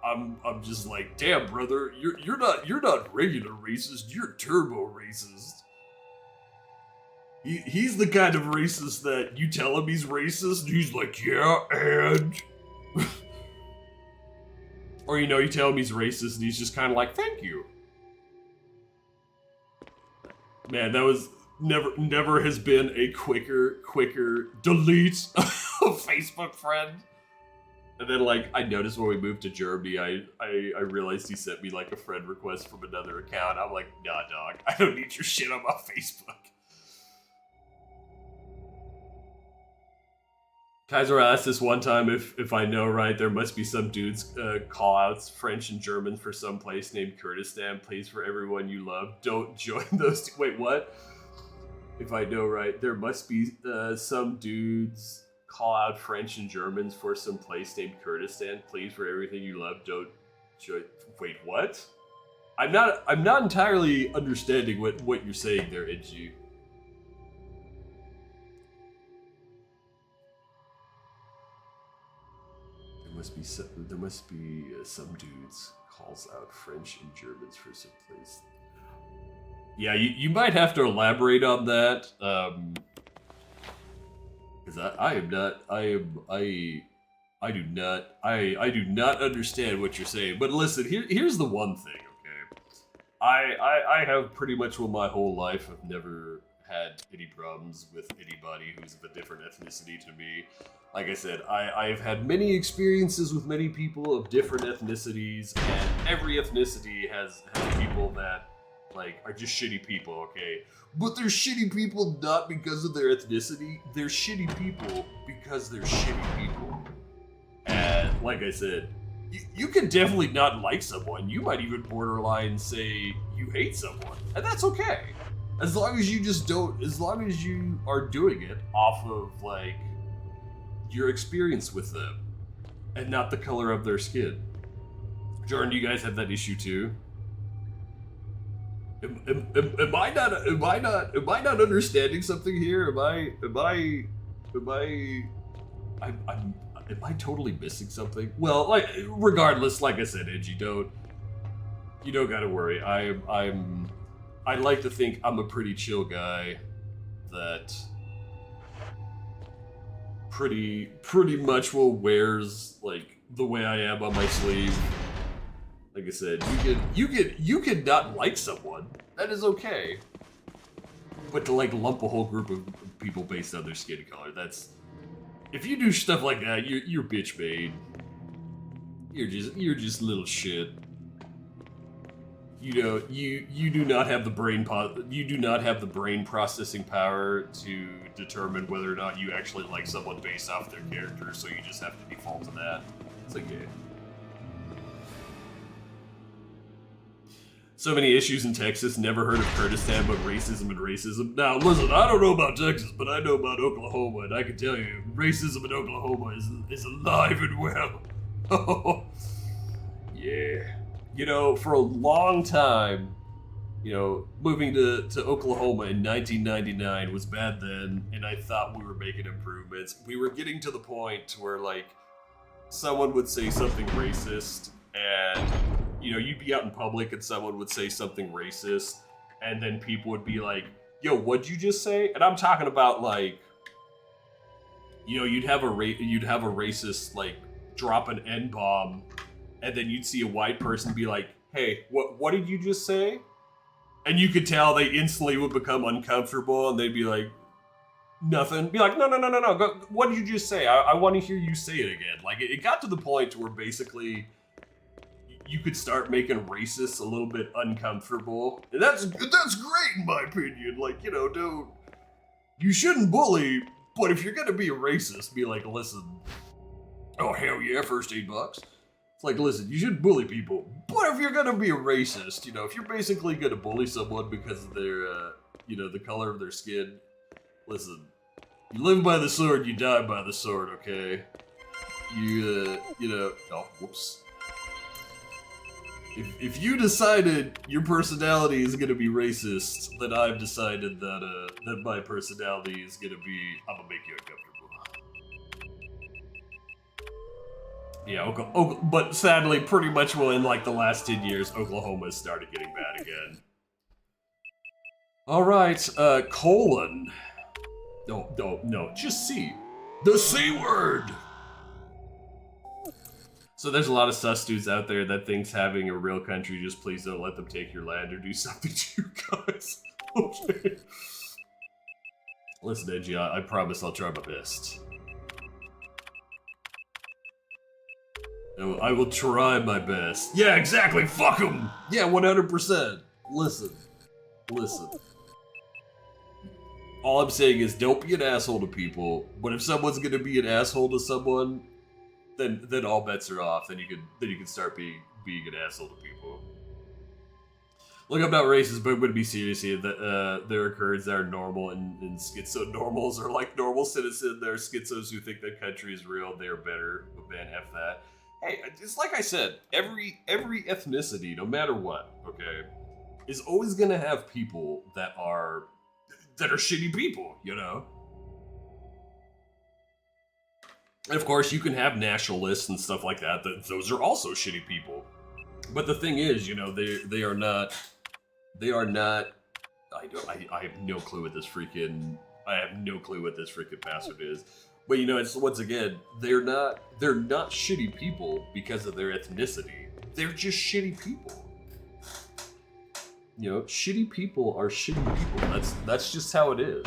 I'm just like, damn, brother, you're not regular racist, you're turbo racist. He's the kind of racist that you tell him he's racist, and he's like, yeah, and... Or, you know, you tell him he's racist, and he's just kind of like, thank you. Man, that was... Never has been a quicker delete a Facebook friend. And then, like, I noticed when we moved to Germany, I realized he sent me, like, a friend request from another account. I'm like, nah, dog, I don't need your shit on my Facebook. Kaiser asked this one time if I know right, there must be some dudes call-outs, French and German, for some place named Kurdistan. Please, for everyone you love, don't join those two. Wait, what? If I know right, there must be some dudes call out French and Germans for some place named Kurdistan. Please, for everything you love, don't join. Wait, what? I'm not entirely understanding what you're saying there, Edgy. There must be some dudes calls out French and Germans for some place. Yeah, you might have to elaborate on that, because I do not understand what you're saying. But listen, here's the one thing, okay? I have pretty much my whole life have never had any problems with anybody who's of a different ethnicity to me. Like I said, I've had many experiences with many people of different ethnicities, and every ethnicity has people that, like, are just shitty people, okay? But they're shitty people not because of their ethnicity, they're shitty people because they're shitty people. And like I said, you can definitely not like someone, you might even borderline say you hate someone, and that's okay. As long as you are doing it off of, like, your experience with them, and not the color of their skin. Jordan, do you guys have that issue too? Am I not understanding something here? Am I totally missing something? Well, like, regardless, like I said, Edge, you don't gotta worry. I like to think I'm a pretty chill guy that pretty much will wears, like, the way I am on my sleeve. Like I said, you can not like someone. That is okay. But to, like, lump a whole group of people based on their skin color, that's, if you do stuff like that, you're bitch made. You're just little shit. You know, you do not have the brain processing power to determine whether or not you actually like someone based off their character, so you just have to default to that. It's like, yeah. So many issues in Texas, never heard of Kurdistan, but racism and racism. Now, listen, I don't know about Texas, but I know about Oklahoma, and I can tell you, racism in Oklahoma is alive and well. Oh, yeah. You know, for a long time, you know, moving to Oklahoma in 1999 was bad then, and I thought we were making improvements. We were getting to the point where, like, someone would say something racist, and, you know, you'd be out in public and someone would say something racist, and then people would be like, yo, what'd you just say? And I'm talking about, like, you know, you'd have a racist, like, drop an N-bomb, and then you'd see a white person be like, hey, what did you just say? And you could tell they instantly would become uncomfortable, and they'd be like, nothing. Be like, no, go, what did you just say? I want to hear you say it again. Like, it got to the point where basically you could start making racists a little bit uncomfortable. And that's great in my opinion. Like, you know, you shouldn't bully, but if you're gonna be a racist, be like, listen, oh hell yeah, first $8. It's like, listen, you shouldn't bully people, but if you're gonna be a racist, you know, if you're basically gonna bully someone because of their, you know, the color of their skin, listen, you live by the sword, you die by the sword, okay? You know, oh, whoops. If you decided your personality is gonna be racist, then I've decided that, that my personality is gonna be, I'm gonna make you uncomfortable. Yeah, but sadly, pretty much in like the last 10 years, Oklahoma started getting bad again. All right, colon. No, just C. The C word! So there's a lot of sus dudes out there that thinks having a real country, just please don't let them take your land or do something to you guys. Okay. Listen, Edgy, I promise I'll try my best. I will try my best. Yeah, exactly. Fuck him. Yeah, 100%. Listen. All I'm saying is don't be an asshole to people, but if someone's gonna be an asshole to someone, then all bets are off. Then you can start being an asshole to people. Look, I'm not racist, but I'm gonna be serious here. That there are Kurds that are normal, and schizo-normals are like normal citizens. There are schizos who think that country is real. They are better. But man, F that. Hey, it's like I said, every ethnicity, no matter what, okay, is always gonna have people that are shitty people, you know? And of course, you can have nationalists and stuff like that, those are also shitty people. But the thing is, you know, they are not, I have no clue what this freaking password is. But you know, it's once again, they're not shitty people because of their ethnicity. They're just shitty people. You know, shitty people are shitty people. That's just how it is.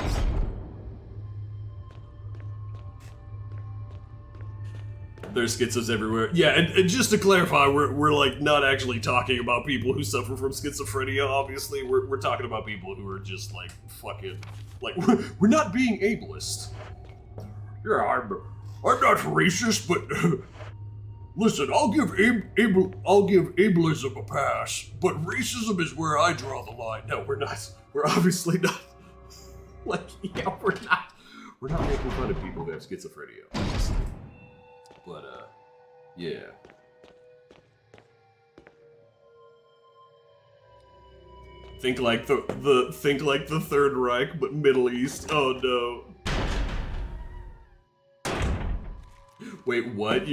There's schizos everywhere. Yeah, and just to clarify, we're like not actually talking about people who suffer from schizophrenia. Obviously, we're talking about people who are just like fucking like we're not being ableist. Yeah, I'm not racist, but listen, I'll give ableism a pass, but racism is where I draw the line. No, we're not. We're obviously not. Like, yeah, we're not making fun of people who have schizophrenia, obviously. But yeah. Think like the Third Reich, but Middle East. Oh no. Wait, what?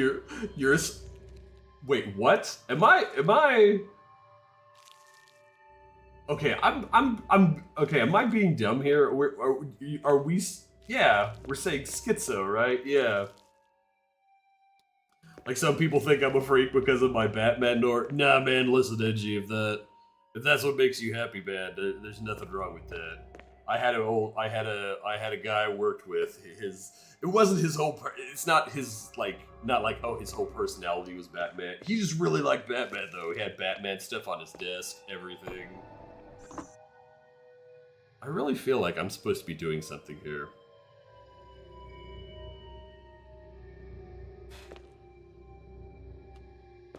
Wait, what? Am I? Okay, I'm. Okay, am I being dumb here? Are we? Yeah, we're saying schizo, right? Yeah. Like some people think I'm a freak because of my Batman lore. Nah, man, listen, Edgy, if that's what makes you happy, man, there's nothing wrong with that. I had a guy I worked with. It wasn't his whole. It's not his not like his whole personality was Batman. He just really liked Batman though. He had Batman stuff on his desk, everything. I really feel like I'm supposed to be doing something here.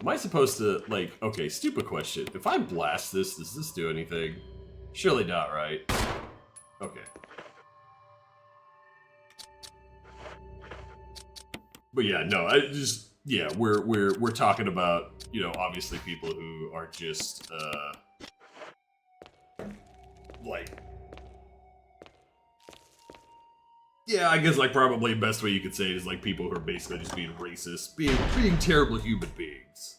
Am I supposed to, like, okay, stupid question. If I blast this, does this do anything? Surely not, right? Okay. But yeah, no, we're talking about, you know, obviously people who are just, like, yeah, I guess, like, probably the best way you could say it is, like, people who are basically just being racist, being terrible human beings.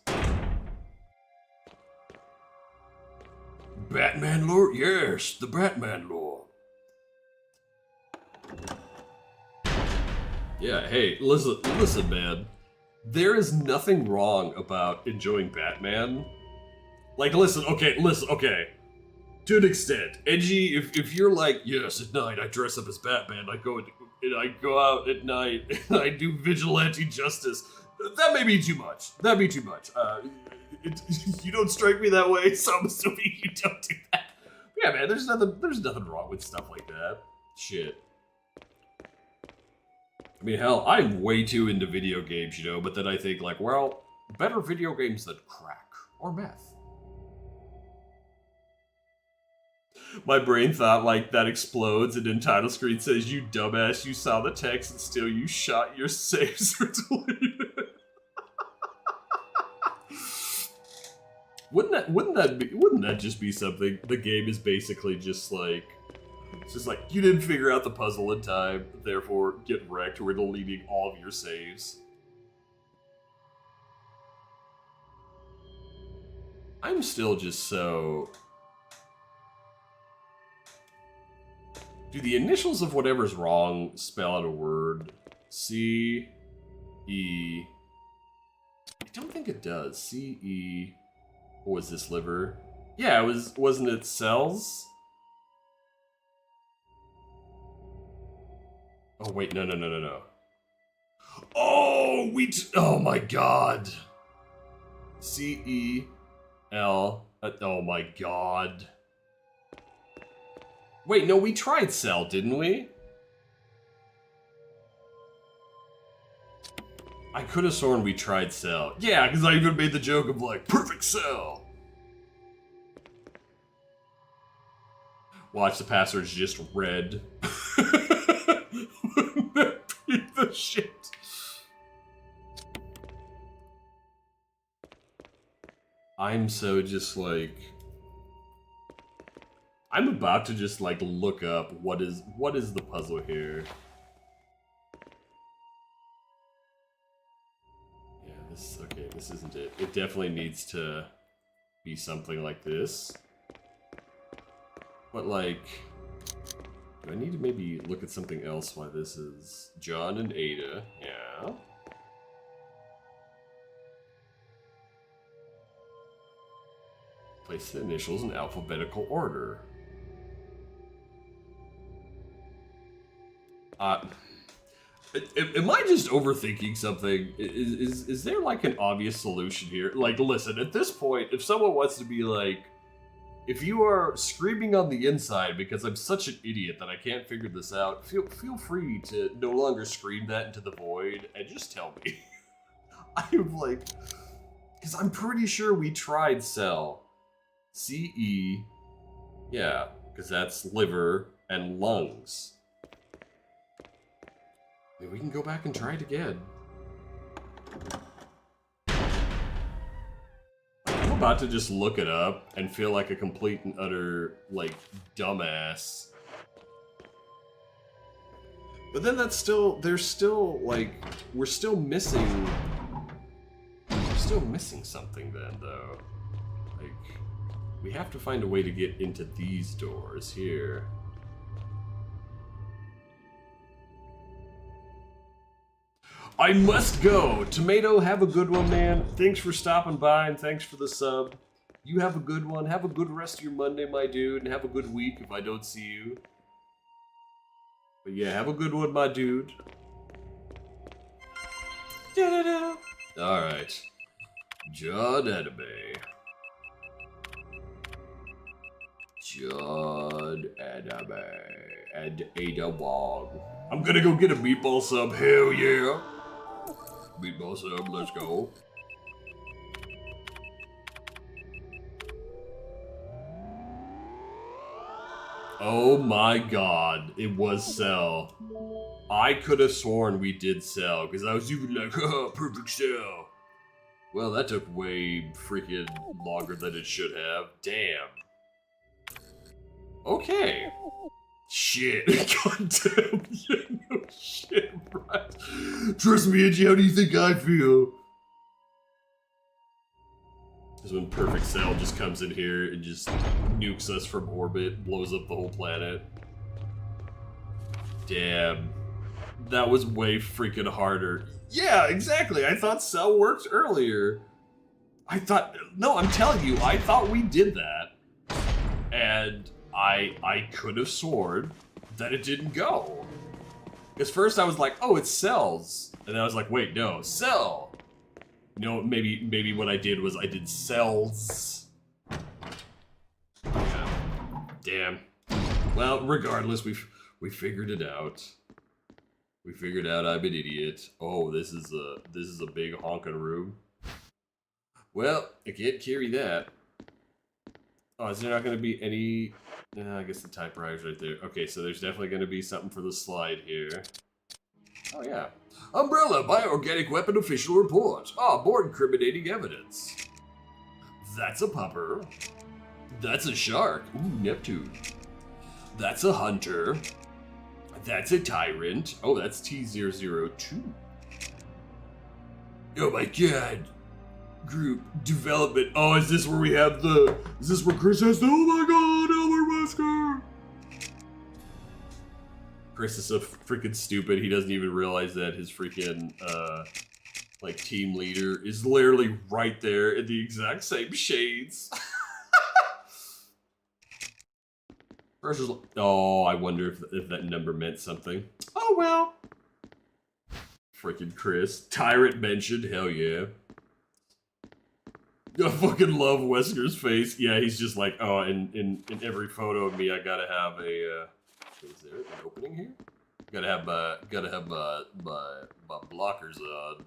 Batman lore? Yes, the Batman lore. Yeah, hey, listen, man. There is nothing wrong about enjoying Batman. Like, listen, okay. To an extent, Edgy, if you're like, yes, at night I dress up as Batman, I go out at night and I do vigilante justice, that may be too much. That'd be too much. You don't strike me that way, so I'm assuming you don't do that. But yeah, man, there's nothing wrong with stuff like that. Shit. I mean, hell, I'm way too into video games, you know, but then I think, like, well, better video games than crack or meth. My brain thought, like, that explodes and then title screen says, you dumbass, you saw the text and still you shot your saves or deleted. Wouldn't that just be something? The game is basically just like, it's just like, you didn't figure out the puzzle in time, therefore get wrecked, we're deleting all of your saves. I'm still just so... Do the initials of whatever's wrong spell out a word? C, E... I don't think it does. C, E... What was this, liver? Yeah, wasn't it cells? Oh, wait, no. Oh, oh my god. C-E-L. Oh my god. Wait, no, we tried cell, didn't we? I could have sworn we tried cell. Yeah, because I even made the joke of like, perfect cell. Watch, the password's just red. Wouldn't that be the shit? I'm so just like... I'm about to just like look up what is the puzzle here. Yeah, this okay, this isn't it. It definitely needs to be something like this. But like, do I need to maybe look at something else why this is John and Ada? Yeah. Place the initials in alphabetical order. Am I just overthinking something? Is there like an obvious solution here? Like, listen, at this point, if someone wants to be like, if you are screaming on the inside because I'm such an idiot that I can't figure this out, feel free to no longer scream that into the void and just tell me. I'm like, because I'm pretty sure we tried cell. C-E, yeah, because that's liver and lungs. Maybe we can go back and try it again. I'm about to just look it up and feel like a complete and utter, like, dumbass. But then that's still, there's still, like, we're still missing something then, though. Like, we have to find a way to get into these doors here. I must go. Tomato, have a good one, man. Thanks for stopping by and thanks for the sub. You have a good one. Have a good rest of your Monday, my dude, and have a good week if I don't see you. But yeah, have a good one, my dude. Da-da-da. All right. John Anime. John Anime and Ada Wong. I'm gonna go get a meatball sub. Hell yeah. Meatball sub, let's go. Oh my god, it was cell. I could have sworn we did cell, because I was even like, oh, perfect cell. Well, that took way freaking longer than it should have. Damn. Okay. Shit. Goddamn. Yeah, no shit, right? Trust me, Angie, how do you think I feel? This is when Perfect Cell just comes in here and just nukes us from orbit, blows up the whole planet. Damn. That was way freaking harder. Yeah, exactly. I thought Cell worked earlier. No, I'm telling you, I thought we did that. And I could have sworn that it didn't go. Because first I was like, oh, it's cells. And then I was like, wait, no, cell. You know, maybe what I did was I did cells. Yeah. Damn. Well, regardless, we figured it out. We figured out I'm an idiot. Oh, this is a big honking room. Well, I can't carry that. Oh, is there not going to be any... I guess the typewriter's right there. Okay, so there's definitely going to be something for the slide here. Oh, yeah. Umbrella, bioorganic weapon official report. Ah, more incriminating evidence. That's a pupper. That's a shark. Ooh, Neptune. That's a hunter. That's a tyrant. Oh, that's T002. Oh my god. Group development. Oh, is this where we have the... Is this where Chris has the... Oh my god, Elmer Wesker! Chris is so freaking stupid, he doesn't even realize that his freaking, like, team leader is literally right there in the exact same shades. Chris is like, oh, I wonder if that number meant something. Oh, well. Freaking Chris. Tyrant mentioned, hell yeah. I fucking love Wesker's face. Yeah, he's just like, oh, in every photo of me, I gotta have a. Is there an opening here? Gotta have my blockers on.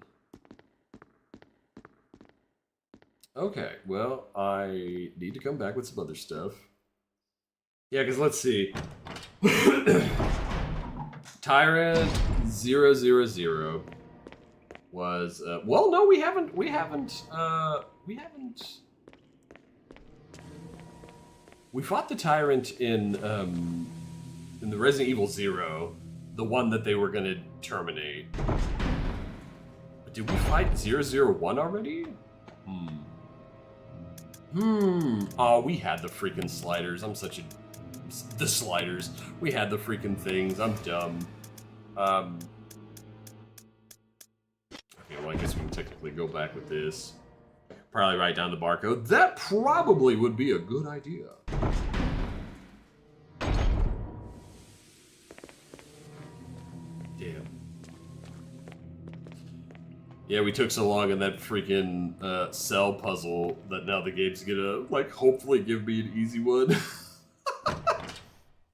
Okay, well, I need to come back with some other stuff. Yeah, because let's see. Tyrant 000 was well, no, we haven't. We fought the Tyrant in the Resident Evil 0, the one that they were gonna terminate. But did we fight 001 already? Oh, we had the freaking sliders. I'm such a... The sliders. We had the freaking things. I'm dumb. Okay, well, I guess we can technically go back with this. Probably write down the barcode. That probably would be a good idea. Damn. Yeah, we took so long in that freaking cell puzzle that now the game's gonna, like, hopefully give me an easy one.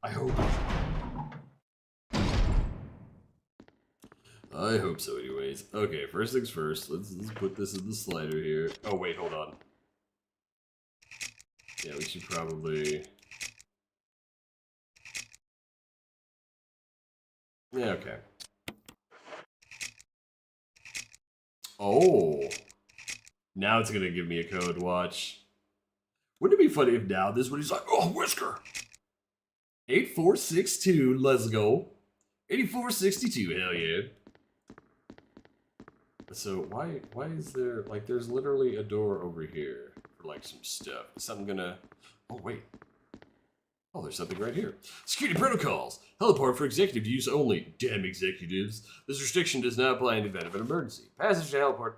I hope. I hope so anyways. Okay, first things first, let's put this in the slider here. Oh wait, hold on. Yeah, we should probably... Yeah, okay. Oh, now it's gonna give me a code. Watch. Wouldn't it be funny if now this one he's like, oh, Wesker. 8462, let's go. 8462, hell yeah. So why is there, like, there's literally a door over here for like some stuff. Is something gonna? Oh wait. Oh, there's something right here. Security protocols. Heliport for executive use only. Damn executives. This restriction does not apply in the event of an emergency. Passage to heliport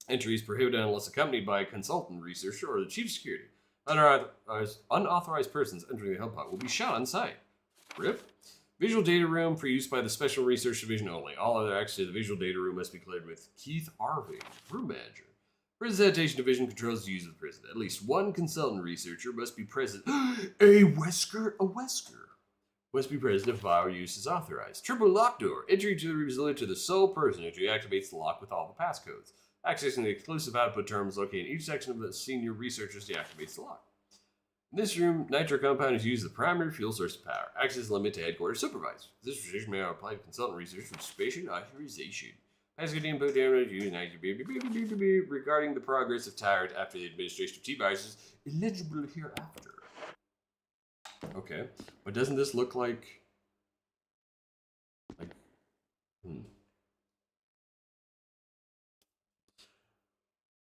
entry is prohibited unless accompanied by a consultant, researcher, or the chief of security. Unauthorized persons entering the heliport will be shot on sight. RIP. Visual data room for use by the Special Research Division only. All other access to the visual data room must be cleared with Keith Arving, room manager. Prison Sanitation Division controls the use of the prison. At least one consultant researcher must be present. A Wesker must be present if fire use is authorized. Triple lock door. Entry to the room is limited to the sole person who deactivates the lock with all the passcodes. Accessing the exclusive output terminals located in each section of the senior researchers deactivates the lock. In this room, nitro compound is used as the primary fuel source of power. Access is limited to headquarters supervisors. This restriction may apply to consultant research with spatial authorization. Passcode input download using regarding the progress of Tyrant after the administration of T-viruses eligible hereafter. Okay, but doesn't this look like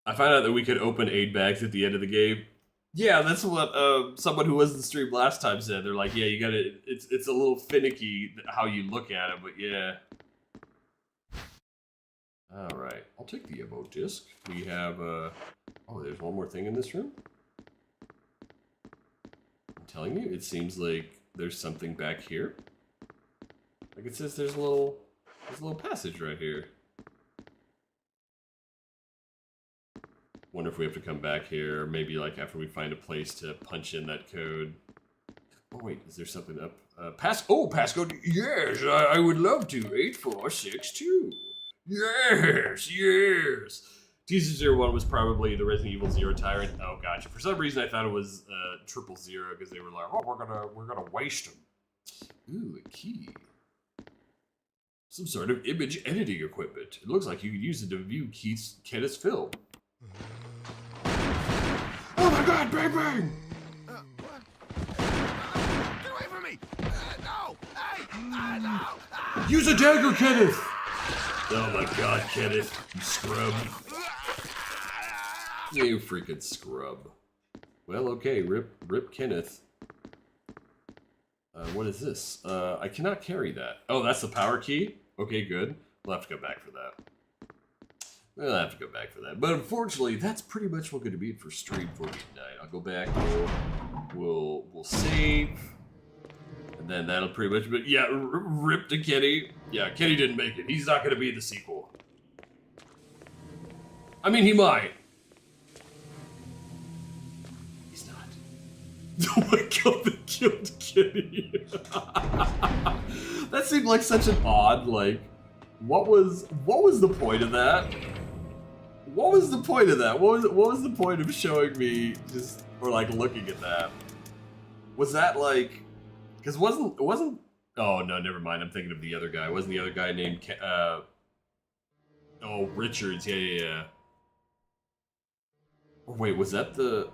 I found out that we could open aid bags at the end of the game. Yeah, that's what someone who was in the stream last time said. They're like, yeah, you gotta. It's a little finicky how you look at it, but yeah. All right, I'll take the ammo disc. We have oh, there's one more thing in this room. I'm telling you, it seems like there's something back here. Like it says, there's a little passage right here. Wonder if we have to come back here, or maybe like after we find a place to punch in that code. Oh wait, is there something up? Passcode. Yes, I would love to. 8462. Yes. T001 was probably the Resident Evil 0 Tyrant. Oh gotcha. For some reason I thought it was 000 because they were like, oh, we're gonna waste them. Ooh, a key. Some sort of image editing equipment. It looks like you could use it to view Kenneth's film. Oh my god, bang bang! What? Get away from me! No! Hey! No! Use a dagger, Kenneth! Oh my god, Kenneth, you scrub. You freaking scrub. Well, okay, rip Kenneth. What is this? I cannot carry that. Oh, that's the power key? Okay, good. We'll have to go back for that. But unfortunately, that's pretty much what going to be it for stream for me tonight. I'll go back, we'll save, and then that'll pretty much be, yeah, rip to Kenny. Yeah, Kenny didn't make it. He's not going to be in the sequel. I mean, he might. Oh my god, they killed Kitty. That seemed like such an odd, like, what was the point of that? What was the point of that? What was the point of showing me just, or like looking at that? Was that like, because it wasn't, oh no, never mind, I'm thinking of the other guy. Wasn't the other guy named, oh, Richards, yeah. Or wait, was that the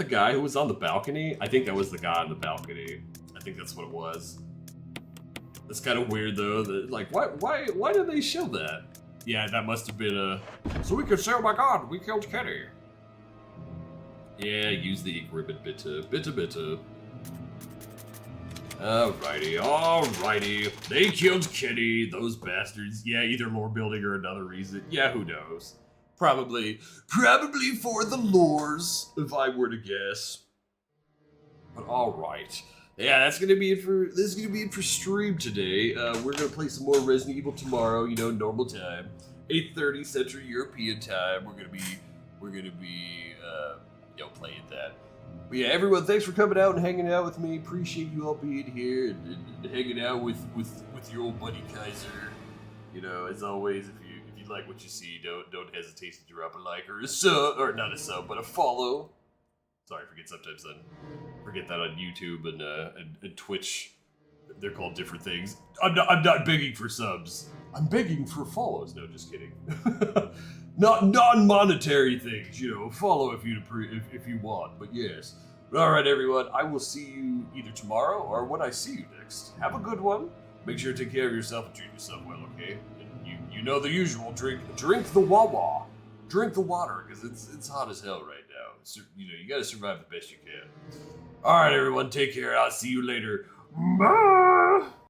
guy who was on the balcony? I think that was the guy on the balcony. I think that's what it was. That's kind of weird though. That, like, why did they show that? Yeah, that must have been a. So we could say, oh my god, we killed Kenny. Yeah, use the ink ribbon, bitte. Alrighty. They killed Kenny, those bastards. Yeah, either lore building or another reason. Yeah, who knows? Probably for the lores, if I were to guess. But alright. Yeah, that's gonna be it for stream today. We're gonna play some more Resident Evil tomorrow, you know, normal time. 8:30 Central European time. We're gonna be playing that. But yeah, everyone, thanks for coming out and hanging out with me. Appreciate you all being here and hanging out with your old buddy Kaiser. You know, as always, if you like what you see, don't hesitate to drop a like or a sub, or not a sub, but a follow. Sorry, forget that on YouTube and Twitch. They're called different things. I'm not begging for subs. I'm begging for follows. No, just kidding. Not non-monetary things, you know. Follow if you want. But yes. All right, everyone. I will see you either tomorrow or when I see you next. Have a good one. Make sure to take care of yourself and treat yourself well, okay? And you know the usual. Drink the Wawa. Drink the water because it's hot as hell right now. So, you know, you gotta survive the best you can. All right, everyone. Take care. I'll see you later. Bye.